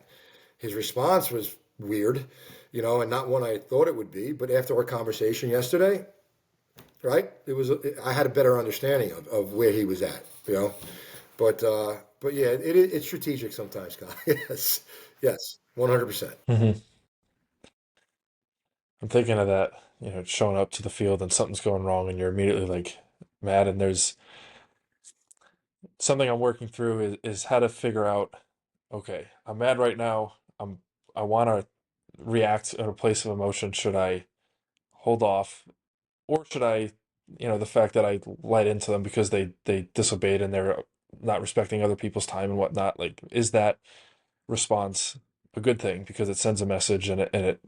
His response was weird, and not one I thought it would be. But after our conversation yesterday, right? I had a better understanding of where he was at, But yeah, it's strategic sometimes, Kyle. Yes, 100%. Hmm. I'm thinking of that, showing up to the field and something's going wrong and you're immediately like mad. And there's something I'm working through is how to figure out, okay, I'm mad right now. I want to react in a place of emotion. Should I hold off, or should I, the fact that I lied into them because they disobeyed and they're not respecting other people's time and whatnot, like, is that response a good thing because it sends a message and it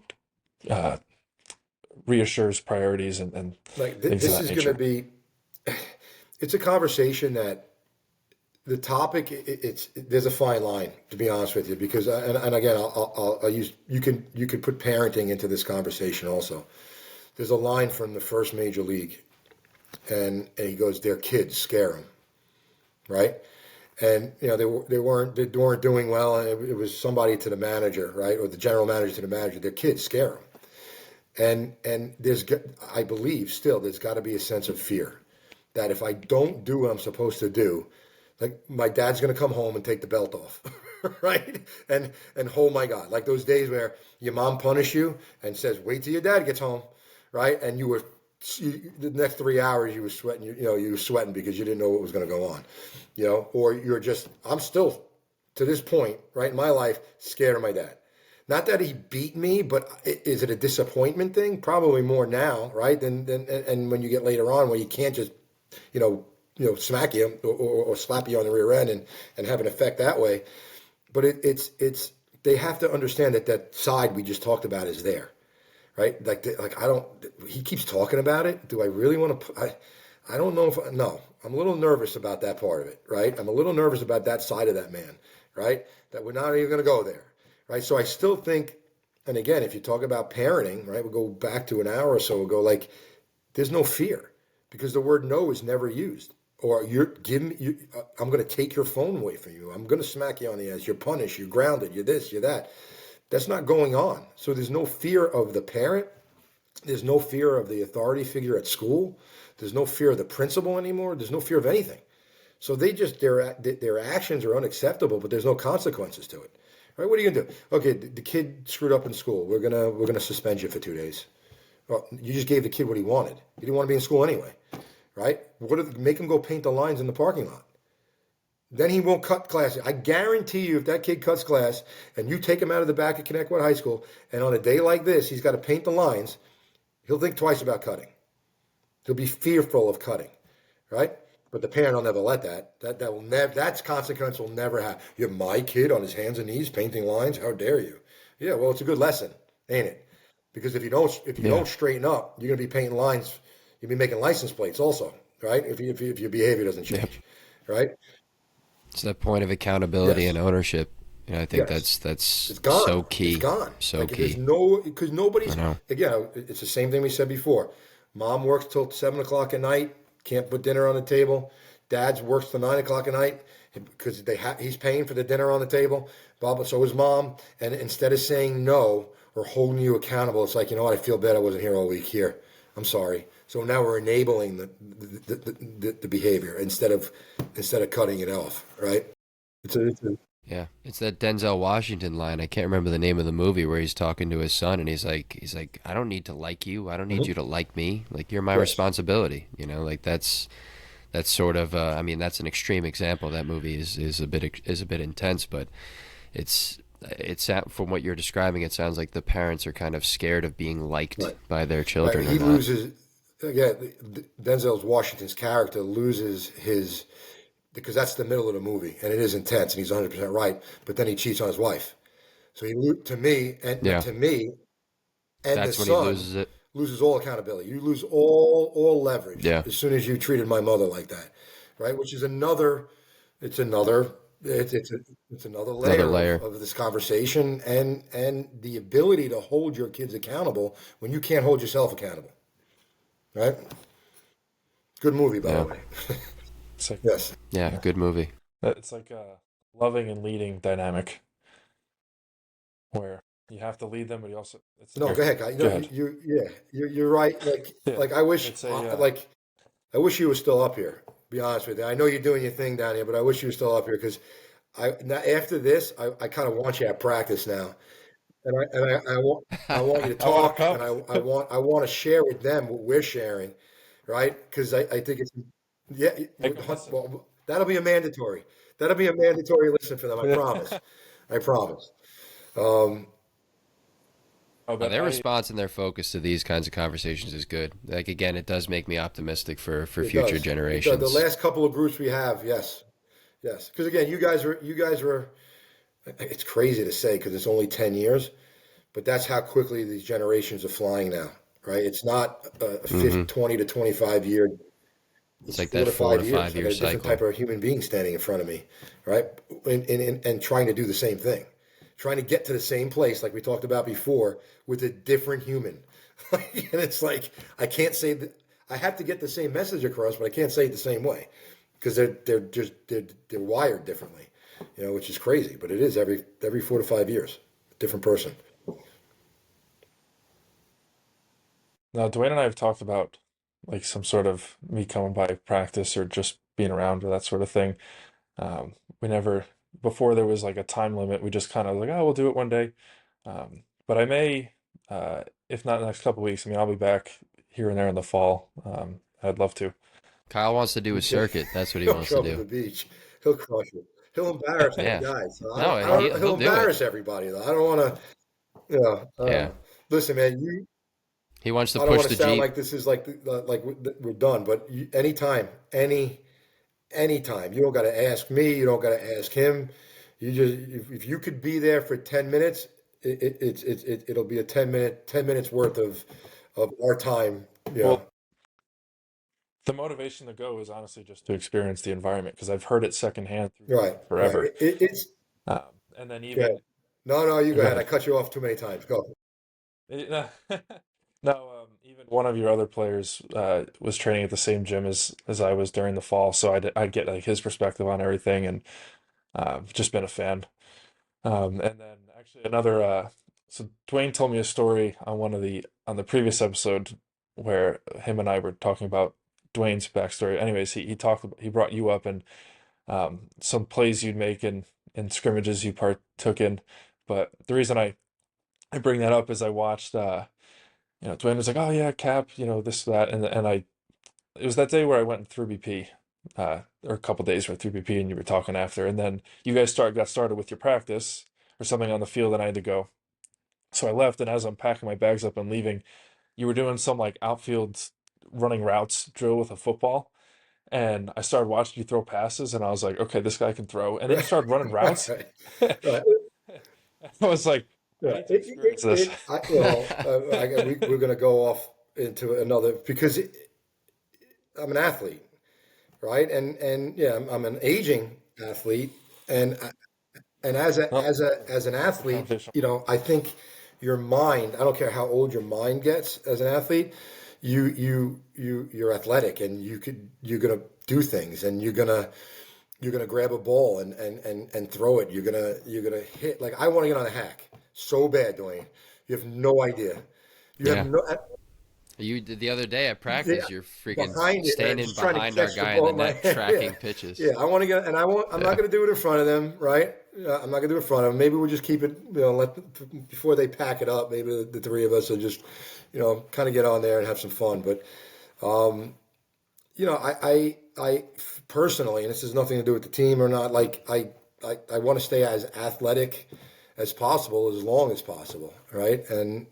uh, reassures priorities and Like things of this that is nature. going to be, it's a conversation that the topic, there's a fine line, to be honest with you, because and again, I'll use, you could put parenting into this conversation also. There's a line from the first major league and he goes, "Their kids scare them, right?" And they weren't doing well, and it was somebody to the manager, right, or the general manager to the manager. Their kids scare them, and I believe still there's got to be a sense of fear that if I don't do what I'm supposed to do, like my dad's gonna come home and take the belt off, right? And oh my God, like those days where your mom punished you and says, "Wait till your dad gets home," right? And the next 3 hours you were sweating, you were sweating because you didn't know what was going to go on, or I'm still to this point, right in my life, scared of my dad. Not that he beat me, but is it a disappointment thing? Probably more now, right? And when you get later on, where you can't just, you know, smack you or slap you on the rear end and have an effect that way. But it's they have to understand that side we just talked about is there, right? Like I don't. He keeps talking about it. Do I really want to? I don't know if no. I'm a little nervous about that part of it, right? I'm a little nervous about that side of that man, right? That we're not even going to go there, right? So I still think, and again, if you talk about parenting, right, we'll go back to an hour or so ago. Like, there's no fear because the word no is never used. Or I'm going to take your phone away from you. I'm going to smack you on the ass. You're punished. You're grounded. You're this. You're that. That's not going on. So there's no fear of the parent. There's no fear of the authority figure at school. There's no fear of the principal anymore. There's no fear of anything. So their actions are unacceptable, but there's no consequences to it. Right? What are you gonna do? Okay, the kid screwed up in school. We're gonna suspend you for 2 days. Well, you just gave the kid what he wanted. He didn't want to be in school anyway, right? Make him go paint the lines in the parking lot. Then he won't cut class. I guarantee you, if that kid cuts class and you take him out of the back of Connecticut High School, and on a day like this, he's got to paint the lines, he'll think twice about cutting. He'll be fearful of cutting, right? But the parent will never let that. That will never. That's consequence will never happen. You have my kid on his hands and knees painting lines. How dare you? Yeah, well, it's a good lesson, ain't it? Because if you don't straighten up, you're gonna be painting lines. You'll be making license plates also, right? If your behavior doesn't change, right? It's that point of accountability Yes. and ownership. I think Yes. that's It's gone. so It's key. gone. So Like there's key. no because I nobody's know. again. It's the same thing we said before. Mom works till 7 o'clock at night. Can't put dinner on the table. Dad's works till 9 o'clock at night because he's paying for the dinner on the table. But so is mom. And instead of saying no or holding you accountable, it's like, you know what? I feel bad. I wasn't here all week. Here, I'm sorry. So now we're enabling the behavior instead of cutting it off. Right? It's a Yeah, it's that Denzel Washington line. I can't remember the name of the movie where he's talking to his son, and he's like, I don't need to like you. I don't need mhm. you to like me. Like you're my Yes. responsibility. Like that's sort of. I mean, that's an extreme example. That movie is a bit intense, but it's from what you're describing. It sounds like the parents are kind of scared of being liked Right. by their Right. children or He not. loses again. Denzel's Washington's character loses his because that's the middle of the movie and it is intense and he's 100% right. But then he cheats on his wife. So to me and Yeah, to me and the that's when he son loses it. loses all accountability. You lose all leverage Yeah, as soon as you treated my mother like that, right? Which is another. It's another. It's another another layer layer. of this conversation and the ability to hold your kids accountable when you can't hold yourself accountable, right? Good movie, by the Yeah, way. It's like Yes. yeah, good movie. it's like a loving and leading dynamic where you have to lead them, but you also it's No, here. go ahead, guy. Go ahead. Yeah, you're right. Yeah, Like I wish, it's a like I wish you were still up here. Be honest with you. I know you're doing your thing down here, but I wish you were still up here because now after this, I kind of want you at practice now, and I want you to I want to talk, come. and I want to share with them what we're sharing, right? Because I think it's yeah, Make them listen. well, that'll be a mandatory. That'll be a mandatory listen for them. I Yeah. promise. I promise. Um, Oh, but Their response and their focus to these kinds of conversations is good. Like again, it does make me optimistic for it future does. It does. The generations. last couple of groups we have, yes, yes. Because again, you guys were. It's crazy to say because it's only 10 years, but that's how quickly these generations are flying now, right? It's not a Hmm. 20 to 25 year. It's It's like four that to four five to years. five I year got a different cycle. type of human being standing in front of me, right? And trying to do the same thing, trying to get to the same place like we talked about before with a different human. And it's like I can't say that I have to get the same message across, but I can't say it the same way because they're wired differently, which is crazy. But it is every 4 to 5 years, different person. Now, Dwayne and I have talked about like some sort of me coming by practice or just being around or that sort of thing. We never, before there was like a time limit, we just kind of like, oh, we'll do it one day. But I may, if not in the next couple of weeks, I mean, I'll be back here and there in the fall. I'd love to. Kyle wants to do a circuit. That's what he He'll wants to show up at do. the beach. He'll crush it. He'll embarrass the Yeah. guys. So No, he'll he'll do it. embarrass everybody though. I don't want to. Yeah. Listen, man. He wants to I don't push want to the sound Jeep. like this is like we're done, but anytime, anytime, you don't got to ask me. You don't got to ask him. You just if you could be there for 10 minutes, it'll be a 10 minutes worth of our time. Well, the motivation to go is honestly just to experience the environment because I've heard it secondhand through Right, right. forever. It's Um, and then Go ahead. even, No, you go go ahead. I ahead. cut you off too many times. Go. No, no, even one of your other players was training at the same gym as I was during the fall, so I'd get like his perspective on everything, and just been a fan. And then actually another, so Dwayne told me a story on on the previous episode where him and I were talking about Dwayne's backstory. Anyways, he brought you up and some plays you'd make in scrimmages you partook in. But the reason I bring that up is I watched Dwayne was like, oh yeah, Cap, this that, and I it was that day where I went through BP, or a couple days where through BP, and you were talking after, and then you guys got started with your practice or something on the field, and I had to go. So I left, and as I'm packing my bags up and leaving, you were doing some like outfield running routes drill with a football. And I started watching you throw passes, and I was like, okay, this guy can throw. And then you Right, started running routes. right, I right. was like, I Yeah. need to experience this. We're going to go off into another because I'm an athlete, right? And yeah, I'm an aging athlete, and as a Well, as an the athlete, conversation. I think your mind. I don't care how old your mind gets as an athlete. You're athletic, and you're gonna do things, and you're gonna grab a ball and throw it. You're gonna hit. Like I want to get on a hack so bad, Dwayne. You have no idea. You have Yeah. no You did the other day at yeah, practice, you're freaking behind it, man. standing Just trying to behind our catch the guy in ball the in my net hand. Yeah, tracking pitches. yeah. I want to get, and I won't. I'm not Yeah. going to do it in front of them, right? I'm not going to do it in front of them. Maybe we'll just keep it. Before they pack it up. Maybe the three of us will just, kind of get on there and have some fun. But I personally, and this has nothing to do with the team or not. Like I want to stay as athletic as possible, as long as possible, right? And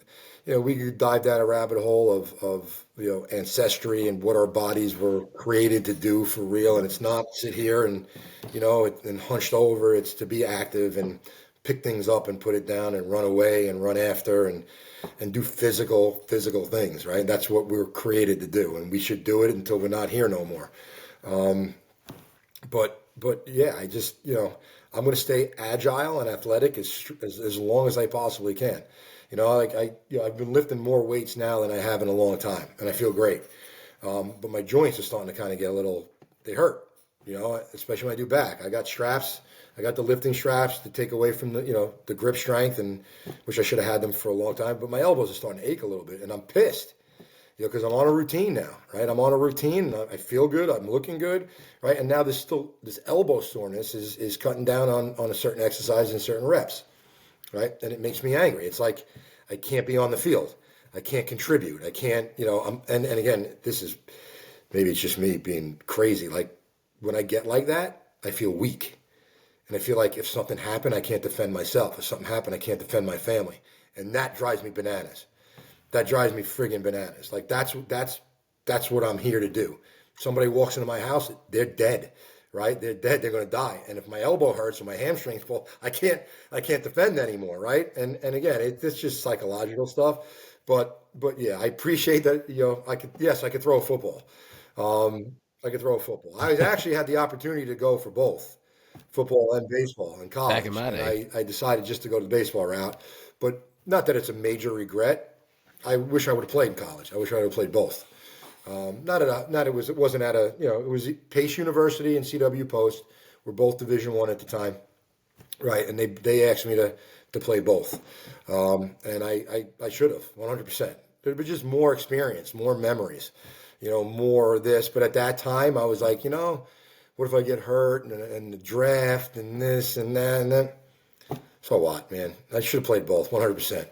we could dive down a rabbit hole of ancestry and what our bodies were created to do for real. And it's not sit here and and hunched over. It's to be active and pick things up and put it down and run away and run after and do physical things, right? That's what we're created to do, and we should do it until we're not here no more. But yeah, I just I'm going to stay agile and athletic as long as I possibly can. Like I've been lifting more weights now than I have in a long time, and I feel great. But my joints are starting to kind of get a little, they hurt. Especially when I do back. I got straps. I got the lifting straps to take away from the grip strength, and which I should have had them for a long time. But my elbows are starting to ache a little bit, and I'm pissed. Because I'm on a routine now, right? I'm on a routine, and I feel good. I'm looking good, right? And now this elbow soreness is cutting down on a certain exercise and certain reps, right? And it makes me angry. It's like I can't be on the field. I can't contribute. I can't, and again, this is maybe it's just me being crazy. Like when I get like that, I feel weak. And I feel like if something happened, I can't defend myself. If something happened, I can't defend my family. And that drives me bananas. That drives me friggin' bananas. Like that's what I'm here to do. Somebody walks into my house, they're dead, right? They're dead. They're going to die. And if my elbow hurts or my hamstrings fall, I can't defend anymore, right? And again, it's just psychological stuff. But yeah, I appreciate that. I could throw a football. I could throw a football. I actually had the opportunity to go for both football and baseball in Back in college, my and day. I decided just to go the baseball route. But not that it's a major regret. I wish I would have played in college. I wish I would have played both. It wasn't at a, it was Pace University and CW Post were both Division One at the time, right? And they asked me to play both, and I should have 100%. There was just more experience, more memories, more this. But at that time, I was like, what if I get hurt and the draft and this and that and then. So what, man? I should have played both 100%,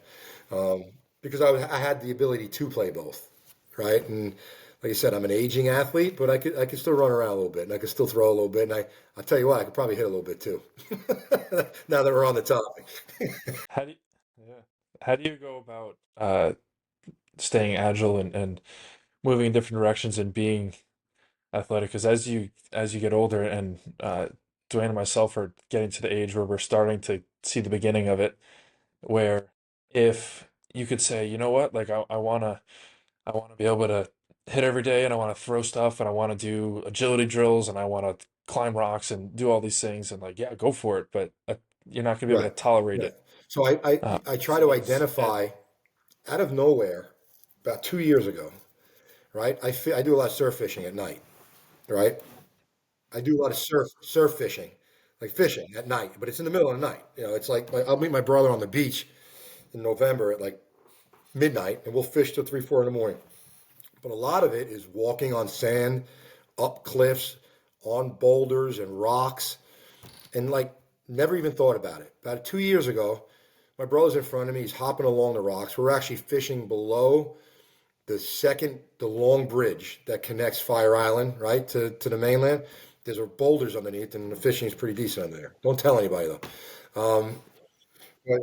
because I had the ability to play both, right? And like I said, I'm an aging athlete, but I could still run around a little bit, and I could still throw a little bit, and I'll tell you what, I could probably hit a little bit too. Now that we're on the topic. How do you, yeah. How do you go about staying agile and moving in different directions and being athletic? Because as you get older, and Dwayne and myself are getting to the age where we're starting to see the beginning of it, where if you could say, you know what, like I wanna be able to hit every day, and I want to throw stuff, and I want to do agility drills, and I want to climb rocks and do all these things, and like, yeah, go for it, but you're not gonna be able Right, to tolerate right. it. So I try So to as identify out of nowhere about 2 years ago, right? I do a lot of surf fishing at night, right? I do a lot of surf fishing, like fishing at night, but it's in the middle of the night. It's like I'll meet my brother on the beach in November at like midnight, and we'll fish till 3, 4 in the morning. But a lot of it is walking on sand, up cliffs, on boulders and rocks, and like never even thought about it. About 2 years ago, my brother's in front of me. He's hopping along the rocks. We're actually fishing below the long bridge that connects Fire Island, right, to the mainland. There's boulders underneath, and the fishing is pretty decent under there. Don't tell anybody though. But,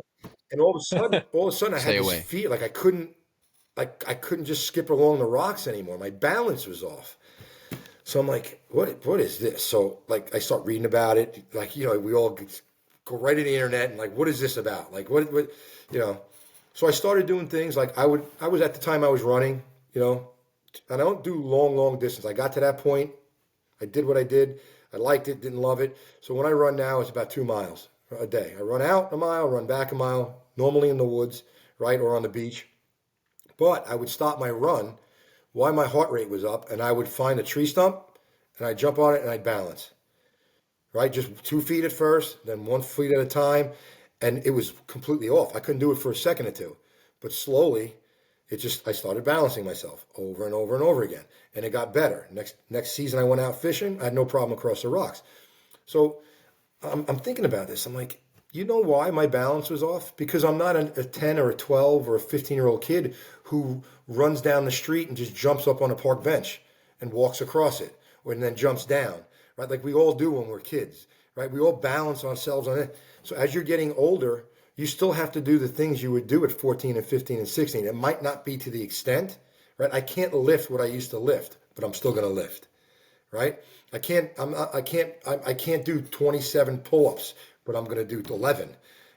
and all of a sudden, I had Stay this away. feel like I couldn't just skip along the rocks anymore. My balance was off. So I'm like, what is this? So like I start reading about it. Like, we all go right to the internet and like, what is this about? Like what you know. So I started doing things like I was at the time I was running, and I don't do long distance. I got to that point. I did what I did. I liked it, didn't love it. So when I run now, it's about 2 miles a day. I run out a mile, run back a mile, normally in the woods, right, or on the beach. But I would stop my run while my heart rate was up, and I would find a tree stump, and I'd jump on it, and I'd balance, right? Just 2 feet at first, then 1 feet at a time, and it was completely off. I couldn't do it for a second or two, but slowly, I started balancing myself over and over and over again, and it got better. Next season, I went out fishing. I had no problem across the rocks. So I'm thinking about this. I'm like, you know why my balance was off? Because I'm not a 10 or a 12 or a 15-year-old kid who runs down the street and just jumps up on a park bench and walks across it, and then jumps down, right? Like we all do when we're kids, right? We all balance ourselves on it. So as you're getting older, you still have to do the things you would do at 14 and 15 and 16. It might not be to the extent, right? I can't lift what I used to lift, but I'm still going to lift, right? I can't do 27 pull-ups, but I'm going to do 11.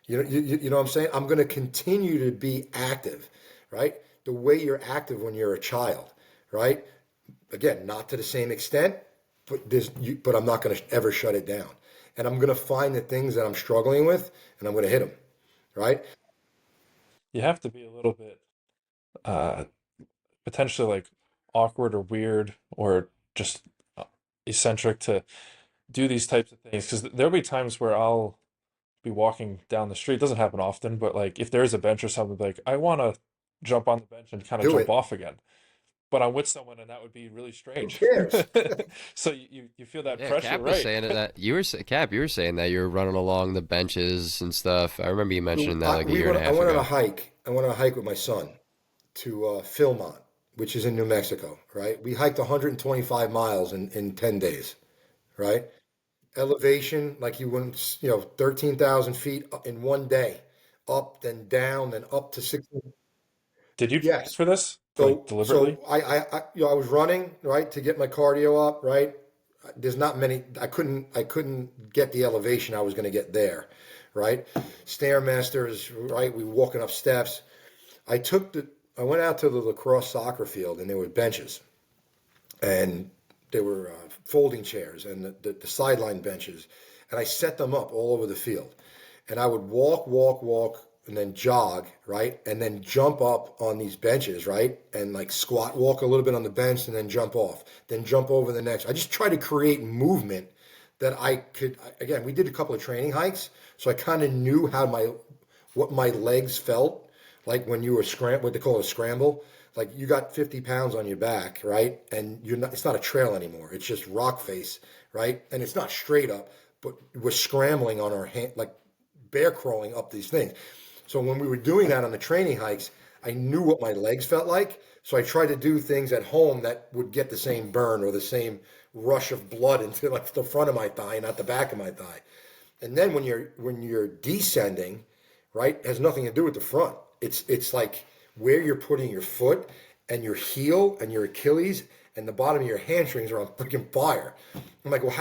You know what I'm saying? I'm going to continue to be active, right? The way you're active when you're a child, right? Again, not to the same extent, but I'm not going to ever shut it down. And I'm going to find the things that I'm struggling with, and I'm going to hit them, right? you have to be a little bit uh potentially like awkward or weird or just uh, eccentric to do these types of things, because there'll be times where I'll be walking down the street. It doesn't happen often, but like if there's a bench or something, like I want to jump on the bench and kind of Do jump it. off again, but I'm with someone, and that would be really Who strange. cares? So you feel that Yeah, pressure, Cap was right? saying it that you were saying that you were running along the benches and stuff. I remember you mentioning that like a year and a I half went on a ago. hike. I went on a hike with my son to Philmont, which is in New Mexico, right? We hiked 125 miles in 10 days, right? Elevation, like you went, 13,000 feet in one day, up, then down, then up to 16. Did you train Yes. for this like So deliberately? I was running, right, to get my cardio up, right? There's not many, I couldn't get the elevation I was going to get there, right? Stairmasters, right? We were walking up steps. I went out to the lacrosse soccer field, and there were benches, and there were folding chairs and the sideline benches, and I set them up all over the field, and I would walk, walk, walk. and then jog, right? And then jump up on these benches, right? And like squat walk a little bit on the bench and then jump off, then jump over the next. I just try to create movement that I could, again, we did a couple of training hikes, so I kind of knew what my legs felt like when you were what they call a scramble. Like you got 50 pounds on your back, right? And it's not a trail anymore. It's just rock face, right? And it's not straight up, but we're scrambling on our hand, like bear crawling up these things. So when we were doing that on the training hikes, I knew what my legs felt like. So I tried to do things at home that would get the same burn or the same rush of blood into like the front of my thigh, not the back of my thigh. And then when you're descending, right, it has nothing to do with the front. It's like where you're putting your foot and your heel and your Achilles and the bottom of your hamstrings are on freaking fire. I'm like, well,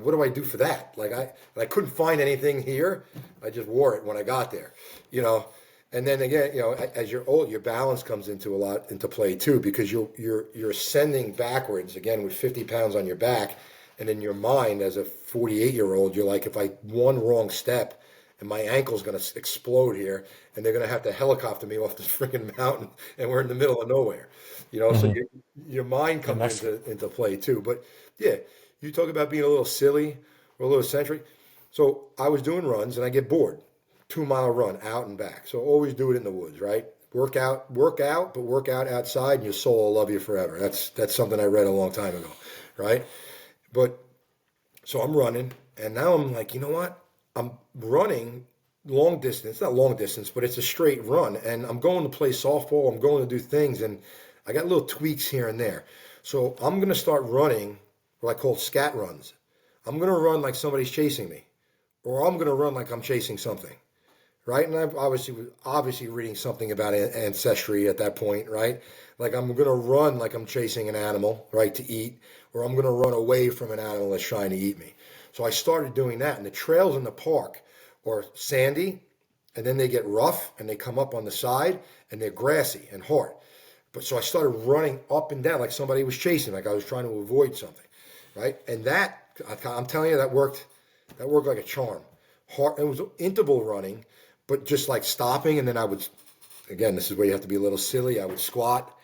what do I do for that? Like I couldn't find anything here. I just wore it when I got there, you know. And then again, as you're old, your balance comes into play too, because you're ascending backwards again with 50 pounds on your back, and in your mind, as a 48-year-old, you're like, if I one wrong step, and my ankle's going to explode here, and they're going to have to helicopter me off this freaking mountain, and we're in the middle of nowhere, you know. So Mm-hmm. your mind The comes next, into play too. But yeah, you talk about being a little silly or a little eccentric. So I was doing runs, and I get bored. 2 mile run out and back. So always do it in the woods, right? Work out, but work out outside, and your soul will love you forever. That's something I read a long time ago, right? But so I'm running, and now I'm like, you know what? I'm running long distance, not long distance, but it's a straight run, and I'm going to play softball. I'm going to do things, and I got little tweaks here and there. So I'm going to start running what I call scat runs. I'm going to run like somebody's chasing me, or I'm going to run like I'm chasing something, right? And I've obviously reading something about ancestry at that point, right? Like I'm going to run like I'm chasing an animal, right, to eat, or I'm going to run away from an animal that's trying to eat me. So I started doing that, and the trails in the park are sandy, and then they get rough, and they come up on the side, and they're grassy and hard. But so I started running up and down like somebody was chasing, like I was trying to avoid something, right? And I'm telling you, that worked. That worked like a charm. Hard, it was interval running, but just like stopping, and then I would, again, this is where you have to be a little silly. I would squat,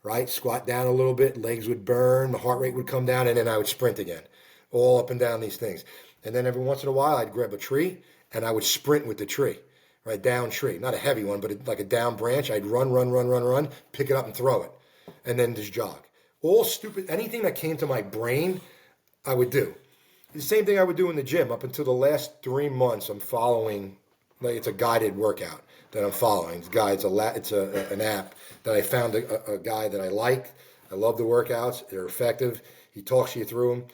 right? Squat down a little bit, legs would burn, the heart rate would come down, and then I would sprint again, all up and down these things. And then every once in a while, I'd grab a tree, and I would sprint with the tree, right? Down tree, not a heavy one, but like a down branch. I'd run, pick it up and throw it, and then just jog. All stupid, anything that came to my brain, I would do. The same thing I would do in the gym up until the last 3 months. I'm following, like it's a guided workout that I'm following. An app that I found a guy that I like. I love the workouts. They're effective. He talks you through them.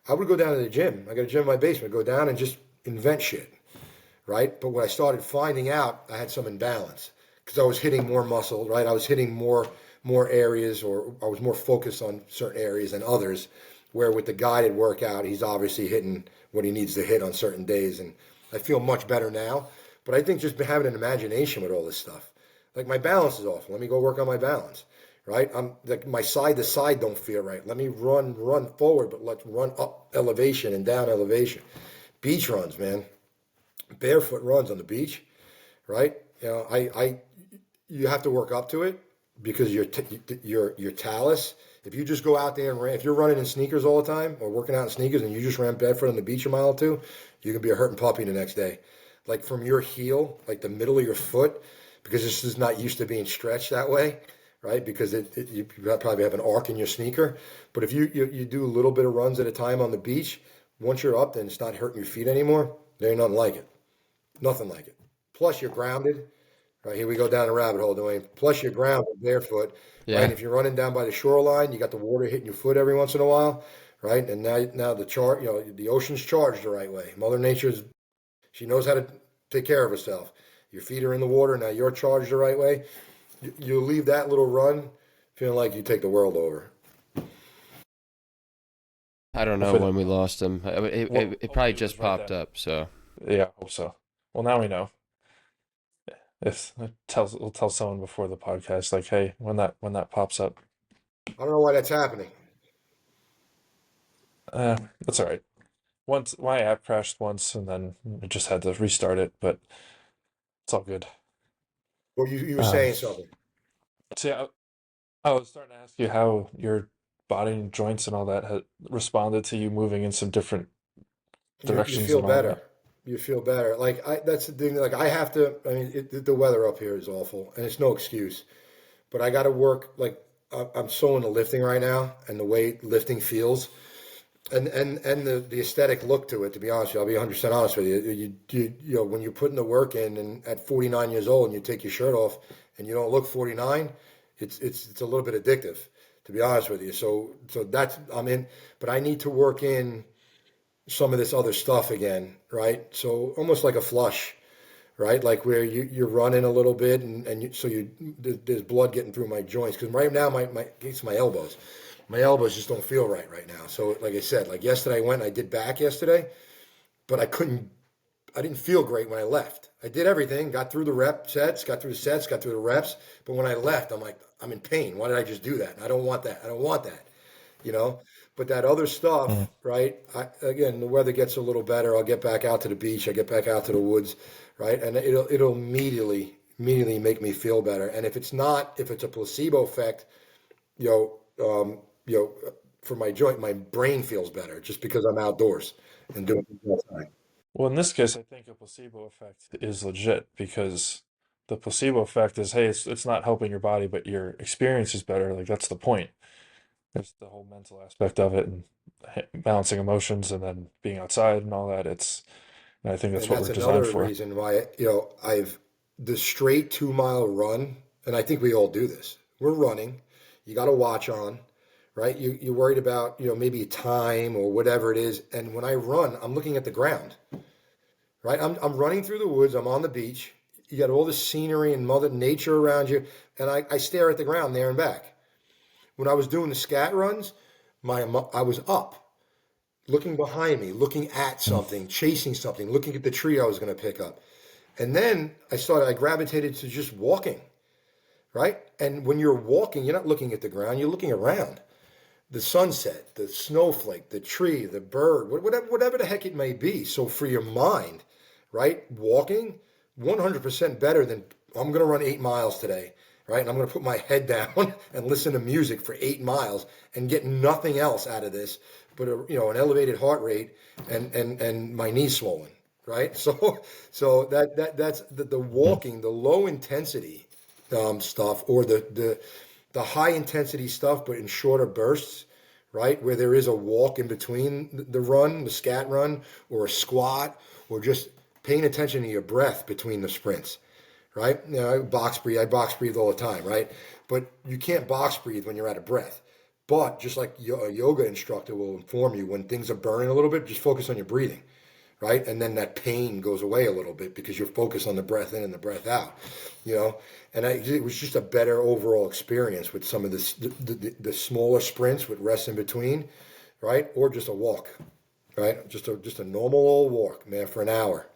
I would go down to the gym. I got a gym in my basement. Go down and just invent shit, right? But when I started finding out, I had some imbalance because I was hitting more muscle, right? I was hitting more areas, or I was more focused on certain areas than others. Where with the guided workout, he's obviously hitting what he needs to hit on certain days, and I feel much better now. But I think just having an imagination with all this stuff, like my balance is off. Let me go work on my balance, right? I'm like my side to side don't feel right. Let me run forward, but let's run up elevation and down elevation. Beach runs, man, barefoot runs on the beach, right? You have to work up to it because your talus. If you just go out there and if you're running in sneakers all the time or working out in sneakers and you just ran barefoot on the beach a mile or two, you can be a hurting puppy the next day. Like from your heel, like the middle of your foot, because this is not used to being stretched that way, right? Because you probably have an arc in your sneaker. But if you do a little bit of runs at a time on the beach, once you're up, then it's not hurting your feet anymore. There ain't nothing like it. Nothing like it. Plus, you're grounded. Right, here we go down the rabbit hole, Dwayne. Plus, you're grounded barefoot, right? Yeah. If you're running down by the shoreline, you got the water hitting your foot every once in a while, right? And now the ocean's charged the right way. Mother Nature's, she knows how to take care of herself. Your feet are in the water, now you're charged the right way. You leave that little run feeling like you take the world over. I don't know hopefully, when we lost him. It hopefully probably it was just right popped then. up. So Yeah, I hope so. Well, now we know. If we'll tell someone before the podcast, like, hey, when that pops up, I don't know why that's happening. that's all right. Once my app crashed once, and then I just had to restart it, but it's all good. Well, you were Um, saying something. so yeah, I was starting to ask you how your body and joints and all that had responded to you moving in some different You directions feel and all better. that. You feel better. Like that's the thing. Like I have to. I mean, the weather up here is awful, and it's no excuse. But I got to work. Like I'm so into lifting right now, and the way lifting feels, and the aesthetic look to it. To be honest, with you, I'll be 100% honest with you. You know when you're putting the work in, and at 49 years old, and you take your shirt off, and you don't look 49, it's a little bit addictive. To be honest with you, so that's I'm in. But I need to work in some of this other stuff again, right? So almost like a flush, right? Like where you're running a little bit, so there's blood getting through my joints. Because right now it's my elbows. My elbows just don't feel right now. So like I said, like yesterday I went and I did back yesterday, but I didn't feel great when I left. I did everything, got through the sets, got through the sets, got through the reps. But when I left, I'm like, I'm in pain. Why did I just do that? I don't want that. I don't want that, you know? But that other Mm. stuff, right? Again, the weather gets a little better. I'll get back out to the beach. I get back out to the woods, right? And it'll immediately make me feel better. And if it's a placebo effect, you know, you know, for my joint, my brain feels better just because I'm outdoors and doing things outside. Well, in this case, I think a placebo effect is legit because the placebo effect is, hey, it's not helping your body, but your experience is better. Like that's the point. There's the whole mental aspect of it and balancing emotions and then being outside and all that. And I think that's And what we're that's designed another for. reason why, I've the straight 2 mile run, and I think we all do this. We're running, you got a watch on, right? You're worried about, maybe time or whatever it is. And when I run, I'm looking at the ground, right? I'm running through the woods, I'm on the beach. You got all the scenery and mother nature around you, and I stare at the ground there and back. When I was doing the scat runs, I was up, looking behind me, looking at Mm. something, chasing something, looking at the tree I was going to pick up. And then I gravitated to just walking, right? And when you're walking, you're not looking at the ground, you're looking around. The sunset, the snowflake, the tree, the bird, whatever the heck it may be. So for your mind, right? Walking, 100% better than I'm going to run 8 miles today, right? And I'm going to put my head down and listen to music for 8 miles and get nothing else out of this but an elevated heart rate and my knees swollen, right? So that's the Mm. walking, the low intensity stuff, or the high intensity stuff, but in shorter bursts, right? Where there is a walk in between the run, the scat run, or a squat, or just paying attention to your breath between the sprints, right? I box breathe all the time, right? But you can't box breathe when you're out of breath. But just like a yoga instructor will inform you when things are burning a little bit, just focus on your breathing, right? And then that pain goes away a little bit because you're focused on the breath in and the breath out, you know. It was just a better overall experience with some of the smaller sprints with rest in between, right? Or just a walk, right? Just a normal old walk, man, for an hour,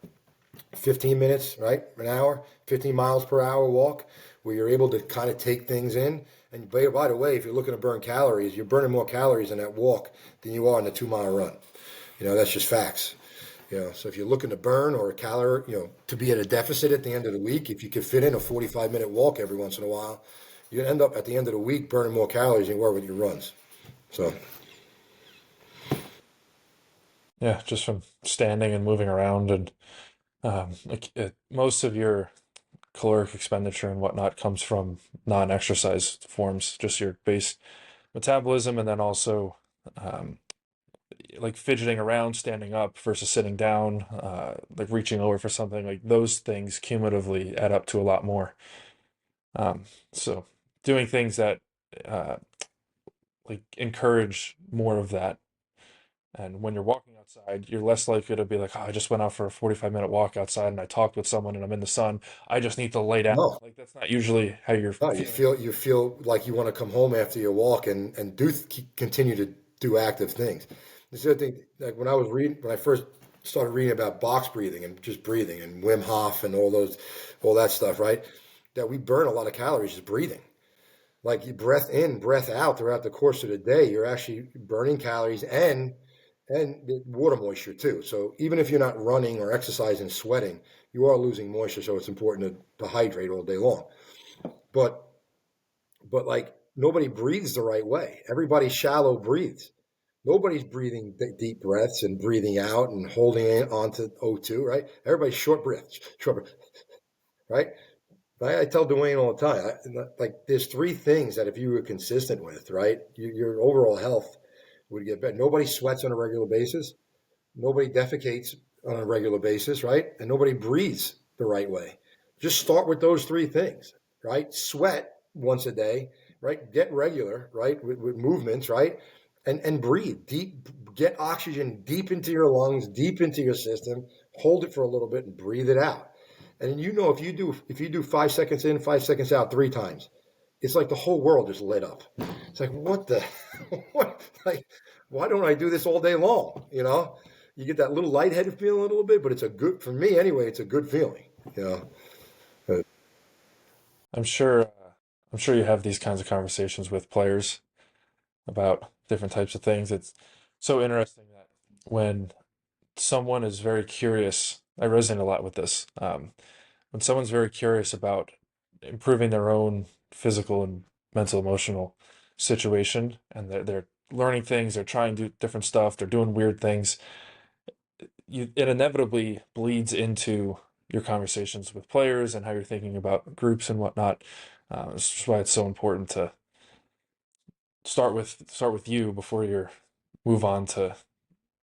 15 minutes, right? An hour, 15 miles per hour walk, where you're able to kind of take things in. And by the way, if you're looking to burn calories, you're burning more calories in that walk than you are in the 2 mile run. That's just facts. So if you're looking to burn or a calorie, to be at a deficit at the end of the week, if you could fit in a 45-minute walk every once in a while, you end up at the end of the week burning more calories than you were with your runs. So, Yeah, just from standing and moving around and most of your caloric expenditure and whatnot comes from non-exercise forms, just your base metabolism, and then also um, like fidgeting around, standing up versus sitting down, like reaching over for something. Like those things cumulatively add up to a lot more. So doing things that uh, like encourage more of that. And when you're walking outside, you're less likely to be like, oh, I just went out for a 45-minute walk outside and I talked with someone and I'm in the sun. I just need to lay down. no, Like that's not usually how you're no, feeling. you feel like you want to come home after your walk and continue to do active things. This is the thing. Like when I first started reading about box breathing and just breathing and Wim Hof and all that stuff, right? That we burn a lot of calories just breathing. Like you breath in, breath out throughout the course of the day, you're actually burning calories and and the water moisture too. So even if you're not running or exercising, sweating, you are losing moisture. So it's important to hydrate all day long. But like nobody breathes the right way. Everybody shallow breathes. Nobody's breathing deep breaths and breathing out and holding in onto O2, right? Everybody's short breath, right? I tell Dwayne all the time, like there's three things that if you were consistent with, right, your overall health would get better. Nobody sweats on a regular basis. Nobody defecates on a regular basis, right? And nobody breathes the right way. Just start with those three things, right? Sweat once a day, right? Get regular, right? With movements, right? And breathe deep, get oxygen deep into your lungs, deep into your system, hold it for a little bit and breathe it out. And if you do 5 seconds in, 5 seconds out 3 times, it's like the whole world just lit up. It's like, what the, what, like, why don't I do this all day long? You get that little lightheaded feeling a little bit, but for me anyway, it's a good feeling, you know. But, I'm sure I'm sure you have these kinds of conversations with players about different types of things. It's so interesting that when someone is very curious, I resonate a lot with this. When someone's very curious about improving their own physical and mental emotional situation, and they're learning things, they're trying to do different stuff, they're doing weird things, it inevitably bleeds into your conversations with players and how you're thinking about groups and whatnot. This is why it's so important to start with you before you move on to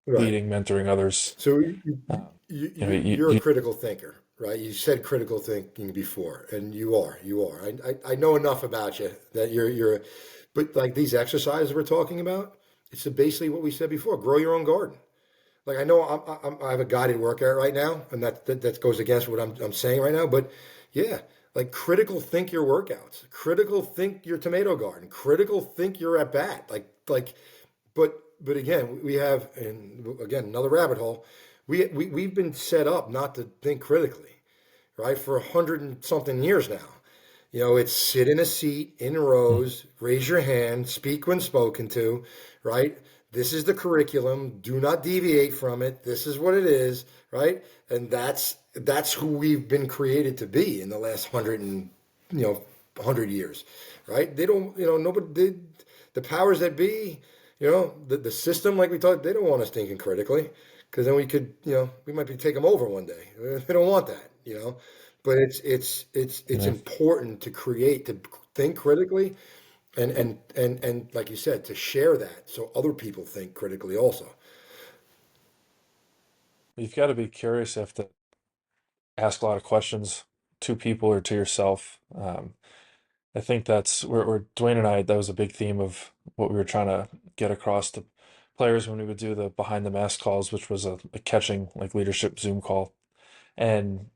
right. leading, mentoring others. So Um, you're a you critical thinker, right? You said critical thinking before, and you are. I know enough about you that but like these exercises we're talking about, it's basically what we said before: grow your own garden. Like I know I have a guided workout right now, and that goes against what I'm saying right now. But yeah, like critical think your workouts, critical think your tomato garden, critical think your at bat. But again, we have, and again another rabbit hole. We've been set up not to think critically, right, for 100 and something years now. It's sit in a seat in rows, raise your hand, speak when spoken to, right? This is the curriculum. Do not deviate from it. This is what it is, right? And that's who we've been created to be in the last 100 years, right? They don't, the powers that be, the system like we talked, they don't want us thinking critically because then we might be take them over one day. They don't want that. But it's know, important to think critically and like you said, to share that so other people think critically also. you've got to be curious. You have to ask a lot of questions to people or to yourself. I think that's where Dwayne and I, that was a big theme of what we were trying to get across to players when we would do the behind the mask calls, which was a catching like leadership Zoom call. And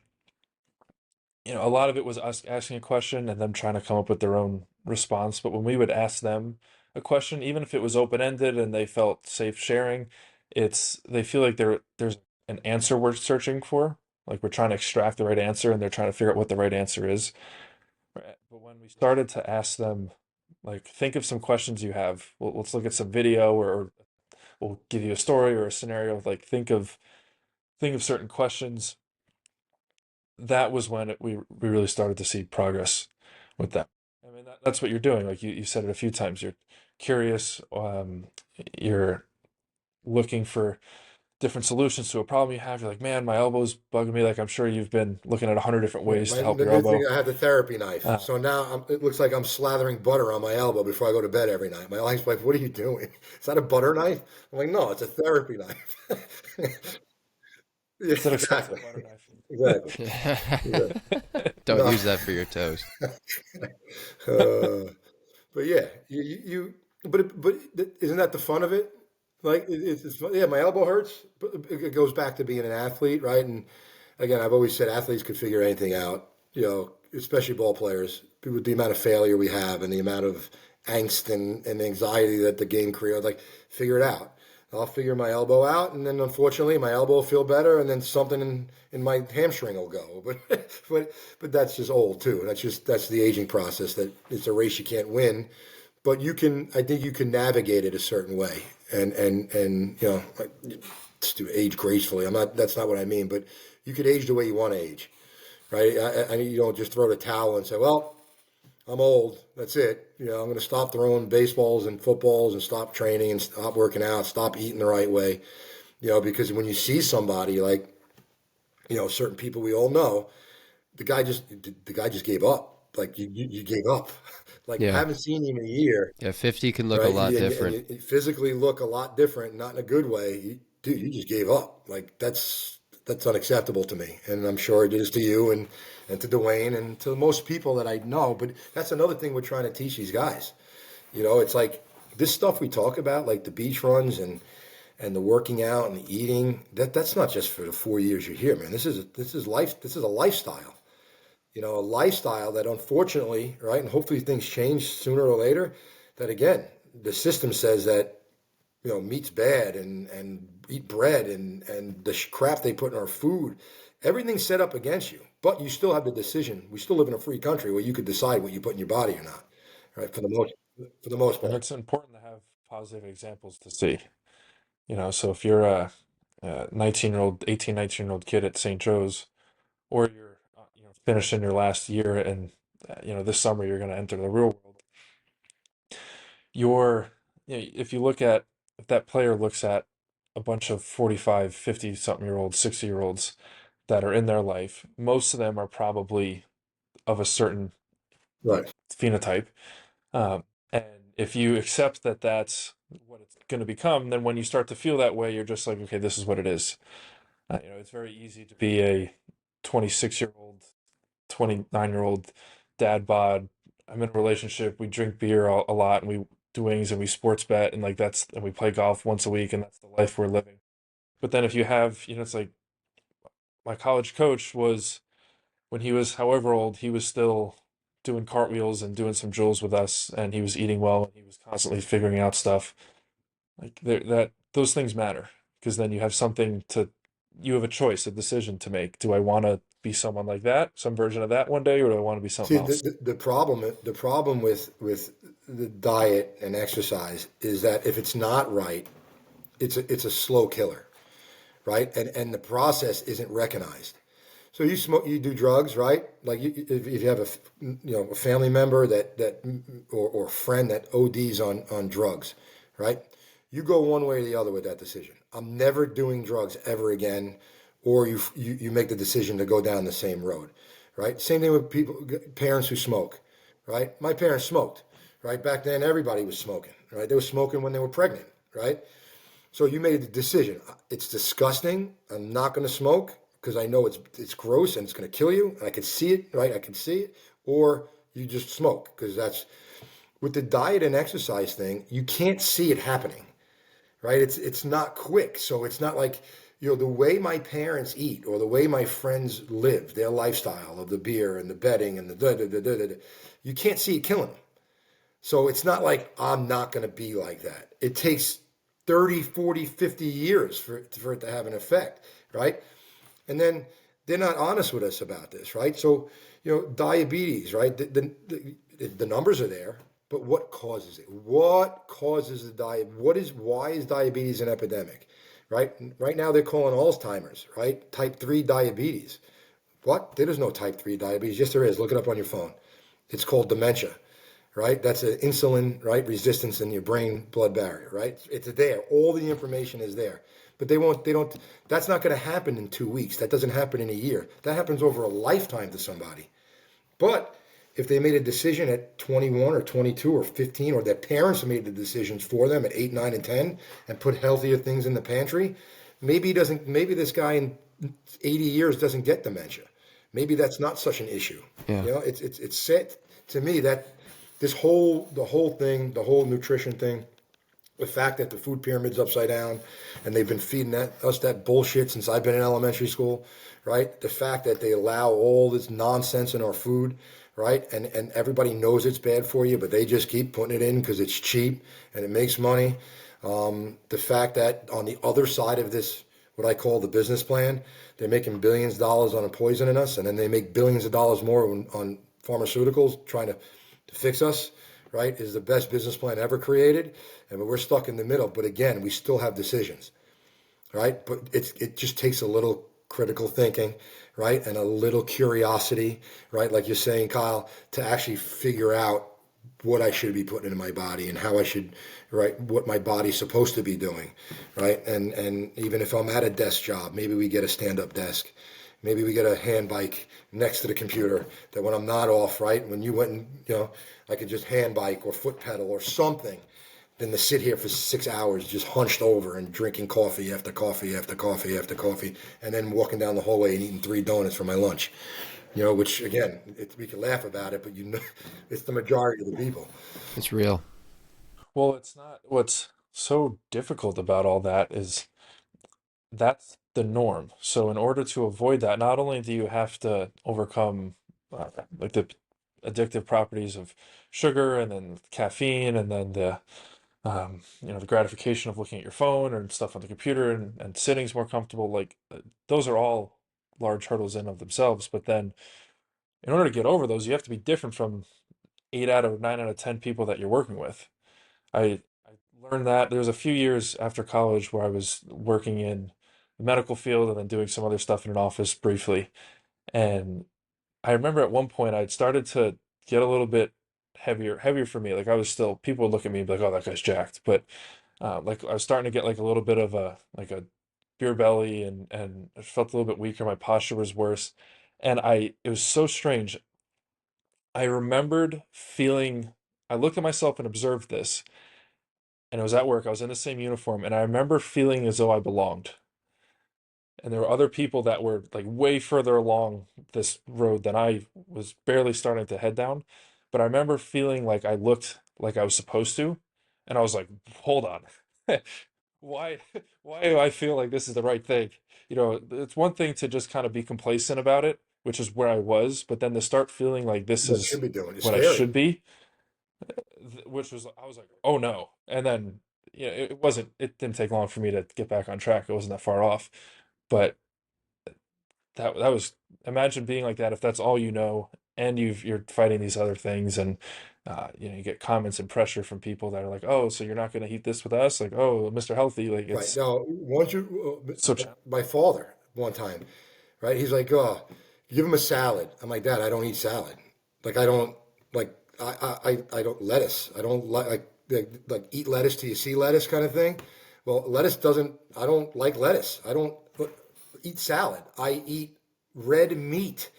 a lot of it was us asking a question and them trying to come up with their own response. But when we would ask them a question, even if it was open ended and they felt safe sharing, they feel like there's an answer we're searching for. Like we're trying to extract the right answer and they're trying to figure out what the right answer is. Right. But when we started to ask them, like, think of some questions you have. Let's look at some video, or we'll give you a story or a scenario. Like, think of certain questions. That was when we really started to see progress with that. I mean, that's what you're doing. Like you said it a few times. You're curious. You're looking for different solutions to a problem you have. You're like, man, my elbow's bugging me. Like I'm sure you've been looking at 100 different Yeah, ways to help the your new thing, elbow. I have the therapy knife. Uh, So now it looks like I'm slathering butter on my elbow before I go to bed every night. My wife's like, "What are you doing? Is that a butter knife?" I'm like, "No, it's a therapy knife." Yeah, it's an expensive exactly, butter knife. exactly. Exactly. Don't No, use that for your toast. uh, but yeah, but isn't that the fun of it? Like it's fun. Yeah, my elbow hurts, but it goes back to being an athlete, right? And again, I've always said athletes could figure anything out, especially ball players, with the amount of failure we have and the amount of angst and anxiety that the game creates. Like, figure it out. I'll figure my elbow out, and then unfortunately, my elbow will feel better, and then something in my hamstring will go. But that's just old too. That's the aging process. That it's a race you can't win, but I think you can navigate it a certain way, and just to age gracefully. That's not what I mean, but you could age the way you want to age, right? You don't just throw the towel and say, well, I'm old. That's it. I'm going to stop throwing baseballs and footballs and stop training and stop working out, stop eating the right way. Because when you see somebody like, certain people we all know, the guy just gave up. Like you gave up. Like I Yeah. haven't seen him in a year, Yeah, 50 can look a right? lot And different. you physically look a lot different, not in a good way. Dude, you just gave up. Like that's unacceptable to me, and I'm sure it is to you and to Dwayne and to most people that I know. But that's another thing we're trying to teach these guys. It's like this stuff we talk about, like the beach runs and the working out and the eating. That's not just for the 4 years you're here, man. This is life. This is a lifestyle. A lifestyle that unfortunately, right, and hopefully things change sooner or later. That again, the system says that meat's bad and eat bread and the crap they put in our food. Everything's set up against you, but you still have the decision. We still live in a free country where you could decide what you put in your body or not, right? For the most And part. it's important to have positive examples to see. So if you're a 19-year-old, 18, 19-year-old kid at St. Joe's, or you're finishing your last year and this summer you're going to enter the real world, you're if you look at if that player looks at a bunch of 45, 50 something year olds, 60-year-olds that are in their life, most of them are probably of a certain Right. phenotype. And if you accept that that's what it's going to become, then when you start to feel that way, you're just like, okay, this is what it is. It's very easy to be a 26-year-old, 29-year-old dad bod. I'm in a relationship. We drink beer a lot, and we do wings, and we sports bet, and and we play golf once a week, and that's the life we're living. But then if you have, it's like my college coach was when he was however old, he was still doing cartwheels and doing some jewels with us, and he was eating well, and he was constantly figuring out stuff. Like that, those things matter because then you have a choice, a decision to make. Do I want to be someone like that, some version of that one day, or do I want to be See, something the, else? the, the problem with the diet and exercise is that if it's not right, it's a slow killer, right? And the process isn't recognized. So you smoke, you do drugs, right? Like if you have a family member or a friend that ODs on drugs, right? You go one way or the other with that decision. I'm never doing drugs ever again, or you make the decision to go down the same road, right? Same thing with parents who smoke, right? My parents smoked, right? Back then, everybody was smoking, right? They were smoking when they were pregnant, right? So you made the decision. It's disgusting. I'm not going to smoke because I know it's gross and it's going to kill you. And I can see it, right? I can see it. Or you just smoke because that's with the diet and exercise thing. You can't see it happening, right? It's not quick. So it's not like the way my parents eat or the way my friends live, their lifestyle of the beer and the betting and the da da da da da. You can't see it killing them. So it's not like I'm not going to be like that. It takes 30, 40, 50 years for it to have an effect, right? And then they're not honest with us about this, right? So, diabetes, right? The numbers are there, but what causes it? What causes the diabetes? Why is diabetes an epidemic, right? Right now they're calling Alzheimer's, right? Type 3 diabetes. What? There is no type 3 diabetes. Yes, there is. Look it up on your phone. It's called dementia, right? That's an insulin, right? Resistance in your brain blood barrier, right? It's there. All the information is there. But that's not going to happen in 2 weeks. That doesn't happen in a year. That happens over a lifetime to somebody. But if they made a decision at 21 or 22 or 15, or their parents made the decisions for them at 8, 9, and 10 and put healthier things in the pantry, maybe this guy in 80 years doesn't get dementia. Maybe that's not such an issue. Yeah. It's set to me that the whole nutrition thing, the fact that the food pyramid's upside down and they've been feeding us that bullshit since I've been in elementary school, right? The fact that they allow all this nonsense in our food, right? And everybody knows it's bad for you, but they just keep putting it in because it's cheap and it makes money. The fact that on the other side of this, what I call the business plan, they're making billions of dollars on poisoning us, and then they make billions of dollars more on pharmaceuticals trying to fix us, right, is the best business plan ever created, and we're stuck in the middle. But again, we still have decisions, right? But it just takes a little critical thinking, right, and a little curiosity, right, like you're saying, Kyle, to actually figure out what I should be putting into my body and how I should, right, what my body's supposed to be doing, right, and even if I'm at a desk job, maybe we get a stand-up desk. Maybe we get a hand bike next to the computer that when I'm not off, right, when you went and, I could just hand bike or foot pedal or something than to sit here for 6 hours just hunched over and drinking coffee after coffee after coffee after coffee and then walking down the hallway and eating 3 donuts for my lunch. Which again, we can laugh about it, but it's the majority of the people. It's real. Well, it's not. What's so difficult about all that is that's the norm. So in order to avoid that, not only do you have to overcome like the addictive properties of sugar and then caffeine and then the gratification of looking at your phone and stuff on the computer and sitting's more comfortable, like those are all large hurdles in of themselves. But then in order to get over those, you have to be different from 8 out of 9 out of 10 people that you're working with. I learned that there was a few years after college where I was working in the medical field and then doing some other stuff in an office briefly. And I remember at one point I'd started to get a little bit heavier for me. Like I was still, people would look at me and be like, "Oh, that guy's jacked." But like I was starting to get like a little bit of a beer belly and I felt a little bit weaker. My posture was worse, and it was so strange. I remembered feeling. I looked at myself and observed this, and it was at work. I was in the same uniform, and I remember feeling as though I belonged. And there were other people that were like way further along this road than I was barely starting to head down. But I remember feeling like I looked like I was supposed to, and I was like, hold on. Why why do I feel like this is the right thing? It's one thing to just kind of be complacent about it, which is where I was, but then to start feeling like this What you is should be doing. It's what I scary. should be, which was I was like, oh no. And then it didn't take long for me to get back on track. It wasn't that far off. But that was, imagine being like that if that's all you know and you're fighting these other things, and you get comments and pressure from people that are like, oh, so you're not going to eat this with us, like, oh, Mr. Healthy, like Right. it's Now, once you, so my father, one time, right? He's like, oh, give him a salad. I'm like, Dad, I don't eat salad. Like, I don't, like, I don't lettuce. I don't like eat lettuce till you see lettuce kind of thing. Well, I don't like lettuce. I don't eat salad. I eat red meat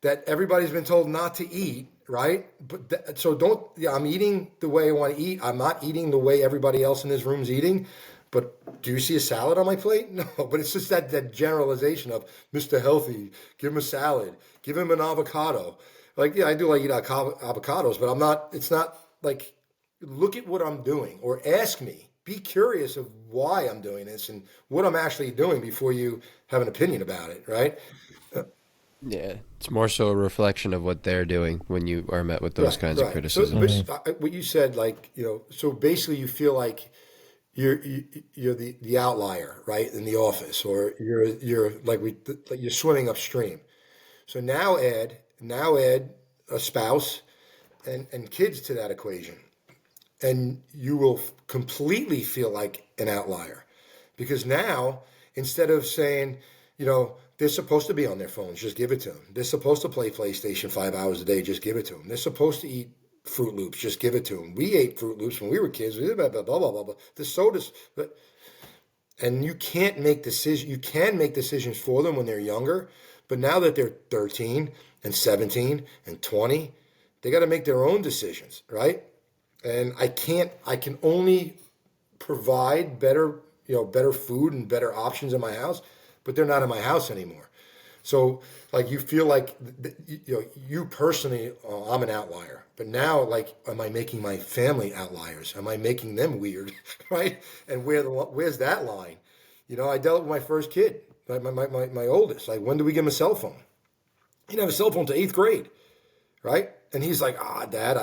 that everybody's been told not to eat, right? But so don't. Yeah, I'm eating the way I want to eat. I'm not eating the way everybody else in this room's eating. But do you see a salad on my plate? No. But it's just that generalization of Mr. Healthy. Give him a salad. Give him an avocado. Like, yeah, I do like eat avocados, but I'm not. It's not like, look at what I'm doing or ask me. Be curious of why I'm doing this and what I'm actually doing before you have an opinion about it, right? Yeah, it's more so a reflection of what they're doing when you are met with those Right, kinds of right. So, criticisms. but what you said, like, so basically, you feel like you're the outlier, right, in the office, or you're like you're swimming upstream. So now add a spouse and kids to that equation, and you will completely feel like an outlier, because now, instead of saying, they're supposed to be on their phones, just give it to them. They're supposed to play PlayStation 5 hours a day, just give it to them. They're supposed to eat Fruit Loops, just give it to them. We ate Fruit Loops when we were kids. Blah blah blah blah blah. Blah. The sodas, and you can't make decisions. You can make decisions for them when they're younger, but now that they're 13 and 17 and 20, they got to make their own decisions, right? And I can't. I can only provide better food and better options in my house, but they're not in my house anymore. So, like, you feel like, you personally, I'm an outlier. But now, like, am I making my family outliers? Am I making them weird, right? And where's that line? I dealt with my first kid, my oldest. Like, when do we give him a cell phone? He didn't have a cell phone to eighth grade, right? And he's like, Dad,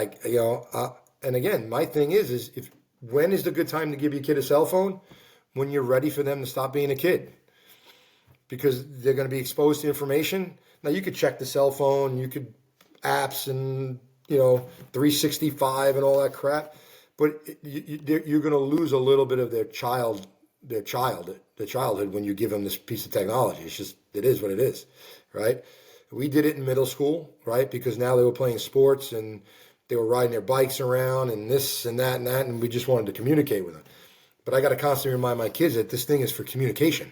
and again, my thing is if when is the good time to give your kid a cell phone? When you're ready for them to stop being a kid, because they're going to be exposed to information. Now, you could check the cell phone, you could apps and 365 and all that crap. But you're going to lose a little bit of their childhood when you give them this piece of technology. It's just, it is what it is, right? We did it in middle school, right? Because now they were playing sports and they were riding their bikes around and this and that and that, and we just wanted to communicate with them. But I got to constantly remind my kids that this thing is for communication.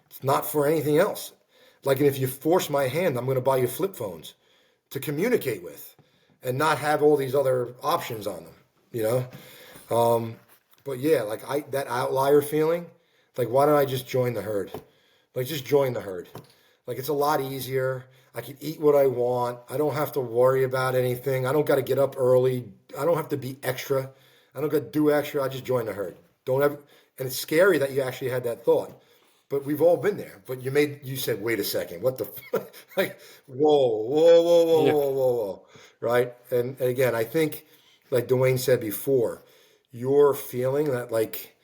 It's not for anything else. Like, and if you force my hand, I'm going to buy you flip phones to communicate with and not have all these other options on them, you know? But yeah, like that outlier feeling, like, why don't I just join the herd? Like, just join the herd. Like, it's a lot easier. I can eat what I want. I don't have to worry about anything. I don't got to get up early. I don't have to be extra. I don't got to do extra. I just join the herd. Don't ever, and it's scary that you actually had that thought. But we've all been there. But you said, wait a second, what the, like, Yeah. whoa, right? And again, I think, like Dwayne said before, your feeling that, like,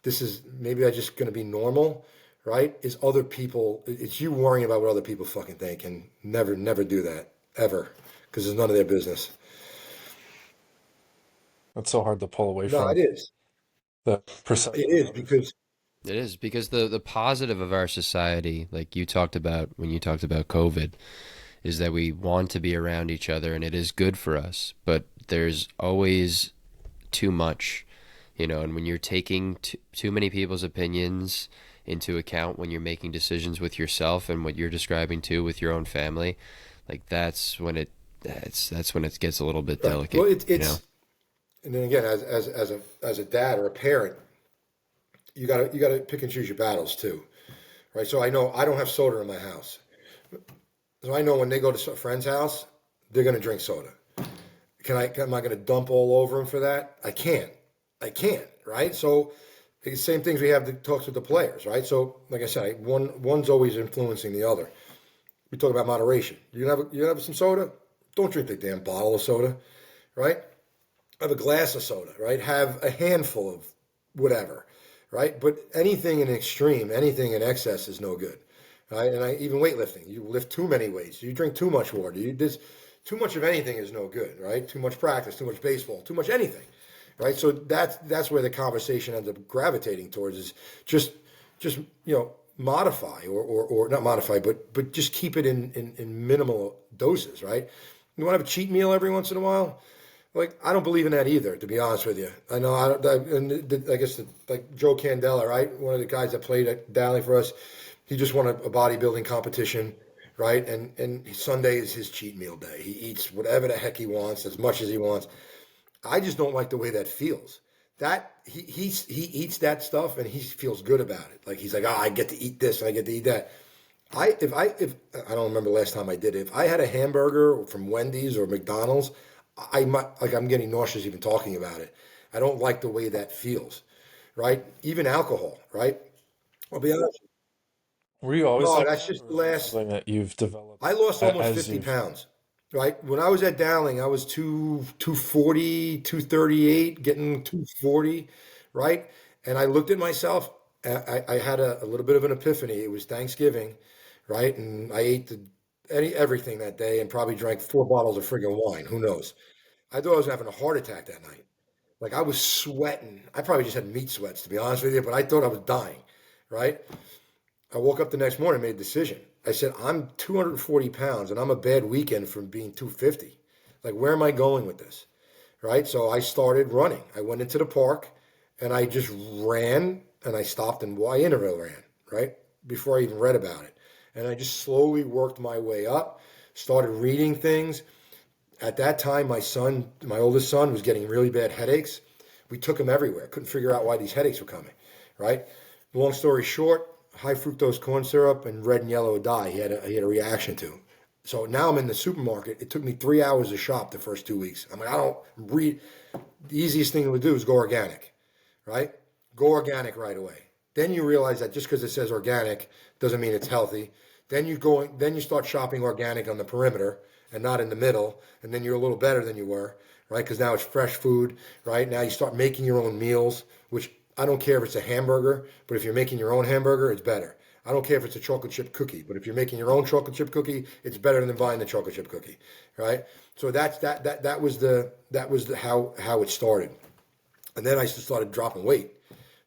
this is maybe I just going to be normal, right? Is other people, it's you worrying about what other people fucking think, and never do that, ever, because it's none of their business. That's so hard to pull away No, from it is. the It perception of is others. because, It is because the positive of our society, like you talked about when you talked about COVID, is that we want to be around each other and it is good for us. But there's always too much, and when you're taking too many people's opinions into account when you're making decisions with yourself and what you're describing too with your own family, like that's when it gets a little bit right. Well, delicate, and then again, as a dad or a parent, you gotta pick and choose your battles too, right? So I know I don't have soda in my house, so I know when they go to a friend's house, they're gonna drink soda. Am I gonna dump all over them for that? I can't, right? So the same things we have the talks with the players, right? So like I said, one's always influencing the other. We talk about moderation. You have some soda? Don't drink the damn bottle of soda, right? Have a glass of soda, right? Have a handful of whatever, right? But anything in extreme, anything in excess is no good, right? And even weightlifting, you lift too many weights, you drink too much water, too much of anything is no good, right? Too much practice, too much baseball, too much anything, right? So that's where the conversation ends up gravitating towards is just modify or not modify, but just keep it in minimal doses, right? You want to have a cheat meal every once in a while? Like, I don't believe in that either, to be honest with you. I know, I guess, like Joe Candela, right? One of the guys that played at Dally for us, he just won a bodybuilding competition, right? And Sunday is his cheat meal day. He eats whatever the heck he wants, as much as he wants. I just don't like the way that feels. That he eats that stuff and he feels good about it. Like, he's like, I get to eat this and I get to eat that. If I don't remember the last time I did it. If I had a hamburger from Wendy's or McDonald's, I might, like, I'm getting nauseous even talking about it. I don't like the way that feels, right? Even alcohol, right? I'll be honest. Were you always No, like that's that, just or the is that last. something that you've developed I lost almost as 50 you've? pounds, right? When I was at Dowling, I was 240, 238, getting 240, right? And I looked at myself. I had a little bit of an epiphany. It was Thanksgiving, right? And I ate everything that day and probably drank 4 bottles of friggin' wine. Who knows? I thought I was having a heart attack that night. Like, I was sweating. I probably just had meat sweats, to be honest with you, but I thought I was dying, right? I woke up the next morning and made a decision. I said, I'm 240 pounds and I'm a bad weekend from being 250. Like, where am I going with this? Right? So I started running. I went into the park and I just ran and I stopped and I interval ran, right? Before I even read about it. And I just slowly worked my way up, started reading things. At that time, my oldest son, was getting really bad headaches. We took him everywhere. Couldn't figure out why these headaches were coming, right? Long story short, high fructose corn syrup and red and yellow dye he had a reaction to. So now I'm in the supermarket. It took me 3 hours to shop the first 2 weeks. I'm like, I don't read. The easiest thing to do is go organic, right? Go organic right away. Then you realize that just because it says organic doesn't mean it's healthy. Then you start shopping organic on the perimeter and not in the middle, and then you're a little better than you were, right? Because now it's fresh food, right? Now you start making your own meals, which I don't care if it's a hamburger, but if you're making your own hamburger, it's better. I don't care if it's a chocolate chip cookie, but if you're making your own chocolate chip cookie, it's better than buying the chocolate chip cookie, right? So that was how it started. And then I just started dropping weight.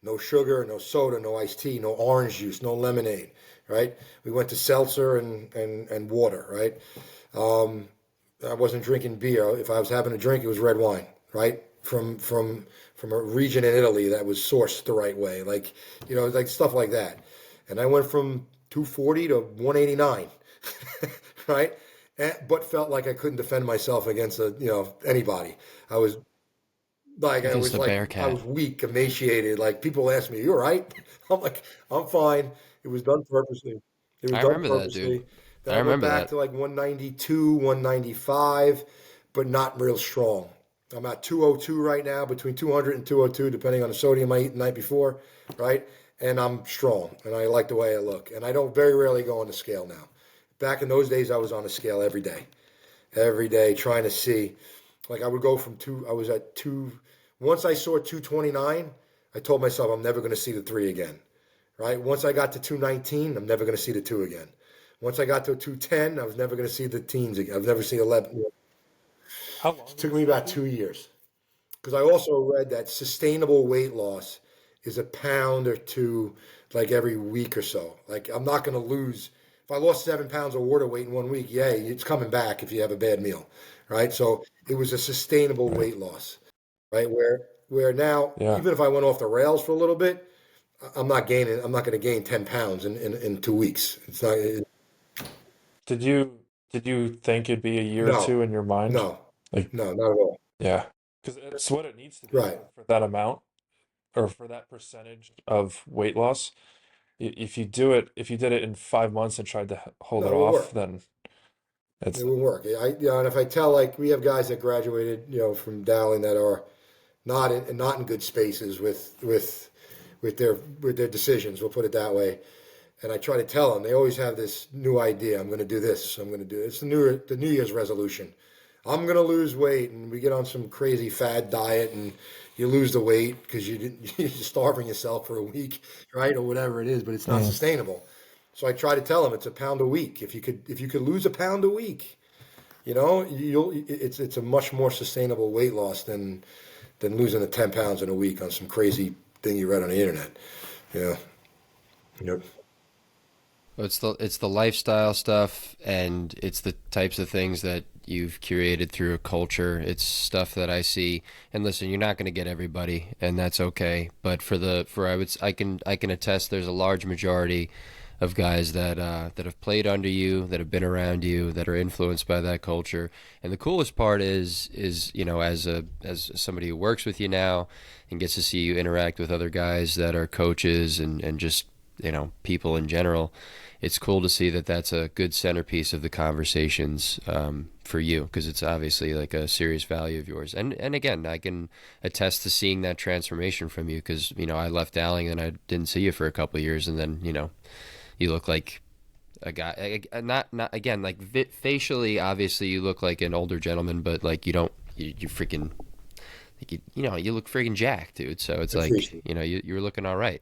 No sugar, no soda, no iced tea, no orange juice, no lemonade, right? We went to seltzer and water, right? I wasn't drinking beer. If I was having a drink, it was red wine, right? From a region in Italy that was sourced the right way, like like stuff like that. And I went from 240 to 189, right? But felt like I couldn't defend myself against anybody. I was Against a I Bearcat. was weak, emaciated. Like people ask me, "You all right?" I'm like, "I'm fine." It was done purposely. It was I done remember that, dude. purposely. Then I I went remember back that. to like 192, 195, but not real strong. I'm at 202 right now, between 200 and 202, depending on the sodium I eat the night before, right? And I'm strong, and I like the way I look. And I don't very rarely go on the scale now. Back in those days, I was on the scale every day, trying to see. Like I would go from I was at two. Once I saw 229, I told myself I'm never going to see the three again, right? Once I got to 219, I'm never going to see the two again. Once I got to 210, I was never going to see the teens again. I've never seen 11. How It long took was me that, about dude? 2 years because I also read that sustainable weight loss is a pound or two like every week or so. Like I'm not going to lose. If I lost 7 pounds of water weight in 1 week, yay, it's coming back if you have a bad meal, right? So it was a sustainable Right. weight loss, right? Where now, Yeah. even if I went off the rails for a little bit, I'm not gaining. I'm not going to gain 10 pounds in 2 weeks. It's not. Did you think it'd be a year or No, two in your mind? no, Like, no, not at all. yeah, because it's what it needs to be Right. for that amount or for that percentage of weight loss. If you do it, if you did it in 5 months and tried to hold No, it it will off, work. then It it's will work. And if I tell like we have guys that graduated, from Dowling that are not in good spaces with their decisions. We'll put it that way. And I try to tell them they always have this new idea. I'm going to do this. I'm going to do it. It's the New Year's resolution. I'm going to lose weight, and we get on some crazy fad diet, and you lose the weight because you're starving yourself for a week, right, or whatever it is. But it's not mm, sustainable. So I try to tell them it's a pound a week. If you could lose a pound a week, it's a much more sustainable weight loss than losing the 10 pounds in a week on some crazy thing you read on the internet. Yeah. Yep. It's the lifestyle stuff, and it's the types of things that you've curated through a culture. It's stuff that I see. And listen, you're not going to get everybody, and that's okay. But I can attest. There's a large majority of guys that have played under you, that have been around you, that are influenced by that culture. And the coolest part is as somebody who works with you now and gets to see you interact with other guys that are coaches and just people in general. It's cool to see that that's a good centerpiece of the conversations for you, because it's obviously like a serious value of yours. And again, I can attest to seeing that transformation from you, because I left Dowling and I didn't see you for a couple of years, and then you look like a guy. Not again, like facially, obviously you look like an older gentleman, but like you freaking like you look freaking jacked, dude. So it's I like appreciate you're looking all right.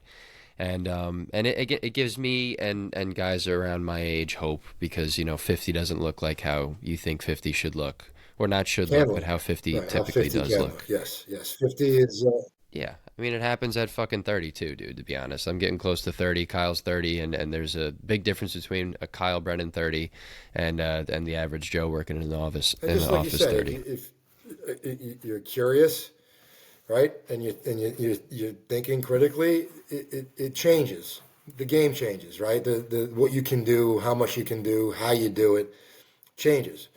And it gives me and guys around my age hope, because 50 doesn't look like how you think 50 should look, or not it. should Can look, but look. how 50 Right. How typically 50 does can look. look. Yes. Yes. 50 is, Yeah, I mean, it happens at fucking 32, dude, to be honest. I'm getting close to 30. Kyle's 30, and there's a big difference between a Kyle Brennan 30 and the average Joe working in the office and just like you said, 30. if you're curious, right, and you're thinking critically, it changes. The game changes, right? The what you can do, how much you can do, how you do it changes.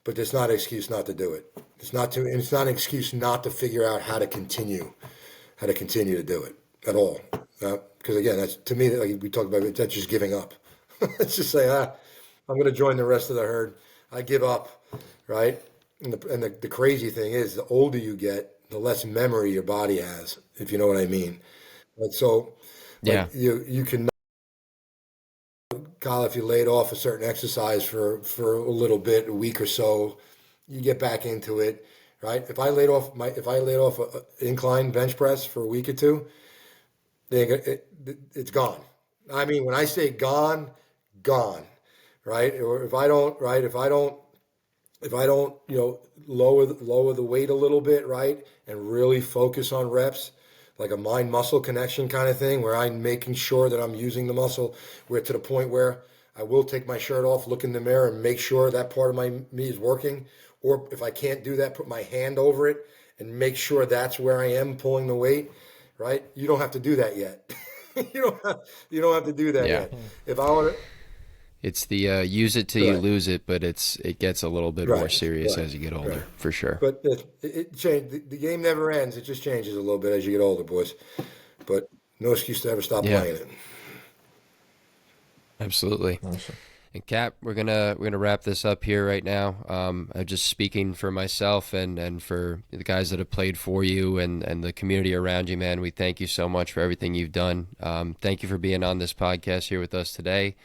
But it's not an excuse not to do it. It's not an excuse not to figure out how to continue to do it at all. Because again, that's to me, like we talked about, that's just giving up. Let's just say, I'm going to join the rest of the herd. I give up, right? And the crazy thing is, the older you get, the less memory your body has, if you know what I mean. Like so, Yeah. like you can, Kyle, if you laid off a certain exercise for a little bit, a week or so, you get back into it, right? If I laid off a incline bench press for a week or two, it's gone, I mean, when I say gone, gone, right? Or if I don't, right? If I don't, lower the weight a little bit, right, and really focus on reps, like a mind muscle connection kind of thing, where I'm making sure that I'm using the muscle, where to the point where I will take my shirt off, look in the mirror, and make sure that part of me is working. Or if I can't do that, put my hand over it and make sure that's where I am pulling the weight. Right? You don't have to do that yet. You don't have to do that Yeah. yet. If I want to, It's the use it till you right, lose it, but it gets a little bit more right, serious right, as you get right. older, for sure. But it changed. The game never ends. It just changes a little bit as you get older, boys. But no excuse to ever stop Yeah, playing it. absolutely. Awesome. And Cap, we're gonna wrap this up here right now. I'm just speaking for myself and for the guys that have played for you and the community around you, man. We thank you so much for everything you've done. Thank you for being on this podcast here with us today.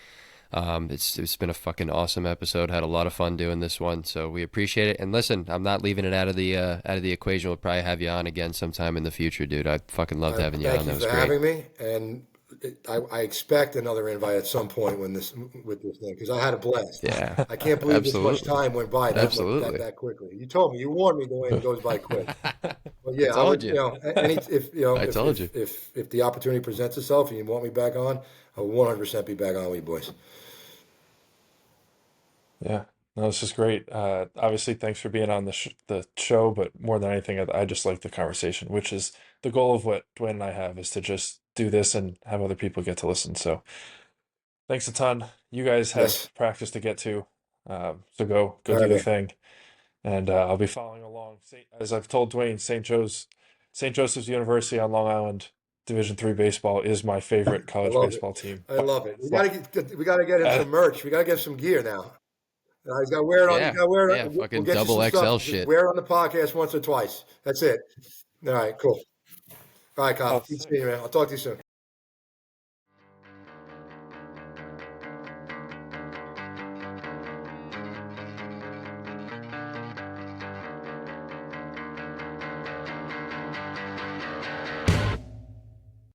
It's been a fucking awesome episode. Had a lot of fun doing this one, so we appreciate it. And listen, I'm not leaving it out of the equation. We'll probably have you on again sometime in the future, dude. I fucking loved having you Thank on. you That was for great. having me, and I expect another invite at some point with this thing because I had a blast. Yeah, I can't believe this much absolutely, time went by absolutely. that quickly. You told me, you warned me, Dwayne, it goes by quick. But I yeah, I told would, you. any if I told you. if the opportunity presents itself and you want me back on, I'll 100% be back on with you boys. Yeah, no, this is great. Obviously, thanks for being on the show, but more than anything, I just like the conversation, which is the goal of what Dwayne and I have is to just do this and have other people get to listen. So thanks a ton. You guys Yes. have practice to get to, so go All do right, the man. thing, and I'll be following along. As I've told Dwayne, St. Joseph's University on Long Island, Division III baseball is my favorite I college love it. baseball team I by love it. a landslide. We gotta get him Uh, some merch. We gotta get him some gear now. He's got to wear it on. He's Yeah, got to wear it. yeah, We'll fucking get you double some XL stuff. Just shit. wear it on the podcast once or twice. That's it. All right, cool. All right, Kyle. I'll Good seeing you, man. I'll talk to you soon.